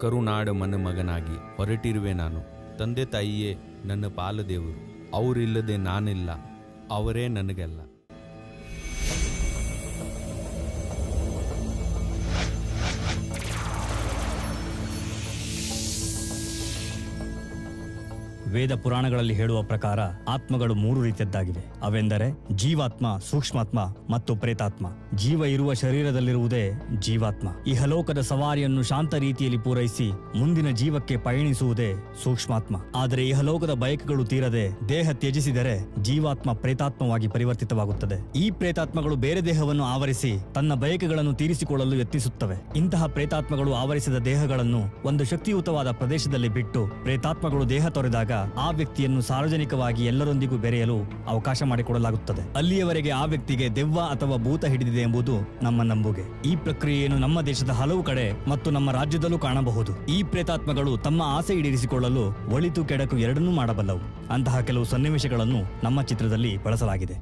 ಕರುನಾಡ ಮನ ಮಗನಾಗಿ ಹೊರಟಿರುವೆ ನಾನು. ತಂದೆ ತಾಯಿಯೇ ನನ್ನ ಪಾಲು ದೇವರು. ಅವರಿಲ್ಲದೆ ನಾನಿಲ್ಲ, ಅವರೇ ನನಗೆಲ್ಲ. ವೇದ ಪುರಾಣಗಳಲ್ಲಿ ಹೇಳುವ ಪ್ರಕಾರ ಆತ್ಮಗಳು 3 ರೀತಿಯದ್ದಾಗಿವೆ. ಅವೆಂದರೆ ಜೀವಾತ್ಮ, ಸೂಕ್ಷ್ಮಾತ್ಮ ಮತ್ತು ಪ್ರೇತಾತ್ಮ. ಜೀವ ಇರುವ ಶರೀರದಲ್ಲಿರುವುದೇ ಜೀವಾತ್ಮ. ಇಹಲೋಕದ ಸವಾರಿಯನ್ನು ಶಾಂತ ರೀತಿಯಲ್ಲಿ ಪೂರೈಸಿ ಮುಂದಿನ ಜೀವಕ್ಕೆ ಪಯಣಿಸುವುದೇ ಸೂಕ್ಷ್ಮಾತ್ಮ. ಆದರೆ ಇಹಲೋಕದ ಬಯಕೆಗಳು ತೀರದೆ ದೇಹ ತ್ಯಜಿಸಿದರೆ ಜೀವಾತ್ಮ ಪ್ರೇತಾತ್ಮವಾಗಿ ಪರಿವರ್ತಿತವಾಗುತ್ತದೆ. ಈ ಪ್ರೇತಾತ್ಮಗಳು ಬೇರೆ ದೇಹವನ್ನು ಆವರಿಸಿ ತನ್ನ ಬಯಕೆಗಳನ್ನು ತೀರಿಸಿಕೊಳ್ಳಲು ಯತ್ನಿಸುತ್ತವೆ. ಇಂತಹ ಪ್ರೇತಾತ್ಮಗಳು ಆವರಿಸಿದ ದೇಹಗಳನ್ನು ಒಂದು ಶಕ್ತಿಯುತವಾದ ಪ್ರದೇಶದಲ್ಲಿ ಬಿಟ್ಟು ಪ್ರೇತಾತ್ಮಗಳು ದೇಹ ತೊರೆದಾಗ ಆ ವ್ಯಕ್ತಿಯನ್ನು ಸಾರ್ವಜನಿಕವಾಗಿ ಎಲ್ಲರೊಂದಿಗೂ ಬೆರೆಯಲು ಅವಕಾಶ ಮಾಡಿಕೊಡಲಾಗುತ್ತದೆ. ಅಲ್ಲಿಯವರೆಗೆ ಆ ವ್ಯಕ್ತಿಗೆ ದೆವ್ವ ಅಥವಾ ಭೂತ ಹಿಡಿದಿದೆ ಎಂಬುದು ನಮ್ಮ ನಂಬುಗೆ. ಈ ಪ್ರಕ್ರಿಯೆಯನ್ನು ನಮ್ಮ ದೇಶದ ಹಲವು ಕಡೆ ಮತ್ತು ನಮ್ಮ ರಾಜ್ಯದಲ್ಲೂ ಕಾಣಬಹುದು. ಈ ಪ್ರೇತಾತ್ಮಗಳು ತಮ್ಮ ಆಸೆ ಈಡೇರಿಸಿಕೊಳ್ಳಲು ಒಳಿತು ಕೆಡಕು ಎರಡನ್ನೂ ಮಾಡಬಲ್ಲವು. ಅಂತಹ ಕೆಲವು ಸನ್ನಿವೇಶಗಳನ್ನು ನಮ್ಮ ಚಿತ್ರದಲ್ಲಿ ಬಳಸಲಾಗಿದೆ.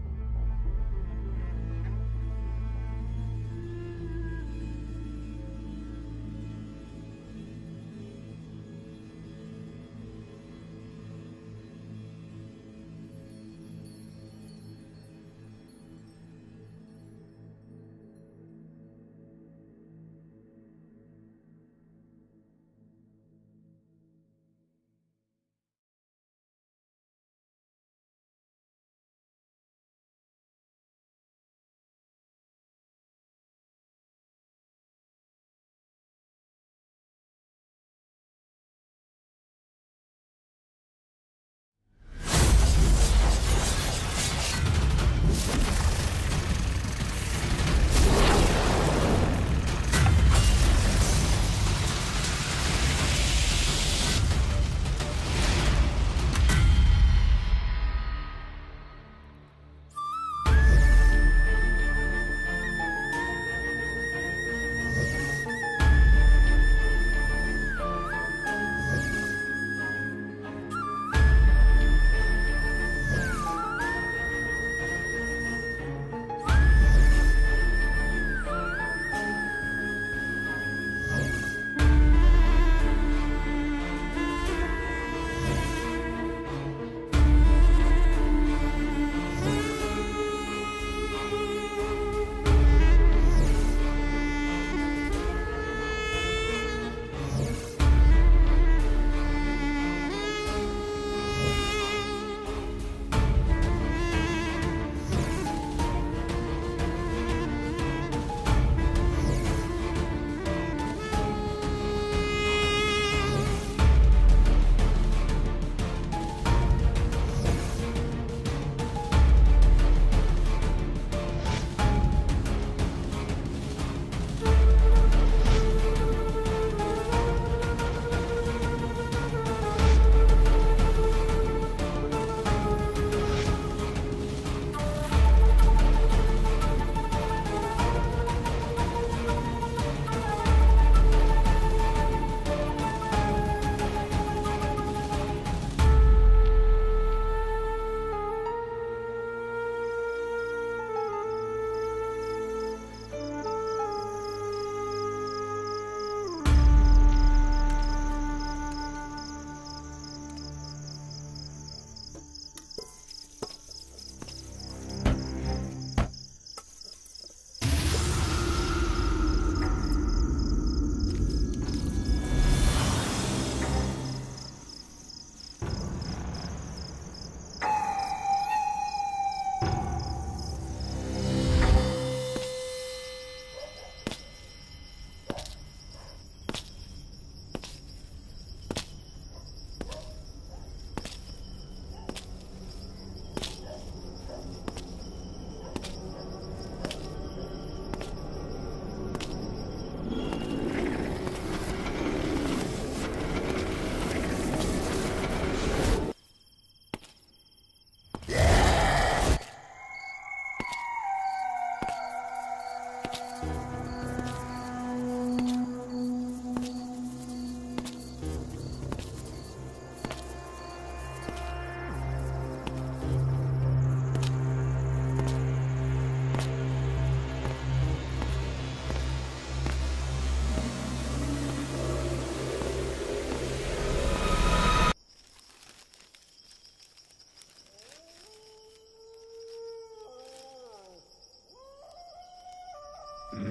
ಹಾಯ್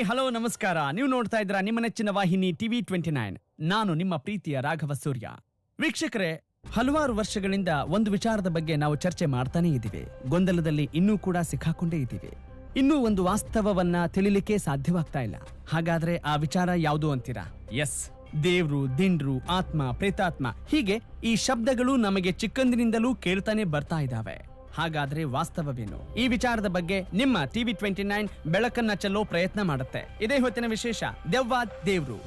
ಹಲೋ ನಮಸ್ಕಾರ. ನೀವು ನೋಡ್ತಾ ಇದ್ದೀರಾ ನಿಮ್ಮ ನೆಚ್ಚಿನ ವಾಹಿನಿ ಟಿವಿ 29. ನಾನು ನಿಮ್ಮ ಪ್ರೀತಿಯ ರಾಘವ ಸೂರ್ಯ. ವೀಕ್ಷಕರೇ, ಹಲವಾರು ವರ್ಷಗಳಿಂದ ಒಂದು ವಿಚಾರದ ಬಗ್ಗೆ ನಾವು ಚರ್ಚೆ ಮಾಡ್ತಾನೆ ಇದ್ದೀವಿ. ಗೊಂದಲದಲ್ಲಿ ಇನ್ನೂ ಕೂಡ ಸಿಕ್ಕಾಕೊಂಡೇ ಇದ್ದೀವಿ. ಇನ್ನೂ ಒಂದು ವಾಸ್ತವವನ್ನ ತಿಳಿಲಿಕ್ಕೆ ಸಾಧ್ಯವಾಗ್ತಾ ಇಲ್ಲ. ಹಾಗಾದ್ರೆ ಆ ವಿಚಾರ ಯಾವುದು ಅಂತೀರಾ? ಎಸ್, ದೇವ್ರು, ದಿಂಡ್ರು, ಆತ್ಮ, ಪ್ರೇತಾತ್ಮ, ಹೀಗೆ ಈ ಶಬ್ದಗಳು ನಮಗೆ ಚಿಕ್ಕಂದಿನಿಂದಲೂ ಕೇಳ್ತಾನೆ ಬರ್ತಾ ಇದ್ದಾವೆ. ಹಾಗಾದ್ರೆ ವಾಸ್ತವವೇನು? ಈ ವಿಚಾರದ ಬಗ್ಗೆ ನಿಮ್ಮ ಟಿವಿ 29 ಬೆಳಕನ್ನ ಚೆಲ್ಲೋ ಪ್ರಯತ್ನ ಮಾಡುತ್ತೆ. ಇದೇ ಹೊತ್ತಿನ ವಿಶೇಷ, ದೆವ್ವ ದೇವ್ರು.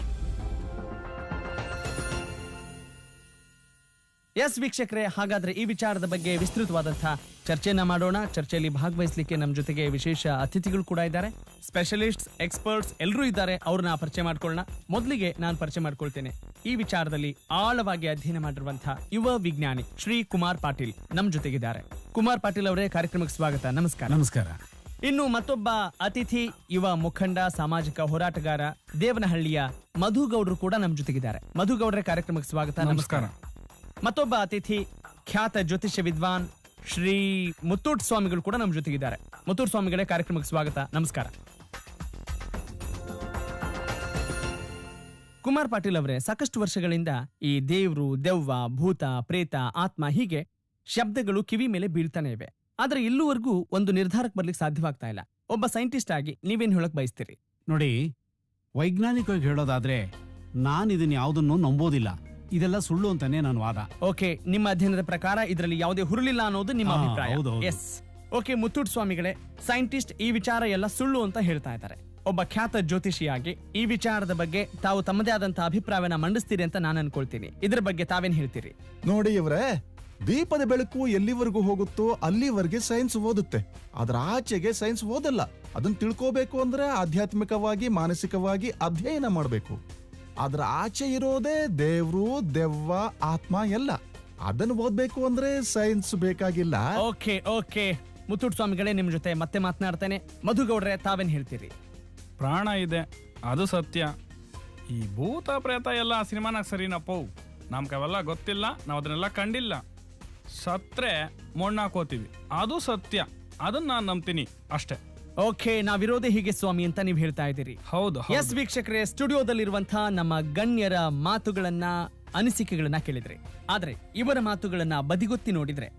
ಎಸ್ ವೀಕ್ಷಕರೇ, ಹಾಗಾದ್ರೆ ಈ ವಿಚಾರದ ಬಗ್ಗೆ ವಿಸ್ತೃತವಾದಂತಹ ಚರ್ಚೆಯನ್ನ ಮಾಡೋಣ. ಚರ್ಚೆಯಲ್ಲಿ ಭಾಗವಹಿಸಲಿಕ್ಕೆ ನಮ್ಮ ಜೊತೆಗೆ ವಿಶೇಷ ಅತಿಥಿಗಳು ಕೂಡ ಇದ್ದಾರೆ. ಸ್ಪೆಷಲಿಸ್ಟ್ಸ್, ಎಕ್ಸ್ಪರ್ಟ್ಸ್ ಎಲ್ಲರೂ ಇದ್ದಾರೆ. ಅವ್ರನ್ನ ಪರಿಚಯ ಮಾಡ್ಕೊಳ್ಳೋಣ. ಮೊದಲಿಗೆ ನಾನು ಪರಿಚಯ ಮಾಡ್ಕೊಳ್ತೇನೆ. ಈ ವಿಚಾರದಲ್ಲಿ ಆಳವಾಗಿ ಅಧ್ಯಯನ ಮಾಡಿರುವಂತಹ ಯುವ ವಿಜ್ಞಾನಿ ಶ್ರೀ ಕುಮಾರ್ ಪಾಟೀಲ್ ನಮ್ಮ ಜೊತೆಗಿದ್ದಾರೆ. ಕುಮಾರ್ ಪಾಟೀಲ್ ಅವರೇ, ಕಾರ್ಯಕ್ರಮಕ್ಕೆ ಸ್ವಾಗತ. ನಮಸ್ಕಾರ. ನಮಸ್ಕಾರ. ಇನ್ನು ಮತ್ತೊಬ್ಬ ಅತಿಥಿ, ಯುವ ಮುಖಂಡ, ಸಾಮಾಜಿಕ ಹೋರಾಟಗಾರ, ದೇವನಹಳ್ಳಿಯ ಮಧುಗೌಡರು ಕೂಡ ನಮ್ಮ ಜೊತೆಗಿದ್ದಾರೆ. ಮಧುಗೌಡ್ರೆ, ಕಾರ್ಯಕ್ರಮಕ್ಕೆ ಸ್ವಾಗತ. ನಮಸ್ಕಾರ. ಮತ್ತೊಬ್ಬ ಅತಿಥಿ, ಖ್ಯಾತ ಜ್ಯೋತಿಷ್ಯ ವಿದ್ವಾನ್ ಶ್ರೀ ಮುತ್ತೂಟ್ ಸ್ವಾಮಿಗಳು ಕೂಡ ನಮ್ಮ ಜೊತೆಗಿದ್ದಾರೆ. ಮುತ್ತೂಟ್ ಸ್ವಾಮಿಗಳೇ, ಕಾರ್ಯಕ್ರಮಕ್ಕೆ ಸ್ವಾಗತ. ನಮಸ್ಕಾರ. ಕುಮಾರ್ ಪಾಟೀಲ್ ಅವರೇ, ಸಾಕಷ್ಟು ವರ್ಷಗಳಿಂದ ಈ ದೇವ್ರು, ದೆವ್ವ, ಭೂತ, ಪ್ರೇತ, ಆತ್ಮ, ಹೀಗೆ ಶಬ್ದಗಳು ಕಿವಿ ಮೇಲೆ ಬೀಳ್ತಾನೆ ಇವೆ. ಆದ್ರೆ ಇಲ್ಲೂವರೆಗೂ ಒಂದು ನಿರ್ಧಾರಕ್ಕೆ ಬರ್ಲಿಕ್ಕೆ ಸಾಧ್ಯವಾಗ್ತಾ ಇಲ್ಲ. ಒಬ್ಬ ಸೈಂಟಿಸ್ಟ್ ಆಗಿ ನೀವೇನ್ ಹೇಳಕ್ ಬಯಸ್ತೀರಿ? ನೋಡಿ, ವೈಜ್ಞಾನಿಕವಾಗಿ ಹೇಳೋದಾದ್ರೆ ನಾನು ಇದನ್ನ ಯಾವುದನ್ನು ನಂಬೋದಿಲ್ಲ. ಇದೆಲ್ಲ ಸುಳ್ಳು ಅಂತಾನೆ ನನ್ನ ವಾದ. ಓಕೆ, ನಿಮ್ಮ ಅಧ್ಯಯನದ ಪ್ರಕಾರ ಇದರಲ್ಲಿ ಯಾವುದೇ ಹುರುಳಿಲ್ಲ ಅನ್ನೋದು ನಿಮ್ಮ ಅಭಿಪ್ರಾಯ. ಎಸ್. ಓಕೆ, ಮುತ್ತೂಟ್ ಸ್ವಾಮಿಗಳೇ, ಸೈಂಟಿಸ್ಟ್ ಈ ವಿಚಾರ ಎಲ್ಲ ಸುಳ್ಳು ಅಂತ ಹೇಳ್ತಾ ಇದ್ದಾರೆ. ಒಬ್ಬ ಖ್ಯಾತ ಜ್ಯೋತಿಷಿಯಾಗಿ ಈ ವಿಚಾರದ ಬಗ್ಗೆ ತಾವು ತಮ್ಮದೇ ಆದಂತಹ ಅಭಿಪ್ರಾಯವನ್ನ ಮಂಡಿಸ್ತೀರಿ ಅಂತ ನಾನು ಅನ್ಕೊಳ್ತೀನಿ. ಇದ್ರ ಬಗ್ಗೆ ತಾವೇನ್ ಹೇಳ್ತೀರಿ? ನೋಡಿ ಇವರೇ, ದೀಪದ ಬೆಳಕು ಎಲ್ಲಿವರೆಗೂ ಹೋಗುತ್ತೋ ಅಲ್ಲಿವರೆಗೆ ಸೈನ್ಸ್ ಓದುತ್ತೆ. ಅದರ ಆಚೆಗೆ ಸೈನ್ಸ್ ಓದಲ್ಲ. ಅದನ್ನ ತಿಳ್ಕೋಬೇಕು ಅಂದ್ರೆ ಆಧ್ಯಾತ್ಮಿಕವಾಗಿ, ಮಾನಸಿಕವಾಗಿ ಅಧ್ಯಯನ ಮಾಡಬೇಕು. ಅದರ ಆಚೆ ಇರೋದೇ ದೇವ್ರು, ದೆವ್ವ, ಆತ್ಮ ಎಲ್ಲ. ಅದನ್ನು ಓದ್ಬೇಕು ಅಂದ್ರೆ ಸೈನ್ಸ್ ಬೇಕಾಗಿಲ್ಲ. ಓಕೆ ಓಕೆ, ಮುತ್ತೂಟ್ ಸ್ವಾಮಿಗಳೇ, ನಿಮ್ ಜೊತೆ ಮತ್ತೆ ಮಾತನಾಡ್ತೇನೆ. ಮಧುಗೌಡ್ರೆ, ತಾವೇನ್ ಹೇಳ್ತೀರಿ? ಪ್ರಾಣ ಇದೆ, ಅದು ಸತ್ಯ. ಈ ಭೂತ ಪ್ರೇತ ಎಲ್ಲ ಸಿನಿಮಾನಾಗ ಸರಿನಪ್ಪವು. ನಮ್ಗವೆಲ್ಲ ಗೊತ್ತಿಲ್ಲ, ನಾವು ಅದನ್ನೆಲ್ಲ ಕಂಡಿಲ್ಲ. ಸತ್ರೆ ಮೊಣ್ಣಾಕೋತೀವಿ, ಅದು ಸತ್ಯ. ಅದನ್ನ ನಾನು ನಂಬ್ತೀನಿ ಅಷ್ಟೇ. ಓಕೆ, ನಾವಿರೋದೇ ಹೀಗೆ ಸ್ವಾಮಿ ಅಂತ ನೀವು ಹೇಳ್ತಾ ಇದ್ದೀರಿ. ಹೌದು. ಎಸ್ ವೀಕ್ಷಕರೇ, ಸ್ಟುಡಿಯೋದಲ್ಲಿರುವಂತಹ ನಮ್ಮ ಗಣ್ಯರ ಮಾತುಗಳನ್ನ, ಅನಿಸಿಕೆಗಳನ್ನ ಕೇಳಿದ್ರಿ. ಆದ್ರೆ ಇವರ ಮಾತುಗಳನ್ನ ಬದಿಗೊತ್ತಿ ನೋಡಿದ್ರೆ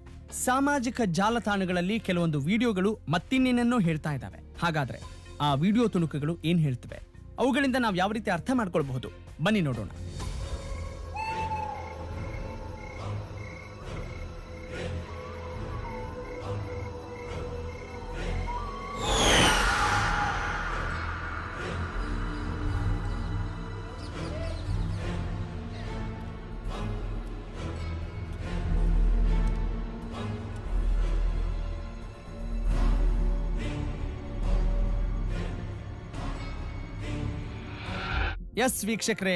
ಸಾಮಾಜಿಕ ಜಾಲತಾಣಗಳಲ್ಲಿ ಕೆಲವೊಂದು ವಿಡಿಯೋಗಳು ಮತ್ತಿನ್ನೇನನ್ನೋ ಹೇಳ್ತಾ ಇದ್ದಾವೆ. ಹಾಗಾದ್ರೆ ಆ ವಿಡಿಯೋ ತುಣುಕುಗಳು ಏನ್ ಹೇಳ್ತವೆ? ಅವುಗಳಿಂದ ನಾವು ಯಾವ ರೀತಿ ಅರ್ಥ ಮಾಡ್ಕೊಳ್ಬಹುದು? ಬನ್ನಿ ನೋಡೋಣ. ಎಸ್ ವೀಕ್ಷಕರೇ,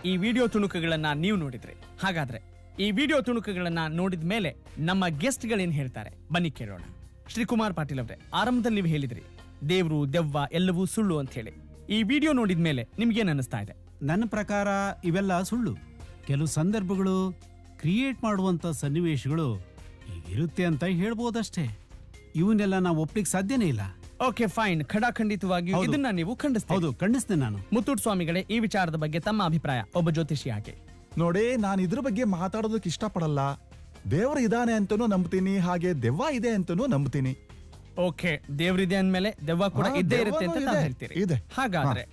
ಈ ವಿಡಿಯೋ ತುಣುಕುಗಳನ್ನ ನೀವು ನೋಡಿದ್ರಿ. ಹಾಗಾದ್ರೆ ಈ ವಿಡಿಯೋ ತುಣುಕುಗಳನ್ನ ನೋಡಿದ ಮೇಲೆ ನಮ್ಮ ಗೆಸ್ಟ್ ಗಳೇನ್ ಹೇಳ್ತಾರೆ ಬನ್ನಿ ಕೇಳೋಣ. ಶ್ರೀ ಕುಮಾರ್ ಪಾಟೀಲ್ ಅವರೇ, ಆರಂಭದಲ್ಲಿ ನೀವು ಹೇಳಿದ್ರಿ ದೇವ್ರು, ದೆವ್ವ ಎಲ್ಲವೂ ಸುಳ್ಳು ಅಂತ ಹೇಳಿ. ಈ ವಿಡಿಯೋ ನೋಡಿದ ಮೇಲೆ ನಿಮ್ಗೇನ್ ಅನಿಸ್ತಾ ಇದೆ? ನನ್ನ ಪ್ರಕಾರ ಇವೆಲ್ಲ ಸುಳ್ಳು. ಕೆಲವು ಸಂದರ್ಭಗಳು ಕ್ರಿಯೇಟ್ ಮಾಡುವಂತ ಸನ್ನಿವೇಶಗಳು ಇರುತ್ತೆ ಅಂತ ಹೇಳ್ಬೋದಷ್ಟೇ. ಇವನ್ನೆಲ್ಲ ನಾವು ಒಪ್ಲಿಕ್ಕೆ ಸಾಧ್ಯನೇ ಇಲ್ಲ. ಓಕೆ ಫೈನ್, ಖಂಡಿತವಾಗಿಯೂ ಇದನ್ನ ನೀವು ಖಂಡಿಸ್ತೀರಿ? ಹೌದು, ಖಂಡಿಸ್ತೇನೆ ನಾನು. ಮುತ್ತೂಟ್ ಸ್ವಾಮಿಗಳೇ, ಈ ವಿಚಾರದ ಬಗ್ಗೆ ತಮ್ಮ ಅಭಿಪ್ರಾಯ ಒಬ್ಬ ಜ್ಯೋತಿಷಿಯಾಗಿ? ನೋಡಿ, ನಾನು ಇದ್ರ ಬಗ್ಗೆ ಮಾತಾಡೋದಕ್ಕೆ ಇಷ್ಟಪಡಲ್ಲ. ದೇವರು ಇದಾನೆ ಅಂತನೂ ನಂಬ್ತೀನಿ, ಹಾಗೆ ದೆವ್ವ ಇದೆ ಅಂತನೂ ನಂಬ್ತೀನಿ. ಓಕೆ, ದೇವ್ರಿದೆ ಅಂದ್ಮೇಲೆ ದೆವ್ವ ಕೂಡ ಹಾ, ಇದ್ದೇ ಇರುತ್ತೆ ಅಂತ ದೆವ್ವನೂ ತಾವ್ ಇದೆ. ಹೇಳ್ತೀರಿ. ಇದೆ. ಹಾಗಾದ್ರೆ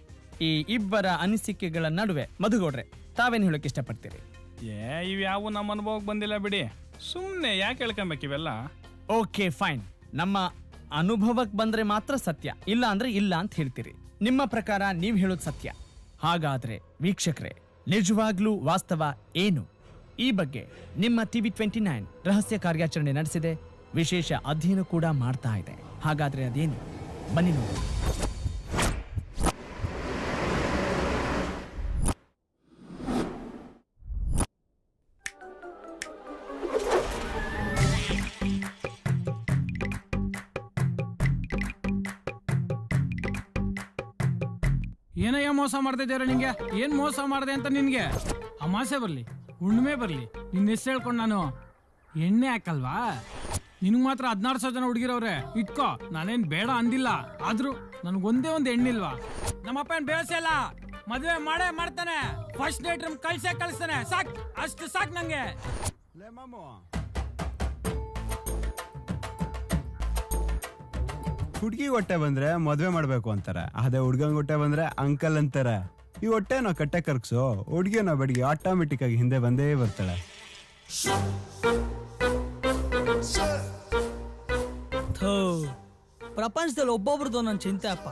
ಈ ಇಬ್ಬರ ಅನಿಸಿಕೆಗಳ ನಡುವೆ ಮಧುಗೌಡ್ರೆ ತಾವೇನ್ ಹೇಳಕ್ ಇಷ್ಟಪಡ್ತೀರಿ? ಇವ್ಯಾವು ನಮ್ಮ ಅನುಭವಕ್ಕೆ ಬಂದಿಲ್ಲ ಬಿಡಿ, ಸುಮ್ಮನೆ ಯಾಕೆ ಹೇಳ್ಕೊಬೇಕು ಇವೆಲ್ಲ. ಓಕೆ ಫೈನ್, ನಮ್ಮ ಅನುಭವಕ್ಕೆ ಬಂದ್ರೆ ಮಾತ್ರ ಸತ್ಯ, ಇಲ್ಲ ಅಂದ್ರೆ ಇಲ್ಲ ಅಂತ ಹೇಳ್ತೀರಿ. ನಿಮ್ಮ ಪ್ರಕಾರ ನೀವ್ ಹೇಳೋದು ಸತ್ಯ. ಹಾಗಾದ್ರೆ ವೀಕ್ಷಕರೇ, ನಿಜವಾಗ್ಲೂ ವಾಸ್ತವ ಏನು? ಈ ಬಗ್ಗೆ ನಿಮ್ಮ ಟಿವಿ 29 ರಹಸ್ಯ ಕಾರ್ಯಾಚರಣೆ ನಡೆಸಿದೆ, ವಿಶೇಷ ಅಧ್ಯಯನ ಕೂಡ ಮಾಡ್ತಾ ಇದೆ. ಹಾಗಾದ್ರೆ ಅದೇನು? ಬನ್ನಿ ನೋಡಿ. ಏನಯ್ಯ ಮೋಸ ಮಾಡ್ತಿದ್ದೀರ? ನಿಂಗೆ ಏನ್ ಮೋಸ ಮಾಡಿದೆ ಅಂತ ನಿನ್ಗೆ? ಅಮಾಸೆ ಬರ್ಲಿ, ಹುಣ್ಣಿಮೆ ಬರ್ಲಿ, ನಿನ್ನ ಹೆಸರು ಹೇಳ್ಕೊಂಡು ನಾನು ಎಣ್ಣೆ ಹಾಕಲ್ವಾ? ನಿನಗ್ ಮಾತ್ರ 1600 ಜನ ಹುಡುಗಿರವ್ರೆ, ಇಟ್ಕೋ. ನಾನೇನ್ ಬೇಡ ಅಂದಿಲ್ಲ, ಆದ್ರೂ ನನ್ಗೊಂದೇ ಒಂದು ಹೆಣ್ಣಿಲ್ವಾ? ನಮ್ಮಪ್ಪ ಏನ್ ಬೇಸಲ್ಲ, ಮದ್ವೆ ಮಾಡೇ ಮಾಡ್ತಾನೆ. ಫಸ್ಟ್ ಡೇಟ್ ಕಳ್ಸ್ತಾನೆ. ಸಾಕ್, ಅಷ್ಟು ಸಾಕ್ ನಂಗೆ. ಹುಡುಗಿ ಹೊಟ್ಟೆ ಬಂದ್ರೆ ಮದ್ವೆ ಮಾಡ್ಬೇಕು ಅಂತಾರೆ, ಅದೇ ಹುಡ್ಗಂಗ್ ಹೊಟ್ಟೆ ಬಂದ್ರೆ ಅಂಕಲ್ ಅಂತಾರೆ. ಈ ಹೊಟ್ಟೆನೋ ಕಟ್ಟೆ ಕರ್ಕ್ಸು, ಹುಡುಗಿನೋ ಬೆಡಿಗೆ ಆಟೋಮೆಟಿಕ್ ಆಗಿ ಹಿಂದೆ ಬಂದೇ ಬರ್ತಾಳೆ. ಪ್ರಪಂಚದಲ್ಲಿ ಒಬ್ಬೊಬ್ರದ್ದು ಒಂದೊಂದು ಚಿಂತೆ ಅಪ್ಪ.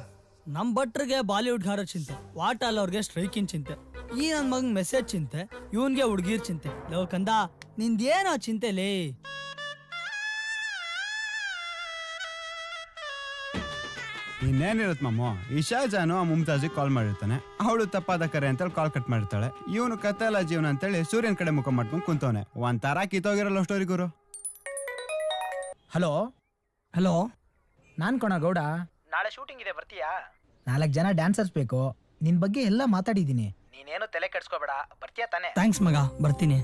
ನಮ್ ಭಟ್ರಿಗೆ ಬಾಲಿವುಡ್ ಗಾರ ಚಿಂತೆ, ವಾಟಾಲ್ ಅವ್ರಿಗೆ ಸ್ಟ್ರೈಕಿನ್ ಚಿಂತೆ, ಈ ನನ್ ಮಗನ್ ಮೆಸೇಜ್ ಚಿಂತೆ, ಇವನ್ಗೆ ಹುಡ್ಗಿರ್ ಚಿಂತೆ. ಲೋ ಕಂದ, ನಿಂದೇನೋ ಚಿಂತೆಲೇ? ಇನ್ನೇನಿರತ್ ಮಮ್ಮ, ಈ ಶಾಜಾನು ಆ ಮುಮ್ತಾಜಿಗೆ ಕಾಲ್ ಮಾಡಿರ್ತಾನೆ. ಅವಳು ತಪ್ಪಾದ ಕರೆ ಅಂತೇಳಿ ಕಾಲ್ ಕಟ್ ಮಾಡಿರ್ತಾಳೆ. ಇವನು ಕತೆ ಎಲ್ಲ ಜೀವನ ಅಂತೇಳಿ ಸೂರ್ಯನ ಕಡೆ ಮುಖ ಮಾಡ್ಕೊಂಡು ಕುಂತವನೆ. ಒಂಥರ ಕಿತ್ತೋಗಿರಲ್ಲ ಸ್ಟೋರಿ ಗುರು. ಹಲೋ ಹಲೋ, ನಾನ್ ಕಣ ಗೌಡ. ನಾಳೆ ಶೂಟಿಂಗ್ ಇದೆ, ಬರ್ತೀಯಾ? 4 ಜನ ಡ್ಯಾನ್ಸರ್ಸ್ ಬೇಕು. ನಿನ್ ಬಗ್ಗೆ ಎಲ್ಲ ಮಾತಾಡಿದೀನಿ. ನೀನೇನು ತಲೆ ಕೆಡ್ಸ್ಕೋಬೇಡ, ಬರ್ತೀಯಾ ತಾನೆ? ಥ್ಯಾಂಕ್ಸ್ ಮಗ, ಬರ್ತೀನಿ.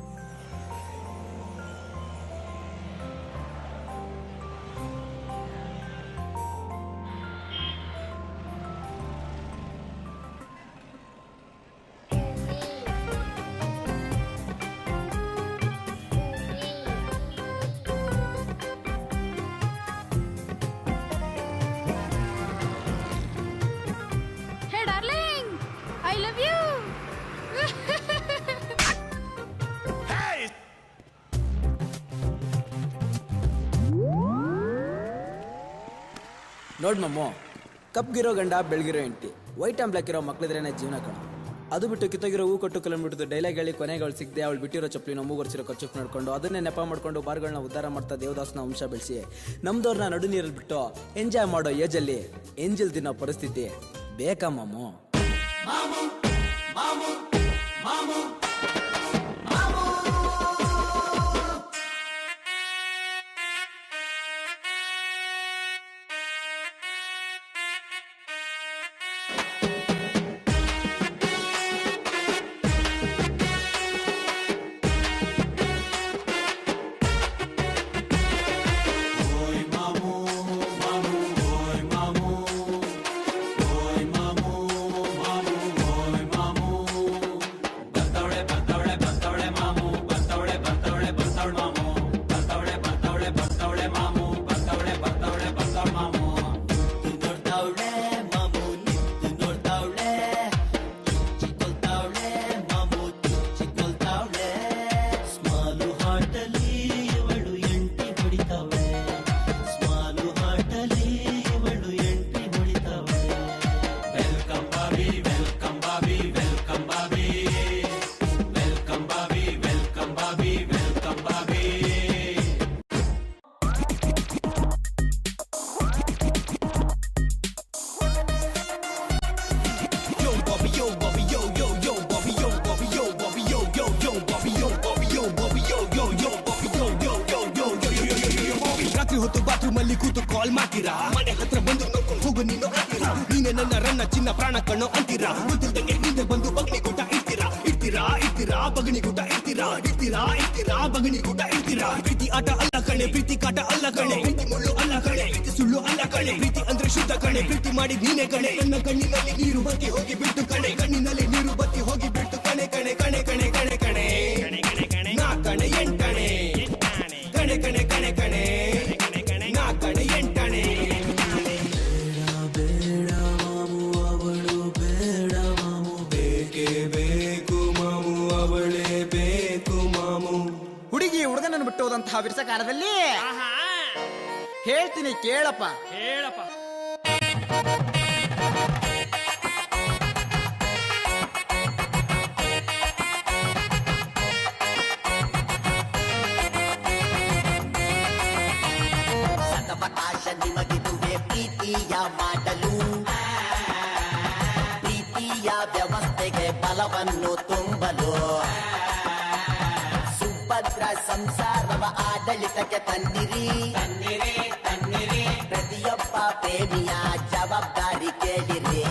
ನೋಡ್ ಮಮ್ಮು, ಕಪ್ಗಿರೋ ಗಂಡ ಬೆಳಗಿರೋ ಹೆಂಡತಿ, ವೈಟ್ ಆ್ಯಂಡ್ ಬ್ಲ್ಯಾಕ್ ಇರೋ ಮಕ್ಳಿದ್ರೇನೆ ಜೀವನ ಕಣ. ಅದು ಬಿಟ್ಟು ಕಿತ್ತೋಗಿರೋ ಹೂ ಕೊಟ್ಟು ಕಿಲೋಮೀಟರ್ ಡೈಲಾಗ್ ಹೇಳಿ ಕೊನೆಗಳು ಸಿಗದೆ ಅವಳು ಬಿಟ್ಟಿರೋ ಚಪ್ಪಲಿನ ಮೂಗರ್ಸಿರೋ ಕಚ್ಚುಪ್ ನಡ್ಕೊಂಡು ಅದನ್ನೇ ನೆಪ ಮಾಡ್ಕೊಂಡು ಬಾರ್ಗಳನ್ನ ಉದ್ಧಾರ ಮಾಡ್ತಾ ದೇವದಾಸ್ನ ವಂಶ ಬೆಳೆಸಿ ನಮ್ದವ್ರನ್ನ ನಡು ನೀರಲ್ಲಿ ಬಿಟ್ಟು ಎಂಜಾಯ್ ಮಾಡೋ ಏಜಲ್ಲಿ ಎಂಜಲ್ ತಿನ್ನೋ ಪರಿಸ್ಥಿತಿ ಬೇಕಾ ಮಮ್ಮು? ಹೊತ್ತು ಬಾತ್ರೂಮ್ ಅಲ್ಲಿ ಕೂತು ಕಾಲ್ ಮಾಡ್ತೀರಾ, ಮನೆ ಹತ್ರ ಬಂದು ನೋಡ್ಕೊಂಡು ಹೋಗು ನೀನು ಅಂತೀರಾ, ನೀನೆ ನನ್ನ ರನ್ನ ಚಿನ್ನ ಪ್ರಾಣ ಕಣ್ಣು ಅಂತೀರಾ, ಗೊತ್ತಿಲ್ದಂಗೆ ಹಿಂದೆ ಬಂದು ಬಗಣಿಗೂಟ ಇಡ್ತೀರಾ ಇಡ್ತೀರಾ ಇಡ್ತೀರಾ ಬಗಣಿಗೂಟ ಇಡ್ತೀರಾ ಇಡ್ತೀರಾ ಇಡ್ತೀರಾ ಬಗಣಿಗೂಟ ಇಡ್ತೀರಾ. ಪ್ರೀತಿ ಆಟ ಅಲ್ಲ ಕಣೆ, ಪ್ರೀತಿ ಕಾಟ ಅಲ್ಲ ಕಣೆ, ಪ್ರೀತಿ ಮುಳ್ಳು ಅಲ್ಲ ಕಣೆ, ಪ್ರೀತಿ ಸುಳ್ಳು ಅಲ್ಲ ಕಣೆ, ಪ್ರೀತಿ ಅಂದ್ರೆ ಶುದ್ಧ ಕಣೆ, ಪ್ರೀತಿ ಮಾಡಿ ನೀನೆ ಕಣೆ. ನನ್ನ ಕಣ್ಣಿನಲ್ಲಿ ನೀರು ಬತ್ತಿ ಹೋಗಿ ಬಿಟ್ಟು ಕಣೆ, ಕಣ್ಣಿನಲ್ಲಿ ನೀರು ಬತ್ತಿ ಹೋಗಿ ಬಿಟ್ಟು ಕಣೆ ಕಣೆ ಕಣೆ ಕಣೆ ಕಣೆ ಕಣೆ ನಾ ಕಣೆ ಎಂಟಣೆ ಕಣೆ ಕಣೆ ಕಣೆ ಕಣೆ ನಾ ಕಣೆ ಎಂಟಣೆ. ಹವಿರ್ಸ ಕಾಲದಲ್ಲಿ ಹೇಳ್ತೀನಿ ಕೇಳಪ್ಪ. ಸದವಕಾಶ ನಿಮಗಿದುವೆ ಪ್ರೀತಿಯ ಮಾಡಲು, ಪ್ರೀತಿಯ ವ್ಯವಸ್ಥೆಗೆ ಬಲವನ್ನು ತುಂಬಲು, ಸುಭದ್ರ ಸಂಸಾರವ ಆಡಳಿತಕ್ಕೆ ತನ್ನಿರಿ, ಪ್ರತಿಯೊಬ್ಬ ಪ್ರೇಮಿಯ ಜವಾಬ್ದಾರಿ ಕೇಳಿರಿ.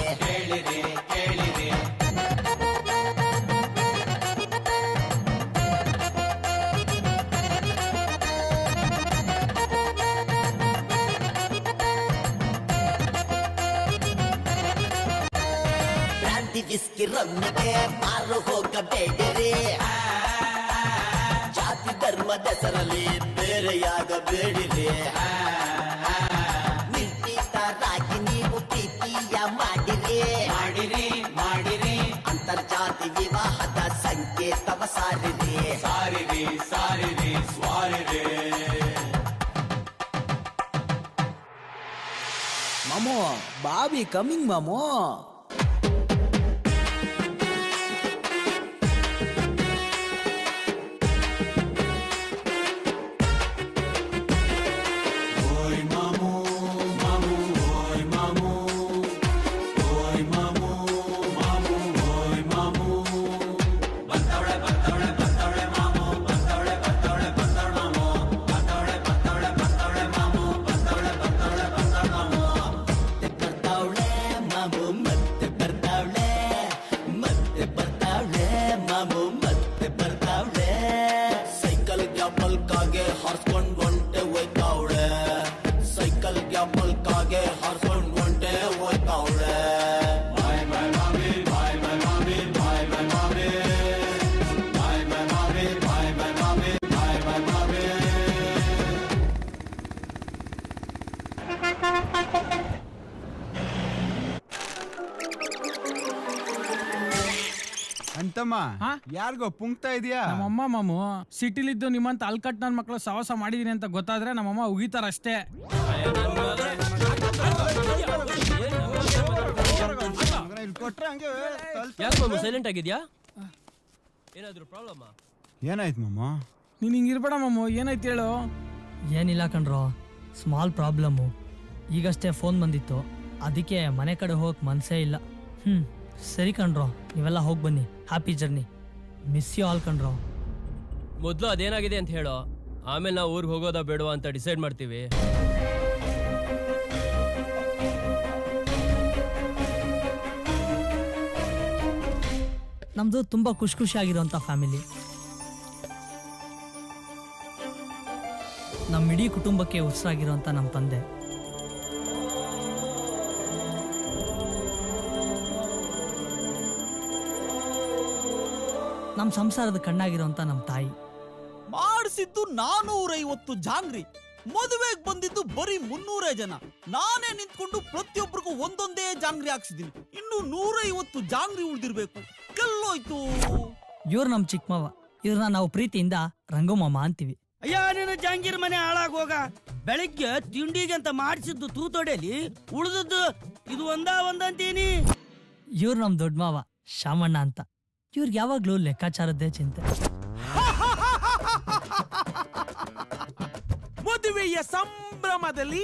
ಬ್ರಾಂದಿ ವಿಸ್ಕಿ ರಮ್ಮಿಗೆ ಮಾರು ಹೋಗಬೇಡಿರಿ, ಜಾತಿ ಧರ್ಮದ ಹೆಸರಲ್ಲಿ ಬೇರೆಯಾಗಬೇಡಿರಿ. ನಿರ್ಭೀತರಾಗಿ ನೀವು ಪ್ರೀತಿಯ ಮಾಡಿರಿ, ಅಂತರ್ಜಾತಿ ವಿವಾಹದ ಸಂಕೇತವ ಸಾರಿರಿ. ಮಾಮೋ ಬಾಬಿ ಕಮಿಂಗ್ ಮಾಮೋ. ಅಂತಮ್ಮ ಯಾರಿಗೋ ಪುಂಕ್ತಾ ಇದೆಯಾ? ನಮ್ಮಮ್ಮ ಮಾಮು ಸಿಟಿಲಿದ್ದು ನಿಮ್ಮಂತ ಅಲ್ಕಟ್ ನನ್ನ ಮಕ್ಕಳು ಸಾಹಸ ಮಾಡಿದೀನಿ ಅಂತ ಗೊತ್ತಾದ್ರೆ ನಮ್ಮಮ್ಮ ಉಗಿತಾರ ಅಷ್ಟೇ. ಸೈಲೆಂಟ್ ಆಗಿದ್ಯಾ? ಏನಾದ್ರು ಪ್ರಾಬ್ಲಮ್? ಏನಾಯ್ತು ಮಾಮ? ನೀನ್ ಹಿಂಗಿರ್ಬೇಡ ಮಾಮು, ಏನಾಯ್ತು ಹೇಳು? ಏನಿಲ್ಲ ಕಣ್ರೋ, ಸ್ಮಾಲ್ ಪ್ರಾಬ್ಲಮ್ಮು. ಈಗಷ್ಟೇ ಫೋನ್ ಬಂದಿತ್ತು, ಅದಕ್ಕೆ ಮನೆ ಕಡೆ ಹೋಗಕ್ ಮನ್ಸೇ ಇಲ್ಲ. ಸರಿ ಕಣ್ರೋ, ನೀವೆಲ್ಲ ಹೋಗಿ ಬನ್ನಿ. Happy journey. Miss you all ಕಣ್ರೋ. ಮೊದಲು ಅದೇನಾಗಿದೆ ಅಂತ ಹೇಳೋ, ಆಮೇಲೆ ನಾವು ಊರಿಗೆ ಹೋಗೋದಾ ಬೇಡವಾ ಅಂತ ಡಿಸೈಡ್ ಮಾಡ್ತೀವಿ. ನಮ್ದು ತುಂಬಾ ಖುಷಿ ಖುಷಿಯಾಗಿರುವಂತ ಫ್ಯಾಮಿಲಿ. ನಮ್ಮ ಇಡೀ ಕುಟುಂಬಕ್ಕೆ ಉಸಿರಾಗಿರುವಂತ ನಮ್ಮ ತಂದೆ. ನಮ್ಮ ಸಂಸಾರದ ಕಣ್ಣಾಗಿರುವಂತ ನಮ್ಮ ತಾಯಿ. ಮಾಡಿಸಿದ್ದು 450 ಜಾಂಗ್ರಿ, ಮದುವೆಗೆ ಬಂದಿದ್ದು ಬರೀ 300 ಜನ. ನಾನೇ ನಿಂತ್ಕೊಂಡು ಪ್ರತಿಯೊಬ್ಬರಿಗೂ ಒಂದೊಂದೇ ಜಾಂಗ್ರಿ ಹಾಕ್ಸಿದೀನಿ. ಇನ್ನು 150 ಜಾಂಗ್ರಿ ಉಳಿದಿರ್ಬೇಕು. ಎಲ್ಲೋಯ್ತು? ಇವ್ರು ನಮ್ಮ ಚಿಕ್ಕಮ್ಮವ. ಇವ್ರನ್ನ ನಾವು ಪ್ರೀತಿಯಿಂದ ರಂಗಮ್ಮಮ್ಮ ಅಂತೀವಿ. ಅಯ್ಯ, ನಿನ್ನ ಜಾಂಗೀರ್ ಮನೆ ಹಾಳಾಗ ಹೋಗ. ಬೆಳಿಗ್ಗೆ ತಿಂಡಿಗೆ ಅಂತ ಮಾಡಿಸಿದ್ದು ತೂತೊಡೆಯಲ್ಲಿ ಉಳಿದದ್ದು ಇದು ಒಂದಂತೀನಿ. ಇವ್ರು ನಮ್ ದೊಡ್ಡ ಮಾವ ಶಾಮಣ್ಣ ಅಂತ. ಇವ್ರಿಗೆ ಯಾವಾಗ್ಲೂ ಲೆಕ್ಕಾಚಾರದ್ದೇ ಚಿಂತೆ. ಮದುವೆಯ ಸಂಭ್ರಮದಲ್ಲಿ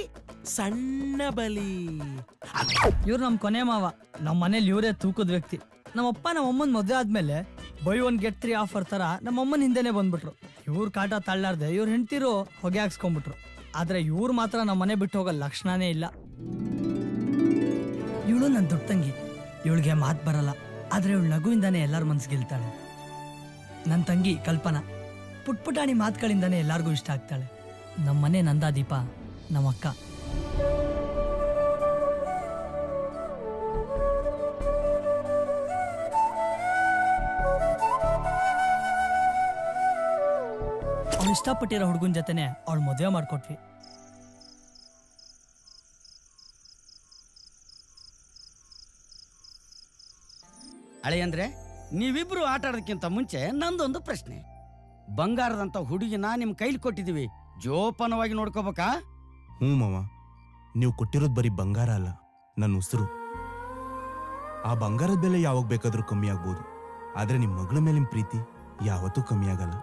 ಸಣ್ಣ ಬಲಿ. ಇವ್ರು ನಮ್ ಕೊನೆ ಮಾವ. ನಮ್ ಮನೇಲಿ ಇವರೇ ತೂಕದ ವ್ಯಕ್ತಿ. ನಮ್ಮಪ್ಪ ನಮ್ಮಮ್ಮನ್ ಮದುವೆ ಆದ್ಮೇಲೆ ಬೈ 1 get 3 ಆಫರ್ ತರ ನಮ್ಮಮ್ಮನ ಹಿಂದೆನೆ ಬಂದ್ಬಿಟ್ರು. ಇವ್ರ ಕಾಟ ತಳ್ಳಾರ್ದೆ ಇವ್ರ ಹೆಂಡ್ತಿರು ಹೊಗೆ ಹಾಕ್ಸ್ಕೊಂಡ್ಬಿಟ್ರು. ಆದ್ರೆ ಇವ್ರು ಮಾತ್ರ ನಮ್ಮ ಮನೆ ಬಿಟ್ಟು ಹೋಗೋ ಲಕ್ಷಣನೇ ಇಲ್ಲ. ಇವಳು ನನ್ ದೊಡ್ಡ ತಂಗಿ. ಇವಳಿಗೆ ಮಾತ್ ಬರಲ್ಲ, ಆದ್ರೆ ಇವಳು ನಗುವಿಂದಾನೆ ಎಲ್ಲಾರ ಮನ್ಸು ಗೆಲ್ತಾಳೆ. ನನ್ ತಂಗಿ ಕಲ್ಪನಾ ಪುಟ್ಪುಟಾಣಿ ಮಾತುಗಳಿಂದಾನೆ ಎಲ್ಲಾರ್ಗೂ ಇಷ್ಟ ಆಗ್ತಾಳೆ. ನಮ್ಮನೆ ನಂದಾದೀಪ ನಮ್ಮಕ್ಕ. ಅವಳು ಇಷ್ಟಪಟ್ಟಿರೋ ಹುಡುಗನ ಜೊತೆನೆ ಅವಳು ಮದುವೆ ಮಾಡ್ಕೊಟ್ವಿ. ಹಳೆ ಅಂದ್ರೆ ನೀವಿಬ್ರು ಆಟ ಆಡೋದಕ್ಕಿಂತ ಮುಂಚೆ ನಂದೊಂದು ಪ್ರಶ್ನೆ. ಬಂಗಾರದಂತ ಹುಡುಗಿನ ನಿಮ್ ಕೈಲಿ ಕೊಟ್ಟಿದೀವಿ, ಜೋಪಾನವಾಗಿ ನೋಡ್ಕೋಬೇಕಾ? ಹ್ಞೂ ಮಾವ, ನೀವು ಕೊಟ್ಟಿರೋದು ಬರೀ ಬಂಗಾರ ಅಲ್ಲ, ನನ್ನ ಉಸಿರು. ಆ ಬಂಗಾರದ ಬೆಲೆ ಯಾವಾಗ ಬೇಕಾದ್ರೂ ಕಮ್ಮಿ ಆಗ್ಬೋದು, ಆದ್ರೆ ನಿಮ್ಮ ಮಗಳ ಮೇಲಿನ ಪ್ರೀತಿ ಯಾವತ್ತೂ ಕಮ್ಮಿ ಆಗಲ್ಲ.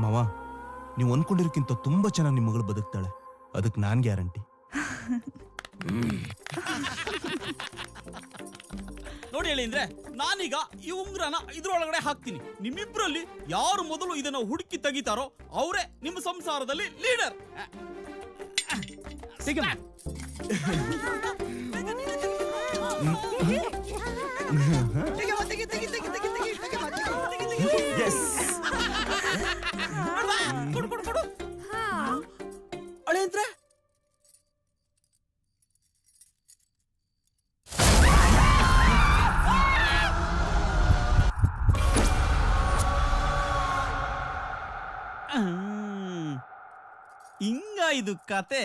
ಮಾವ, ನೀವು ಅನ್ಕೊಂಡಿರೋಕ್ಕಿಂತ ತುಂಬಾ ಚೆನ್ನಾಗಿ ನಿಮ್ಮ ಮಗಳು ಬದುಕ್ತಾಳೆ, ಅದಕ್ಕೆ ನಾನ್ ಗ್ಯಾರಂಟಿ. ನೋಡಿ ಹೇಳಿ ಅಂದ್ರೆ ನಾನೀಗ ಈ ಉಂಗ್ರನ ಇದ್ರೊಳಗಡೆ ಹಾಕ್ತೀನಿ. ನಿಮ್ಮಿಬ್ರಲ್ಲಿ ಯಾರು ಮೊದಲು ಇದನ್ನ ಹುಡುಕಿ ತೆಗಿತಾರೋ ಅವರೇ ನಿಮ್ಮ ಸಂಸಾರದಲ್ಲಿ ಲೀಡರ್. ಅಳೇಂದ್ರೆ ಹಿಂಗ ಇದು ಕತೆ.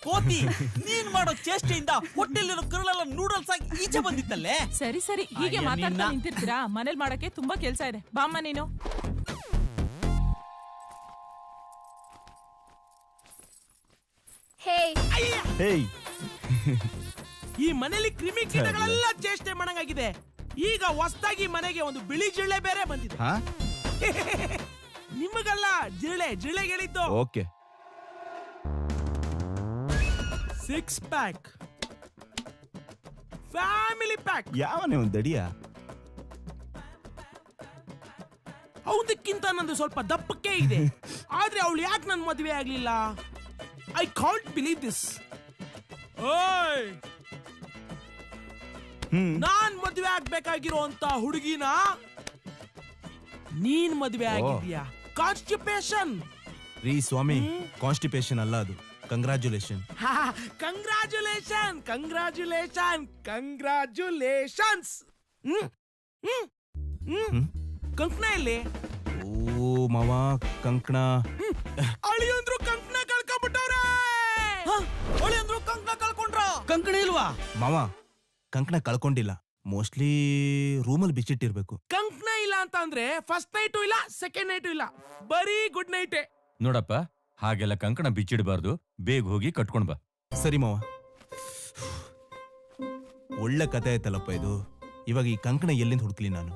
ಕೋತಿ, ನೀನ್ ಮಾಡೋ ಚೇಷ್ಟೆಯಿಂದ ಹೊಟ್ಟೆಲಿರೋ ಕರುಳೆಲ್ಲ ನೂಡಲ್ಸ್ ಆಗಿ ಈಚೆ ಬಂದಿತ್ತಲ್ಲೇ. ಸರಿ ಸರಿ, ಹೀಗೆ ಮಾತಾಡ್ತಾ ನಿಂತಿರ್ತೀರಾ? ಮನೇಲಿ ಮಾಡಕ್ಕೆ ತುಂಬಾ ಕೆಲ್ಸ ಇದೆ, ಬಾಮ್ಮ ನೀನು. ಈ ಮನೇಲಿ ಕ್ರಿಮಿ ಕೀಟಗಳೆಲ್ಲ ಚೇಷ್ಟೆ ಮಾಡಂಗಾಗಿದೆ. ಈಗ ಹೊಸದಾಗಿ ಮನೆಗೆ ಒಂದು ಬಿಳಿ ಜಿರಳೆ ಬೇರೆ ಬಂದಿದೆ. ನಿಮಗಲ್ಲ, ಜಿರಳೆಗಳಿದ್ದು. Okay, 6 pack family pack. ಯಾವನೇ ಒಂದು ದಡಿಯ? ಅವದಕ್ಕಿಂತ ನಂದು ಸ್ವಲ್ಪ ದಪ್ಪಕ್ಕೆ ಇದೆ. ಆದ್ರೆ ಅವಳು ಯಾಕೆ ನನ್ ಮದುವೆ ಆಗ್ಲಿಲ್ಲ? I can't believe this. ನಾನ್ ಮದುವೆ ಆಗ್ಬೇಕಾಗಿರುವಂತ ಹುಡುಗಿನ ನೀನ್ ಮದುವೆ ಆಗಿದ್ಯಾ? ಕಾನ್ಸ್ಟಿಪೇಷನ್ ರೀ ಸ್ವಾಮಿ, ಕಾನ್ಸ್ಟಿಪೇಷನ್ ಅಲ್ಲ ಅದು, ಕಂಗ್ರಾಚುಲೇಷನ್. Congratulation congratulation congratulations. ಕಂಕಣ ಇಲ್ಲಿ? ಓ ಮಾವ, ಕಂಕಣ. ಅಳಿಯಂದ್ರು ಕಂಕಣ ಕಳ್ಕೊಂಡ್ಬಿಟ್ಟವ್ರೆ. ಅಳಿಯಂದ್ರು ಕಂಕಣ ಕಳ್ಕೊಂಡ್ರ? ಕಂಕಣ ಇಲ್ವಾ ಮಾವ? ಕಂಕಣ ಕಳ್ಕೊಂಡಿಲ್ಲ, ಮೋಸ್ಟ್ಲಿ ರೂಮಲ್ಲಿ ಬಿಚ್ಚಿಟ್ಟಿರ್ಬೇಕು. ಕಂಕಣ ಇಲ್ಲ ಅಂತ ಅಂದ್ರೆ ಫಸ್ಟ್ ನೈಟು ಇಲ್ಲ, ಸೆಕೆಂಡ್ ನೈಟು ಇಲ್ಲ, ಬರೀ ಗುಡ್ ನೈಟೇ. ನೋಡಪ್ಪ, ಹಾಗೆಲ್ಲ ಕಂಕಣ ಬಿಚ್ಚಿಡಬಾರ್ದು, ಬೇಗ ಹೋಗಿ ಕಟ್ಕೊಂಡ್ ಬಾ. ಸರಿ ಮಾವ. ಒಳ್ಳೆ ಕತೆ ಆಯ್ತಲ್ಲಪ್ಪ ಇದು. ಇವಾಗ ಈ ಕಂಕಣ ಎಲ್ಲಿಂದ ಹುಡುಕ್ಲಿ ನಾನು?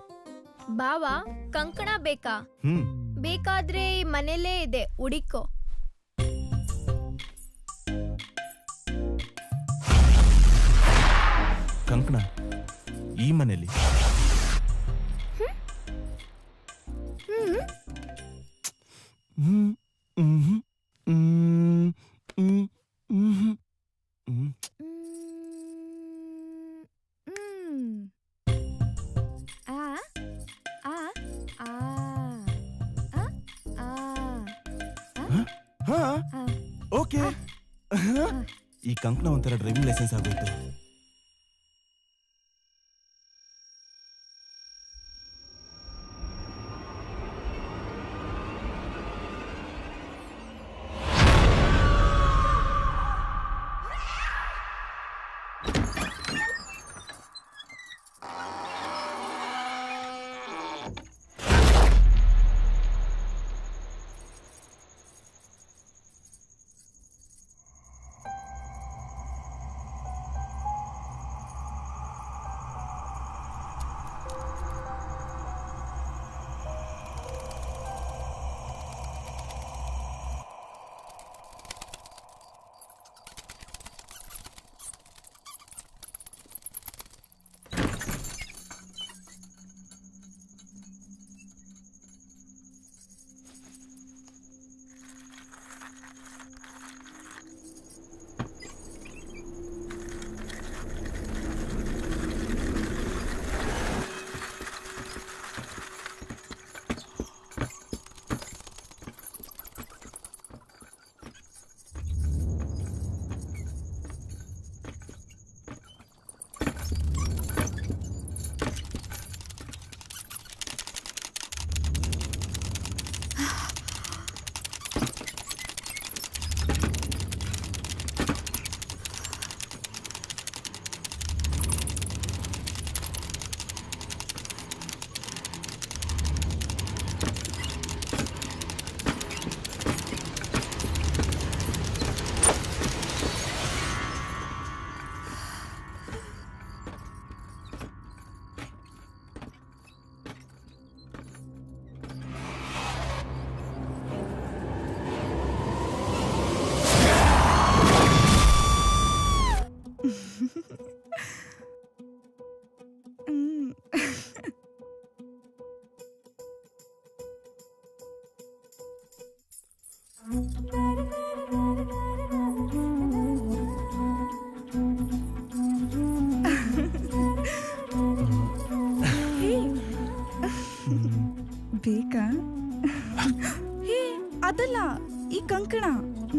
ಬಾವಾ, ಕಂಕಣ ಬೇಕಾ? ಬೇಕಾದ್ರೆ ಈ ಮನೇಲೇ ಇದೆ, ಹುಡಿಕೋ. ಕಂಕಣ ಈ ಮನೇಲಿ? ಓಕೆ, ಈ ಕಂಕಣ ಒಂಥರ ಡ್ರೈವಿಂಗ್ ಲೈಸೆನ್ಸ್ ಆಗೋಯ್ತು.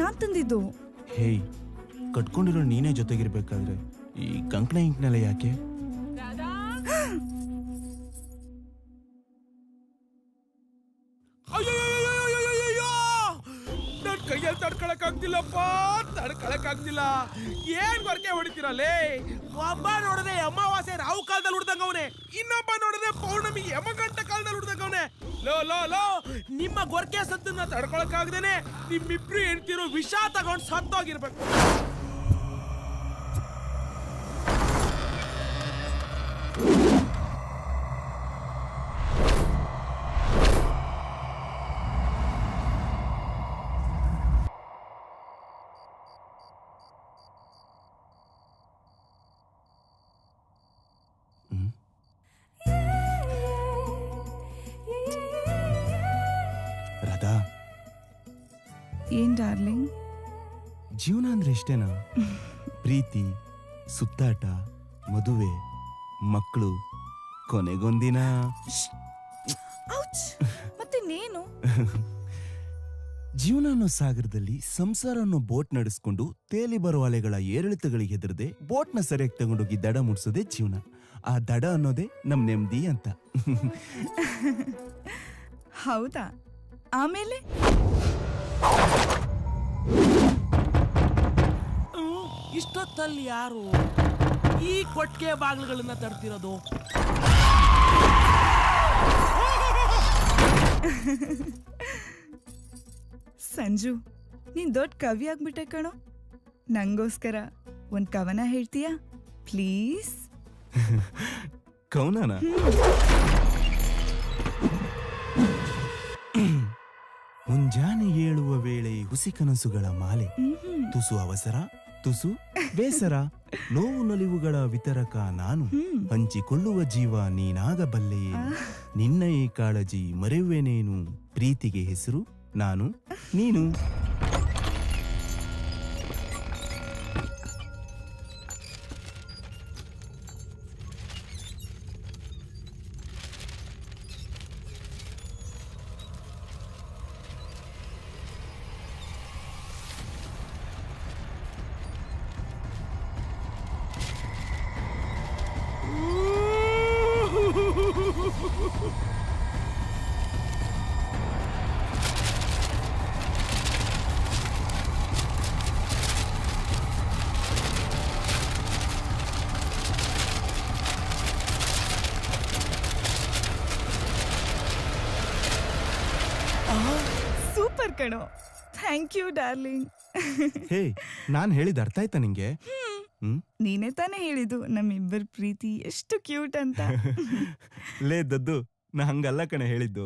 ನಾನ್ ತಂದಿದ್ದು. ಹೇಯ್, ಕಟ್ಕೊಂಡಿರೋ ನೀನೇ ಜೊತೆಗಿರ್ಬೇಕಾದ್ರೆ ಈ ಕಂಕಣ ಇಂಕ್ನೆಲ್ಲ ಯಾಕೆ? ನನ್ ಕೈಯಲ್ಲಿ ತಡ್ಕೊಳಕ್ ಆಗ್ತಿಲ್ಲ. ಏನ್ ಬರ್ಕೆ ಹೊಡಿತೀರಲ್ಲೇ? ಒಬ್ಬ ನೋಡಿದ್ರೆ ಅಮಾವಾಸ್ಯೆ ರಾವು ಕಾಲದಲ್ಲಿ ಹುಡ್ದಂಗವನೆ, ಇನ್ನೊಬ್ಬ ನೋಡಿದ್ರೆ ಪೌರ್ಣಮಿ ಯಮಗಂಟ ಕಾಲದಲ್ಲಿ ಹುಡ್ದಂಗವನೆ. ಲೋ ನಿಮ್ಮ ಗೊರ್ಕೆ ಸದ್ದನ್ನ ತಡ್ಕೊಳಕ್ ಆಗದೇನೆ ನಿಮ್ಮಿಬ್ರು ಹೆಣ್ತಿರೋ ವಿಷ ತಗೊಂಡು ಸತ್ತೋಗಿರ್ಬೇಕು. ರಾಧಾ, ಏನ್ ಡಾರ್ಲಿಂಗ್? ಜೀವನ ಅಂದ್ರೆ ಇಷ್ಟೇನಾ? ಪ್ರೀತಿ, ಸುತ್ತಾಟ, ಮದುವೆ, ಮಕ್ಕಳು, ಕೊನೆಗೊಂದಿನ ಮತ್ತಿನ್ನೇನು? ಜೀವನ ಅನ್ನೋ ಸಾಗರದಲ್ಲಿ ಸಂಸಾರ ಅನ್ನೋ ಬೋಟ್ ನಡೆಸ್ಕೊಂಡು ತೇಲಿ ಬರೋ ಅಲೆಗಳ ಏರಿಳಿತಗಳಿಗೆ ಹೆದರದೆ ಬೋಟ್ನ ಸರಿಯಾಗಿ ತಗೊಂಡೋಗಿ ದಡ ಮುಡ್ಸೋದೇ ಜೀವನ. ಆ ದಡ ಅನ್ನೋದೇ ನಮ್ ನೆಮ್ಮದಿ ಅಂತ. ಹೌದಾ? ಆಮೇಲೆ ಇಷ್ಟೊತ್ತಲ್ಲಿ ಯಾರು ಈ ಕೊಟ್ಟಿಗೆ ಬಾಗಿಲುಗಳನ್ನ ತಡ್ತಿರೋದು? ಸಂಜು, ನೀನ್ ದೊಡ್ಡ ಕವಿ ಆಗ್ಬಿಟ್ಟೆ ಕಣೋ. ನಂಗೋಸ್ಕರ ಒಂದ್ ಕವನ ಹೇಳ್ತೀಯಾ ಪ್ಲೀಸ್? ಕವನನ? ಮುಂಜಾನೆ ಏಳುವ ವೇಳೆ ಹುಸಿ ಕನಸುಗಳ ಮಾಲೆ, ತುಸು ಅವಸರ, ತುಸು ಬೇಸರ, ನೋವು ನಲಿವುಗಳ ವಿತರಕ ನಾನು, ಹಂಚಿಕೊಳ್ಳುವ ಜೀವ ನೀನಾಗಬಲ್ಲೆಯೇನು, ನಿನ್ನ ಈ ಕಾಳಜಿ ಮರೆಯುವೆನೇನು, ಪ್ರೀತಿಗೆ ಹೆಸರು ನಾನು ನೀನು. ಸೂಪರ್ ಕಣೋ. Thank you darling. ಹೇ, ನಾನ್ ಹೇಳಿದ ಅರ್ಥ ಆಯ್ತಾ ನಿಂಗೆ? ನೀನೇ ತಾನೇ ಹೇಳಿದ್ದು ನಮ್ಮಿಬ್ಬರ ಪ್ರೀತಿ ಎಷ್ಟು ಕ್ಯೂಟ್ ಅಂತ. ಲೇ ದದ್ದು, ನಾ ಹಂಗಲ್ಲ ಕಣೆ ಹೇಳಿದ್ದು.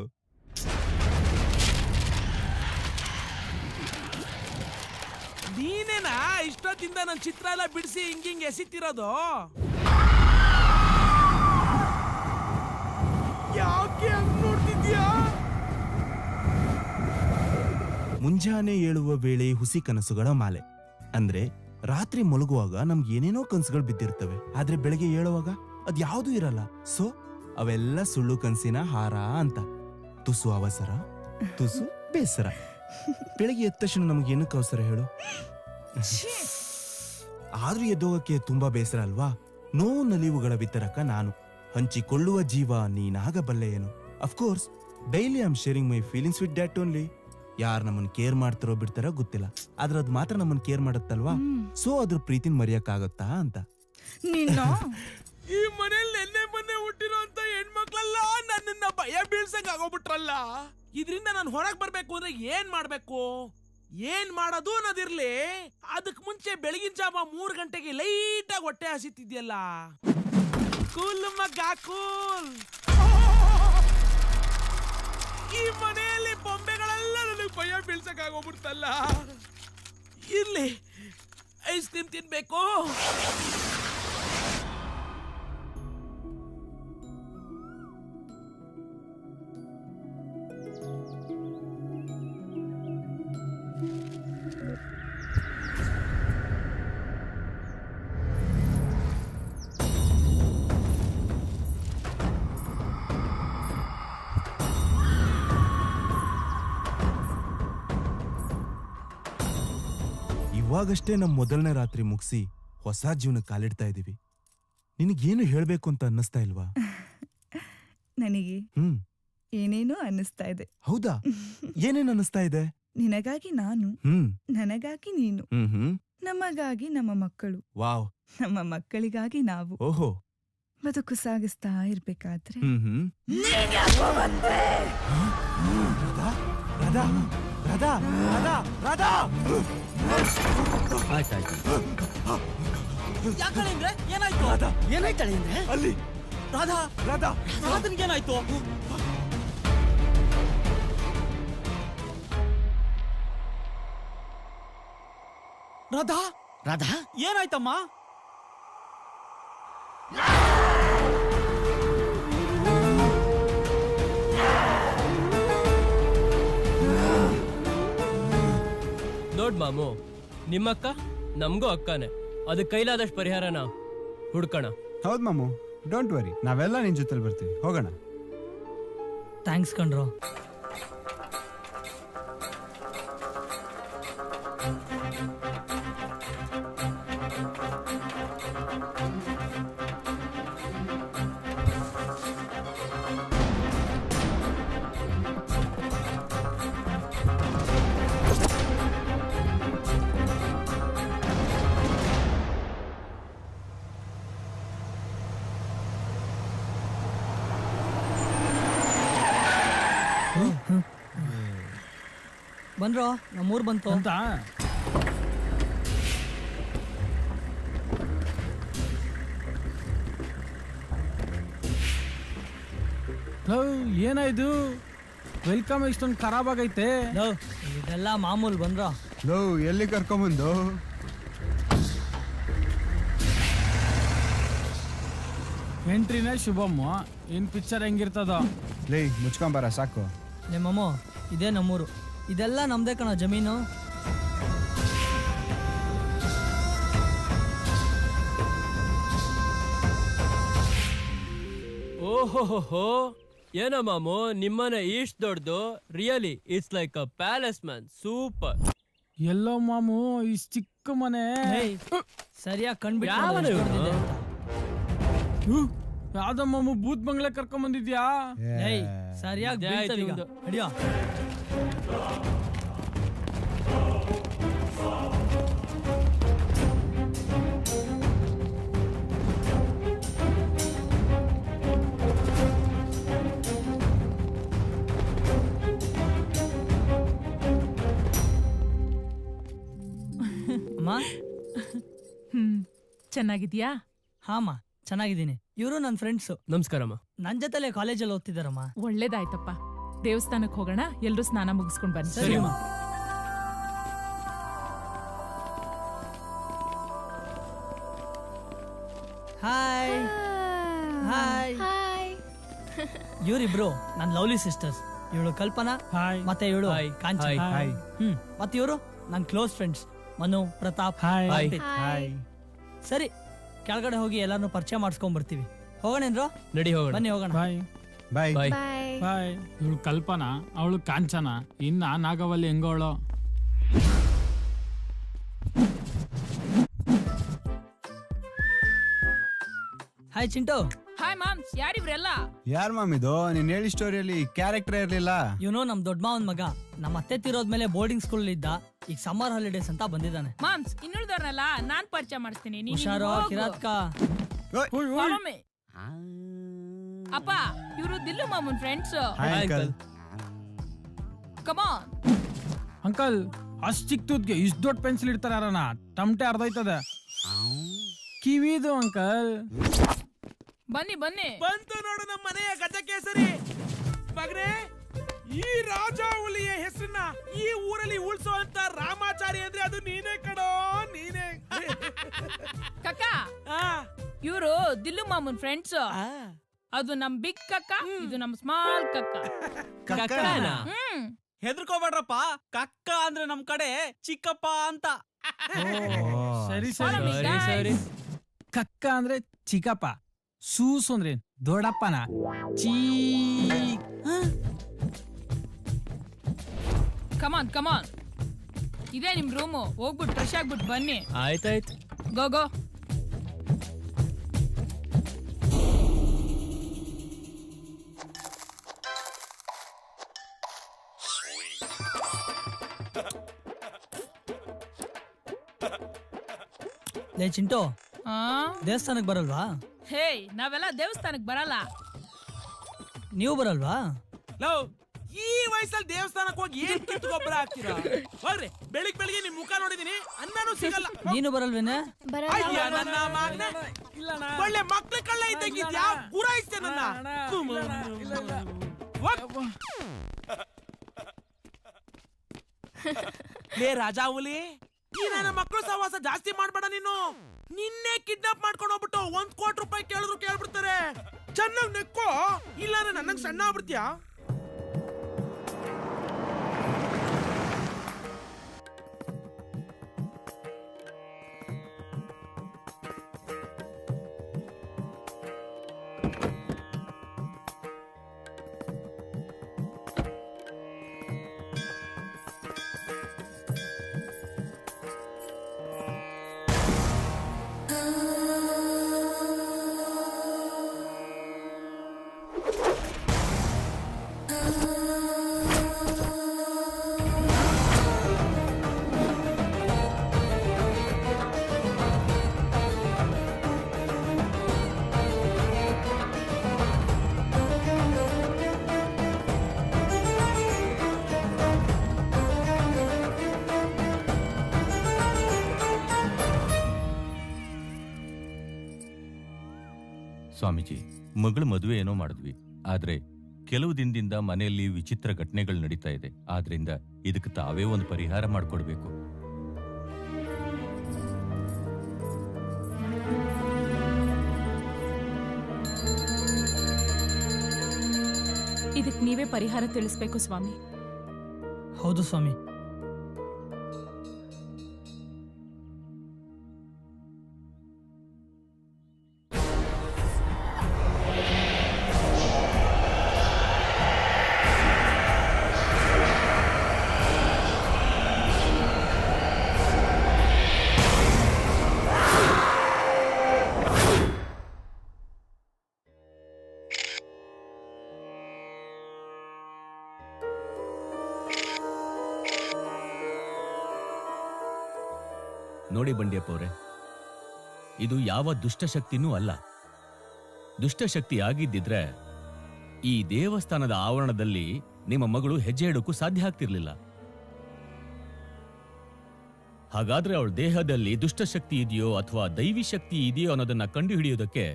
ನೀನೇನಾ ಇಷ್ಟೊತ್ತಿಂದ ನನ್ನ ಚಿತ್ರ ಎಲ್ಲ ಬಿಡಿಸಿ ಹಿಂಗಿಂಗ್ ಎಸಿತಿರೋದು? ಯಾಕೆ ಹಂಗ್ ನೋಡ್ತಿದ್ಯಾ? ಮುಂಜಾನೆ ಏಳುವ ವೇಳೆ ಹುಸಿ ಕನಸುಗಳ ಮಾಲೆ ಅಂದ್ರೆ ರಾತ್ರಿ ಮಲಗುವಾಗ ನಮ್ಗೆ ಏನೇನೋ ಕನಸುಗಳು ಬಿದ್ದಿರ್ತವೆ, ಆದ್ರೆ ಬೆಳಗ್ಗೆ ಏಳುವಾಗ ಅದ್ ಯಾವ್ದು ಇರಲ್ಲ. ಸೊ ಅವೆಲ್ಲ ಸುಳ್ಳು ಕನಸಿನ ಹಾರ ಅಂತ. ತುಸು ಅವಸರ, ತುಸು ಬೇಸರ. ಬೆಳಗ್ಗೆ ಎದ್ದ ತಕ್ಷಣ ನಮ್ಗೆ ಏನಕ್ಕೆ ಅವಸರ ಹೇಳು? ಆದ್ರೂ ಎದ್ದೋಗಕ್ಕೆ ತುಂಬಾ ಬೇಸರ ಅಲ್ವಾ? ನೋವು ನಲಿವುಗಳ ವಿತರಕ ನಾನು, ಹಂಚಿಕೊಳ್ಳುವ ಜೀವ ನೀನಾಗಬಲ್ಲೆ ಏನು. Of course daily I am sharing my feelings with that only. ಯಾರು ನಮ್ಮನ್ನ ಕೇರ್ ಮಾಡ್ತಾರೋ ಬಿಡ್ತಾರೋ ಗೊತ್ತಿಲ್ಲ, ಆದ್ರೆ ಅದ್ ಮಾತ್ರ ನಮ್ಮನ್ನ ಕೇರ್ ಮಾಡತ್ತಲ್ವಾ? ಸೊ ಅದ್ರ ಪ್ರೀತಿನ ಮರೆಯಕ್ಕಾಗತ್ತಾ ಅಂತ. ಈ ಮನೇಲಿ ನೆನ್ನೆ ಮೊನ್ನೆ ಹುಟ್ಟಿರೋ ಅಂತ ಹೆಣ್ಮಕ್ಳೆಲ್ಲ ನನ್ನನ್ನ ಭಯ ಬೀಳ್ಸಂಗ್ ಆಗೋಗ್ಬಿಟ್ರಲ್ಲ. ಇದರಿಂದ ನಾನು ಹೊರಗ್ ಬರ್ಬೇಕು ಅಂದ್ರೆ ಏನ್ ಮಾಡ್ಬೇಕು, ಏನ್ ಮಾಡೋದು ಅನ್ನೋದಿರ್ಲಿ, ಅದಕ್ ಮುಂಚೆ ಬೆಳಗಿನ ಜಾವ 3 ಗಂಟೆಗೆ ಲೈಟ್ ಆಗಿ ಹೊಟ್ಟೆ ಹಸಿತಿದ್ಯಲ್ಲ. ಕೂಲ್ ಮಗ ಕೂಲ್. ಈ ಮನೆಯಲ್ಲಿ ಬೊಂಬೆಗಳೆಲ್ಲ ನನಗೆ ಭಯ ಬೀಳ್ಸಕ್ ಆಗೋಗ್ಬಿಡ್ತಲ್ಲ. ಇರ್ಲಿ, ಐಸ್ ಕ್ರೀಮ್ ತಿನ್ಬೇಕು. ಇವಾಗಷ್ಟೇ ನಮ್ ಮೊದಲನೇ ರಾತ್ರಿ ಮುಗಿಸಿ ಹೊಸ ಜೀವನ ಕಾಲಿಡ್ತಾ ಇದೀವಿ. ನಿನಗೇನು ಹೇಳ್ಬೇಕು ಅಂತ ಅನ್ನಿಸ್ತಾ ಇಲ್ವಾ? ನನಗೆ ಏನೇನೋ ಅನ್ನಿಸ್ತಾ ಇದೆ. ಹೌದಾ? ಏನೇನ್ ಅನ್ನಿಸ್ತಾ ಇದೆ? ನಿನಗಾಗಿ ನಾನು, ನನಗಾಗಿ ನೀನು, ನಮಗಾಗಿ ನಮ್ಮ ಮಕ್ಕಳು, ವಾವ್, ನಮ್ಮ ಮಕ್ಕಳಿಗಾಗಿ ನಾವು. ಓಹೋ, ಬದುಕು ಸಾಗಿಸ್ತಾ ಇರ್ಬೇಕಾದ್ರೆ ಯಾಕಂದ್ರೆ ಏನಾಯ್ತು? ಏನಾಯ್ತಾಳೆ ಅಂದ್ರೆ ಅಲ್ಲಿ ರಾಧಾ ರಾಧಾ ರಾಧನ್ಗೇನಾಯ್ತು? ರಾಧಾ ರಾಧಾ ಏನಾಯ್ತಮ್ಮ? ನೋಡ್ ಮಾಮು, ನಿಮ್ಮಕ್ಕ ನಮಗೂ ಅಕ್ಕನೇ. ಅದಕ್ಕೆ ಕೈಲಾದಷ್ಟು ಪರಿಹಾರನ ಹುಡ್ಕೋಣ. ಹೌದ್ ಮಾಮು, ಡೋಂಟ್ ವರಿ, ನಾವೆಲ್ಲ ನಿನ್ ಜೊತೆಲಿ ಬರ್ತೀವಿ. ಹೋಗೋಣ. ಥ್ಯಾಂಕ್ಸ್ ಕಣ್ರೋ. ಬಂದ್ರೋ, ನಮ್ಮೂರ್ ಬಂತು ಅಂತ. ಏನಾಯ್ತು? ವೆಲ್ಕಮ್ ಇಷ್ಟೊಂದು ಖರಾಬ್ ಆಗೈತೆ. ಇದೆಲ್ಲ ಮಾಮೂಲ್. ಬಂದ್ರೋ ಲೋ, ಎಲ್ಲಿ ಕರ್ಕೊಂಬಂದು? ಎಂಟ್ರಿನೇ ಶುಭಮ್ಮ. ಇನ್ ಪಿಕ್ಚರ್ ಹೆಂಗಿರ್ತದ? ಲೇ, ಮುಚ್ಕೊಂಬಾರ ಸಾಕು. ನಿಮ್ಮಮ್ಮ, ಇದೇ ನಮ್ಮೂರು. ಇದೆಲ್ಲ ನಮ್ದೇ ಕಣ ಜಮೀನು. ಓಹೋ, ಏನೋ ಮಾಮು, ನಿಮ್ಮನೆ ಇಷ್ಟು ದೊಡ್ಡದು. Really it's like a palace man. Super. ಎಲ್ಲೋ ಮಾಮು, ಇಷ್ಟು ಚಿಕ್ಕ ಮನೆ. ಸರಿಯಾಗಿ ಕಂಡ್ಬಿಟ್ಟು ಯಾವ್ದೋ ಮಾಮು ಭೂತ್ ಬಂಗ್ಲೆ ಕರ್ಕೊಂಡ್ ಬಂದಿದ್ಯಾ? ಸರಿಯಾಗಿ ಹಿಡಿಯೋ. ಅಮ್ಮ, ಚೆನ್ನಾಗಿದ್ಯಾ? ಹಾಮ್ಮ, ಚೆನ್ನಾಗಿದ್ದೀನಿ. ಇವರು ನನ್ನ ಫ್ರೆಂಡ್ಸ್. ನಮಸ್ಕಾರಮ್ಮ. ನನ್ ಜೊತೆಲೆ ಕಾಲೇಜಲ್ಲಿ ಓದ್ತಿದಾರಮ್ಮ. ಒಳ್ಳೇದಾಯ್ತಪ್ಪ. ದೇವಸ್ಥಾನಕ್ಕೆ ಹೋಗೋಣ, ಎಲ್ರೂ ಸ್ನಾನ ಮುಗಿಸ್ಕೊಂಡ್ ಬನ್ನಿ. ಸರಿ ಅಮ್ಮ. Hi hi. ಇವರಿಬ್ರು ನನ್ನ ಲವ್ಲಿ ಸಿಸ್ಟರ್ಸ್. ಇವಳು ಕಲ್ಪನಾ, ಮತ್ತೆ ಇವಳು ಕಾಂಚನ. ಮತ್ತೆ ಇವರು ನನ್ನ ಕ್ಲೋಸ್ ಫ್ರೆಂಡ್ಸ್ ಮನು, ಪ್ರತಾಪ್. ಸರಿ, ಕೆಳಗಡೆ ಹೋಗಿ ಎಲ್ಲಾರನ್ನು ಪರಿಚಯ ಮಾಡಿಸ್ಕೊಂಡ್ ಬರ್ತೀವಿ. ಹೋಗೋಣೇನ್ರೋ? ನಡಿ ಹೋಗೋಣ. ಬನ್ನಿ ಹೋಗೋಣ. ಬಾಯ್ ಬಾಯ್. ಬಾಯ್. ಇವಳು ಕಲ್ಪನಾ, ಅವಳು ಕಾಂಚನ, ಇನ್ನ ನಾಗವಲ್ಲಿ ಹೆಂಗೋಳು. ಹಾಯ್ ಚಿಂಟು. ಹಾಯ್ ಮಾಮ್ಸ್. ಯಾರಿವ್ರೆಲ್ಲ? ಯಾರ್ ಮಾಮಿದು? ನೀನ್ ಹೇಳಿ ಸ್ಟೋರಿಯಲ್ಲಿ ಕ್ಯಾರೆಕ್ಟರ್ ಇರ್ಲಿಲ್ಲ. ಇವನು ನಮ್ ದೊಡ್ಡ ಮಾವನ್ ಮಗ. ನಮ್ಮ ಅತ್ತೆ ತಿರೋದ್ಮೇಲೆ ಬೋರ್ಡಿಂಗ್ ಸ್ಕೂಲ್ ಇದ್ದ. ಈಗ ಸಮ್ಮರ್ ಹಾಲಿಡೇಸ್ ಅಂತ ಬಂದಿದ್ದಾನೆ. ಮಾಮ್ಸ್, ಇನ್ನುಳಿದವ್ರನ್ನೆಲ್ಲ ನಾನ್ ಪರಿಚಯ ಮಾಡಿಸ್ತೀನಿ. ಹುಷಾರೋ ಕಿರಾತ್ಕ. ಅಪ್ಪ, ಇವರು ದಿಲ್ಲು ಮಾಮೂನ್ ಫ್ರೆಂಡ್ಸ್. ಕಮಾನ್ ಅಂಕಲ್. ಅಷ್ಟ್ ಚಿಕ್ಕ ತೂತ್ಗೆ ಇಷ್ಟು ದೊಡ್ಡ ಪೆನ್ಸಿಲ್ ಇಡ್ತಾರೆ ಯಾರನ? ಟಮಟೆ ಅರ್ಧೈತದೆ. ಕಿವಿದು ಅಂಕಲ್. ಬನ್ನಿ ಬನ್ನಿ. ಬಂತು ನೋಡು ನಮ್ಮ ಮನೆಯ ಗಜಕೇಸರಿ ಮಗನೇ. ಈ ರಾಜ ಹುಲಿಯ ಹೆಸರನ್ನ ಈ ಊರಲ್ಲಿ ಉಳಿಸುವಂತ ರಾಮಾಚಾರಿ ಅಂದ್ರೆ ಅದು ನೀನೇ ಕಣೋ, ನೀನೇ. ಕಕ್ಕ, ಇವರು ದಿಲ್ಲು ಮಾಮೂನ್ ಫ್ರೆಂಡ್ಸ್. ಅದು ನಮ್ ಬಿಗ್ ಕಕ್ಕ, ಇದು ನಮ್ ಸ್ಮಾಲ್ ಕಕ್ಕ. ಹೆದರ್ಕೋಬೇಡ್ರಪ್ಪ, ಕಕ್ಕ ಅಂದ್ರೆ ನಮ್ ಕಡೆ ಚಿಕ್ಕಪ್ಪ ಅಂತ. ಸರಿ ಸರಿ. ಕಕ್ಕ ಅಂದ್ರೆ ಚಿಕ್ಕಪ್ಪ, ಸೂಸು ಅಂದ್ರೆ ದೊಡ್ಡಪ್ಪನ. ಕಮಾನ್ ಕಮಾನ್. ಇದೇ ನಿಮ್ ರೂಮು, ಹೋಗ್ಬಿಟ್ಟು ಫ್ರೆಶ್ ಆಗ್ಬಿಟ್ಟು ಬನ್ನಿ. ಆಯ್ತಾಯ್ತು. ಗೋ. ಲೇ ಚಿಂಟು, ಆ? ದೇವಸ್ಥಾನಕ್ಕೆ ಬರಲ್ವಾ? ಹೇ, ನಾವೆಲ್ಲ ದೇವಸ್ಥಾನಕ್ಕೆ ಬರಲ್ಲ. ನೀವು ಬರಲ್ವಾ? ಲವ್, ಈ ವಯಸ್ಸಲ್ಲಿ ದೇವಸ್ಥಾನಕ್ಕೆ ಹೋಗಿ ಏನ್ ಕಿತ್ತು ಗೊಬ್ಬರ ಹಾಕ್ತೀರಾ? ಬರ್ರಿ, ಬೆಳಿಗ್ಗೆ ನಿಮ್ ಮುಖ ನೋಡಿದೀನಿ, ಅನ್ನನೂ ಸಿಗಲ್ಲ. ನೀನು ಬರಲ್ವೇನೆ? ಅಯ್ಯ ನನ್ನ ಮಗನೇ, ಒಳ್ಳೆ ಮಕ್ಳ ಕಳ್ಳ ಇದ್ದಂಗಿದ್ಯಾ? ಪೂರೈಸ್ತೇ ನನ್ನ. ಲೇ ರಾಜಾ ಹುಲಿ, ಈ ನನ್ನ ಮಕ್ಕಳು ಸಹವಾಸ ಜಾಸ್ತಿ ಮಾಡ್ಬೇಡ ನೀನು. ನಿನ್ನೆ ಕಿಡ್ನಾಪ್ ಮಾಡ್ಕೊಂಡು ಹೋಗ್ಬಿಟ್ಟು 1 ಕೋಟಿ ರೂಪಾಯಿ ಕೇಳಿದ್ರು ಕೇಳ್ಬಿಡ್ತಾರೆ. ಚೆನ್ನಾಗ್ ನೆಕ್ಕೋ, ಇಲ್ಲಾಂದ್ರೆ ನನ್ನಂಗ್ ಸಣ್ಣ ಆಗ್ಬಿಡ್ತೀಯಾ? ಸ್ವಾಮೀಜಿ, ಮಗಳ ಮದುವೆ ಏನೋ ಮಾಡಿದ್ವಿ, ಆದ್ರೆ ಕೆಲವು ದಿನದಿಂದ ಮನೆಯಲ್ಲಿ ವಿಚಿತ್ರ ಘಟನೆಗಳು ನಡೀತಾ ಇದೆ. ಆದ್ರಿಂದ ಇದಕ್ಕೆ ತಾವೇ ಒಂದು ಪರಿಹಾರ ಮಾಡಿಕೊಡ್ಬೇಕು. ಇದಕ್ಕೆ ನೀವೇ ಪರಿಹಾರ ತಿಳಿಸ್ಬೇಕು ಸ್ವಾಮಿ. ಹೌದು ಸ್ವಾಮಿ. ನೋಡಿ ಬಂಡಿಯಪ್ಪ ಅವರೇ, ಇದು ಯಾವ ದುಷ್ಟಶಕ್ತಿನೂ ಅಲ್ಲ. ದುಷ್ಟಶಕ್ತಿ ಆಗಿದ್ದಿದ್ರೆ ಈ ದೇವಸ್ಥಾನದ ಆವರಣದಲ್ಲಿ ನಿಮ್ಮ ಮಗಳು ಹೆಜ್ಜೆ ಇಡೋಕ್ಕೂ ಸಾಧ್ಯ ಆಗ್ತಿರ್ಲಿಲ್ಲ. ಹಾಗಾದ್ರೆ ಅವಳ ದೇಹದಲ್ಲಿ ದುಷ್ಟಶಕ್ತಿ ಇದೆಯೋ ಅಥವಾ ದೈವಿ ಶಕ್ತಿ ಇದೆಯೋ ಅನ್ನೋದನ್ನ ಕಂಡುಹಿಡಿಯೋದಕ್ಕೆ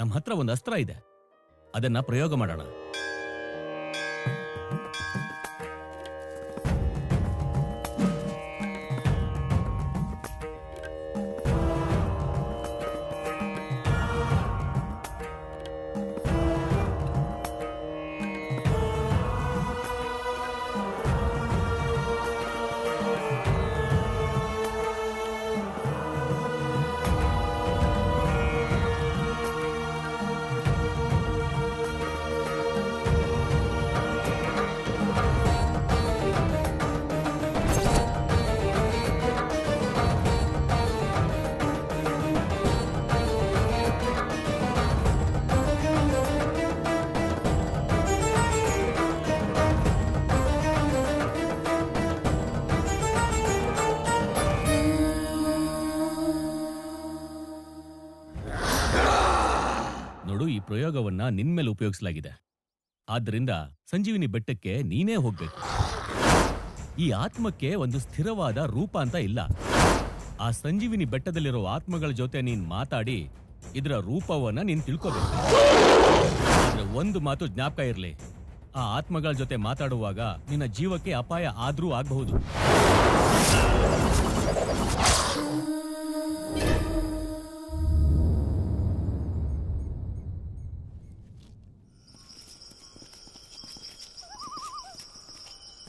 ನಮ್ಮ ಹತ್ರ ಒಂದು ಅಸ್ತ್ರ ಇದೆ. ಅದನ್ನ ಪ್ರಯೋಗ ಮಾಡೋಣ. ಪ್ರಯೋಗವನ್ನ ನಿನ್ಮೇಲೆ ಉಪಯೋಗಿಸಲಾಗಿದೆ. ಆದ್ದರಿಂದ ಸಂಜೀವಿನಿ ಬೆಟ್ಟಕ್ಕೆ ನೀನೇ ಹೋಗ್ಬೇಕು. ಈ ಆತ್ಮಕ್ಕೆ ಒಂದು ಸ್ಥಿರವಾದ ರೂಪ ಅಂತ ಇಲ್ಲ. ಆ ಸಂಜೀವಿನಿ ಬೆಟ್ಟದಲ್ಲಿರೋ ಆತ್ಮಗಳ ಜೊತೆ ನೀನ್ ಮಾತಾಡಿ ಇದರ ರೂಪವನ್ನ ನೀನ್ ತಿಳ್ಕೋಬೇಕು. ಆದ್ರೆ ಒಂದು ಮಾತು ಜ್ಞಾಪಕ ಇರ್ಲಿ, ಆ ಆತ್ಮಗಳ ಜೊತೆ ಮಾತಾಡುವಾಗ ನಿನ್ನ ಜೀವಕ್ಕೆ ಅಪಾಯ ಆದ್ರೂ ಆಗಬಹುದು.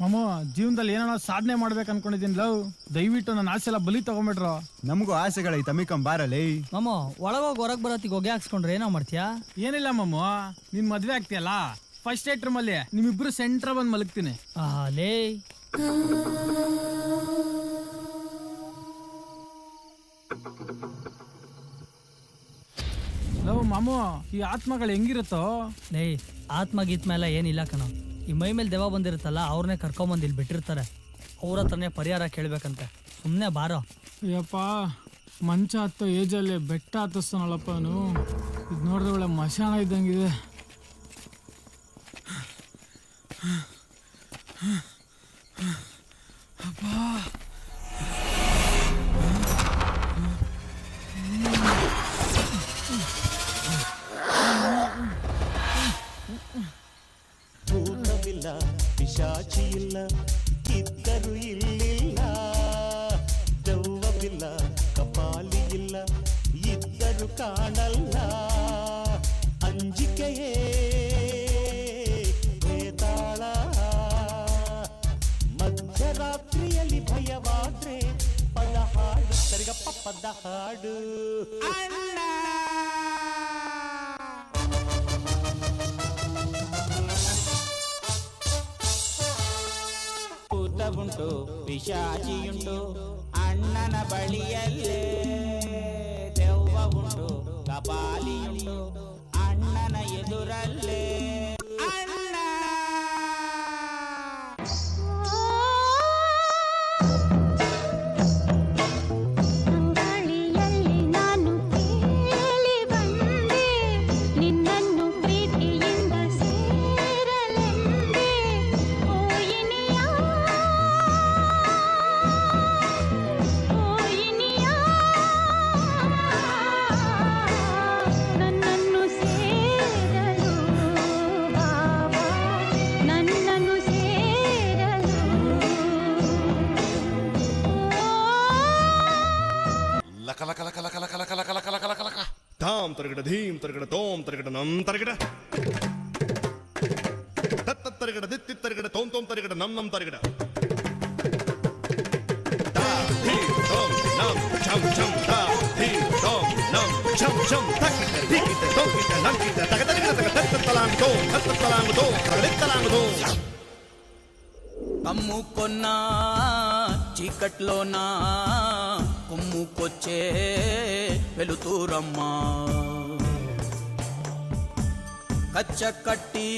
ಮಾಮ, ಜೀವನದಲ್ಲಿ ಏನೋ ಸಾಧನೆ ಮಾಡ್ಬೇಕು ಅನ್ಕೊಂಡಿದ್ದೀನಿ ಲವ್. ದಯವಿಟ್ಟು ನನ್ನ ಆಸೆ ಎಲ್ಲ ಬಲಿ ತಗೊಂಬಿಟ್ರು. ನಮಗೂ ಆಸೆಗಳೈತೆ, ಅಮ್ಮಿಕಂ ಬಾರಲೇ. ಮಾಮ, ಒಳಗೋಗಿ ಹೊರಗೆ ಬರತ್ತಿಗೆ ಹೊಗೆ ಹಾಕ್ಸ್ಕೊಂಡ್ರೆ ಏನೋ ಮಾಡ್ತೀಯಾ? ಏನಿಲ್ಲ ಮಾಮ, ನಿನ್ ಮದ್ವೆ ಆಗ್ತೀಯಲ್ಲ, ಫಸ್ಟ್ ಏಟ್ ರೂಮ್ ಅಲ್ಲಿ ನಿಮ್ಮಿಬ್ರು ಸೆಂಟ್ರ ಬಂದ್ ಮಲಗ್ತೀನಿ. ಲೇ ಲವ್ ಮಾಮು, ಈ ಆತ್ಮಗಳು ಹೆಂಗಿರುತ್ತೋ? ಲೇ, ಆತ್ಮ ಗೀತ್ಮ ಎಲ್ಲ ಏನಿಲ್ಲ ಕಣ. ಈ ಮೈ ಮೇಲೆ ದೆವ್ವ ಬಂದಿರುತ್ತಲ್ಲ, ಅವ್ರನ್ನೇ ಕರ್ಕೊಂಬಂದು ಇಲ್ಲಿ ಬಿಟ್ಟಿರ್ತಾರೆ. ಅವ್ರ ಹತ್ರನೇ ಪರಿಹಾರ ಕೇಳ್ಬೇಕಂತೆ. ಸುಮ್ಮನೆ ಬಾರೋ. ಅಯ್ಯಪ್ಪ, ಮಂಚ ಹತ್ತೋ ಏಜಲ್ಲಿ ಬೆಟ್ಟ ಹತ್ತಿಸ್ತಾನಲ್ಲಪ್ಪ ಅವನು. ಇದು ನೋಡಿದ್ರೆ ಒಳ್ಳೆ ಮಶಾಣ ಇದ್ದಂಗಿದೆ. ಅಪ್ಪ, ಭೂತವಿಲ್ಲ, ಪಿಶಾಚಿ ಇಲ್ಲ, ಇದ್ದರು ಇಲ್ಲಿಲ್ಲ. ದೆವ್ವವಿಲ್ಲ, ಕಪಾಲಿ ಇಲ್ಲ, ಇದ್ದರು ಕಾಣಲ್ಲ. ಅಂಜಿಕೆಯೇ ಬೇತಾಳ. ಮಧ್ಯರಾತ್ರಿಯಲ್ಲಿ ಭಯವಾದ್ರೆ ಪದ ಹಾಡು, ಸರಿಗಪ್ಪ ಪದ ಹಾಡು. ಭೂತವುಂಟು, ಪಿಶಾಚಿಯುಂಟು ಅಣ್ಣನ ಬಳಿಯಲ್ಲೇ. ದೆವ್ವ ಉಂಟು, ಕಪಾಲಿಯುಂಟು ಅಣ್ಣನ ಎದುರಲ್ಲೇ. ಧಾಮ್ ತರಗಡ ಧೀಮ್ ತರಗಡ ತೋಮ್ ತರಗಡ ನಮ್ ತರಗಡ ತತ್ತ ತರಗಡ ದಿತ್ತಿ ತರಗಡ ತೋಮ್ ತೋಮ್ ತರಗಡ ನಮ್ ನಮ್ ತರಗಡ ತಾ ಧೀಮ್ ತೋಮ್ ನಮ್ ಛಂ ಛಂ ತಾ ಧೀಮ್ ತೋಮ್ ನಮ್ ಛಂ ಛಂ ತಕ್ಕಿಟ ದಿಕ್ಕಿಟ ತೋಕಿಟ ನಮ್ಕಿಟ ತಗ ತರಗಡ ತಗ ತತ್ತ ತಲಾಂಗ್ ತೋಮ್ ತರಗಡ ತೋಮ್ కమ్ముకొన్నా చీకట్లోనా కుమ్ముకొచ్చే వెలుతురమ్మా. కచ్చ కట్టి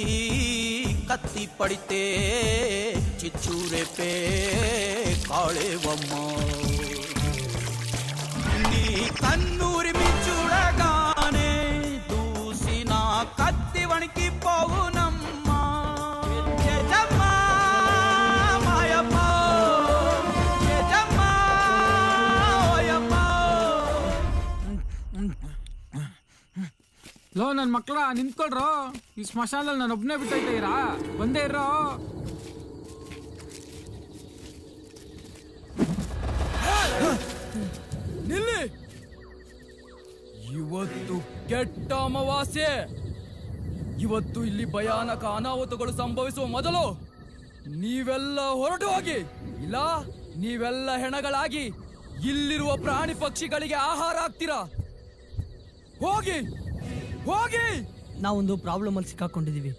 కత్తి పడితే చిచ్చూరేపే కాళేవమ్మా. నీ కన్నూరిమి చూడగానే దూసిన కత్తి వణికి పోవునమ్మా. ಲೋ ನನ್ನ ಮಕ್ಕಳ, ನಿಂತ್ಕೊಳ್ರೋ. ಈ ಸ್ಮಶಾನದಲ್ಲಿ ನಾನು ಒಬ್ಬನೇ ಬಿಟ್ಟೈತೀರಾ? ಬಂದೇ ಇರೋ. ನಿಲ್ಲಿ. ಇವತ್ತು ಕೆಟ್ಟ ಅಮಾವಾಸ್ಯೆ. ಇವತ್ತು ಇಲ್ಲಿ ಭಯಾನಕ ಅನಾಹುತಗಳು ಸಂಭವಿಸುವ ಮೊದಲು ನೀವೆಲ್ಲ ಹೊರಟು ಹೋಗಿ, ಇಲ್ಲ ನೀವೆಲ್ಲ ಹೆಣಗಳಾಗಿ ಇಲ್ಲಿರುವ ಪ್ರಾಣಿ ಪಕ್ಷಿಗಳಿಗೆ ಆಹಾರ ಆಗ್ತೀರಾ. ಹೋಗಿ ಹೋಗಿ. ನಾವೊಂದು ಪ್ರಾಬ್ಲಮ್ ಅಲ್ಲಿ ಸಿಕ್ಕಾಕೊಂಡಿದೀವಿ.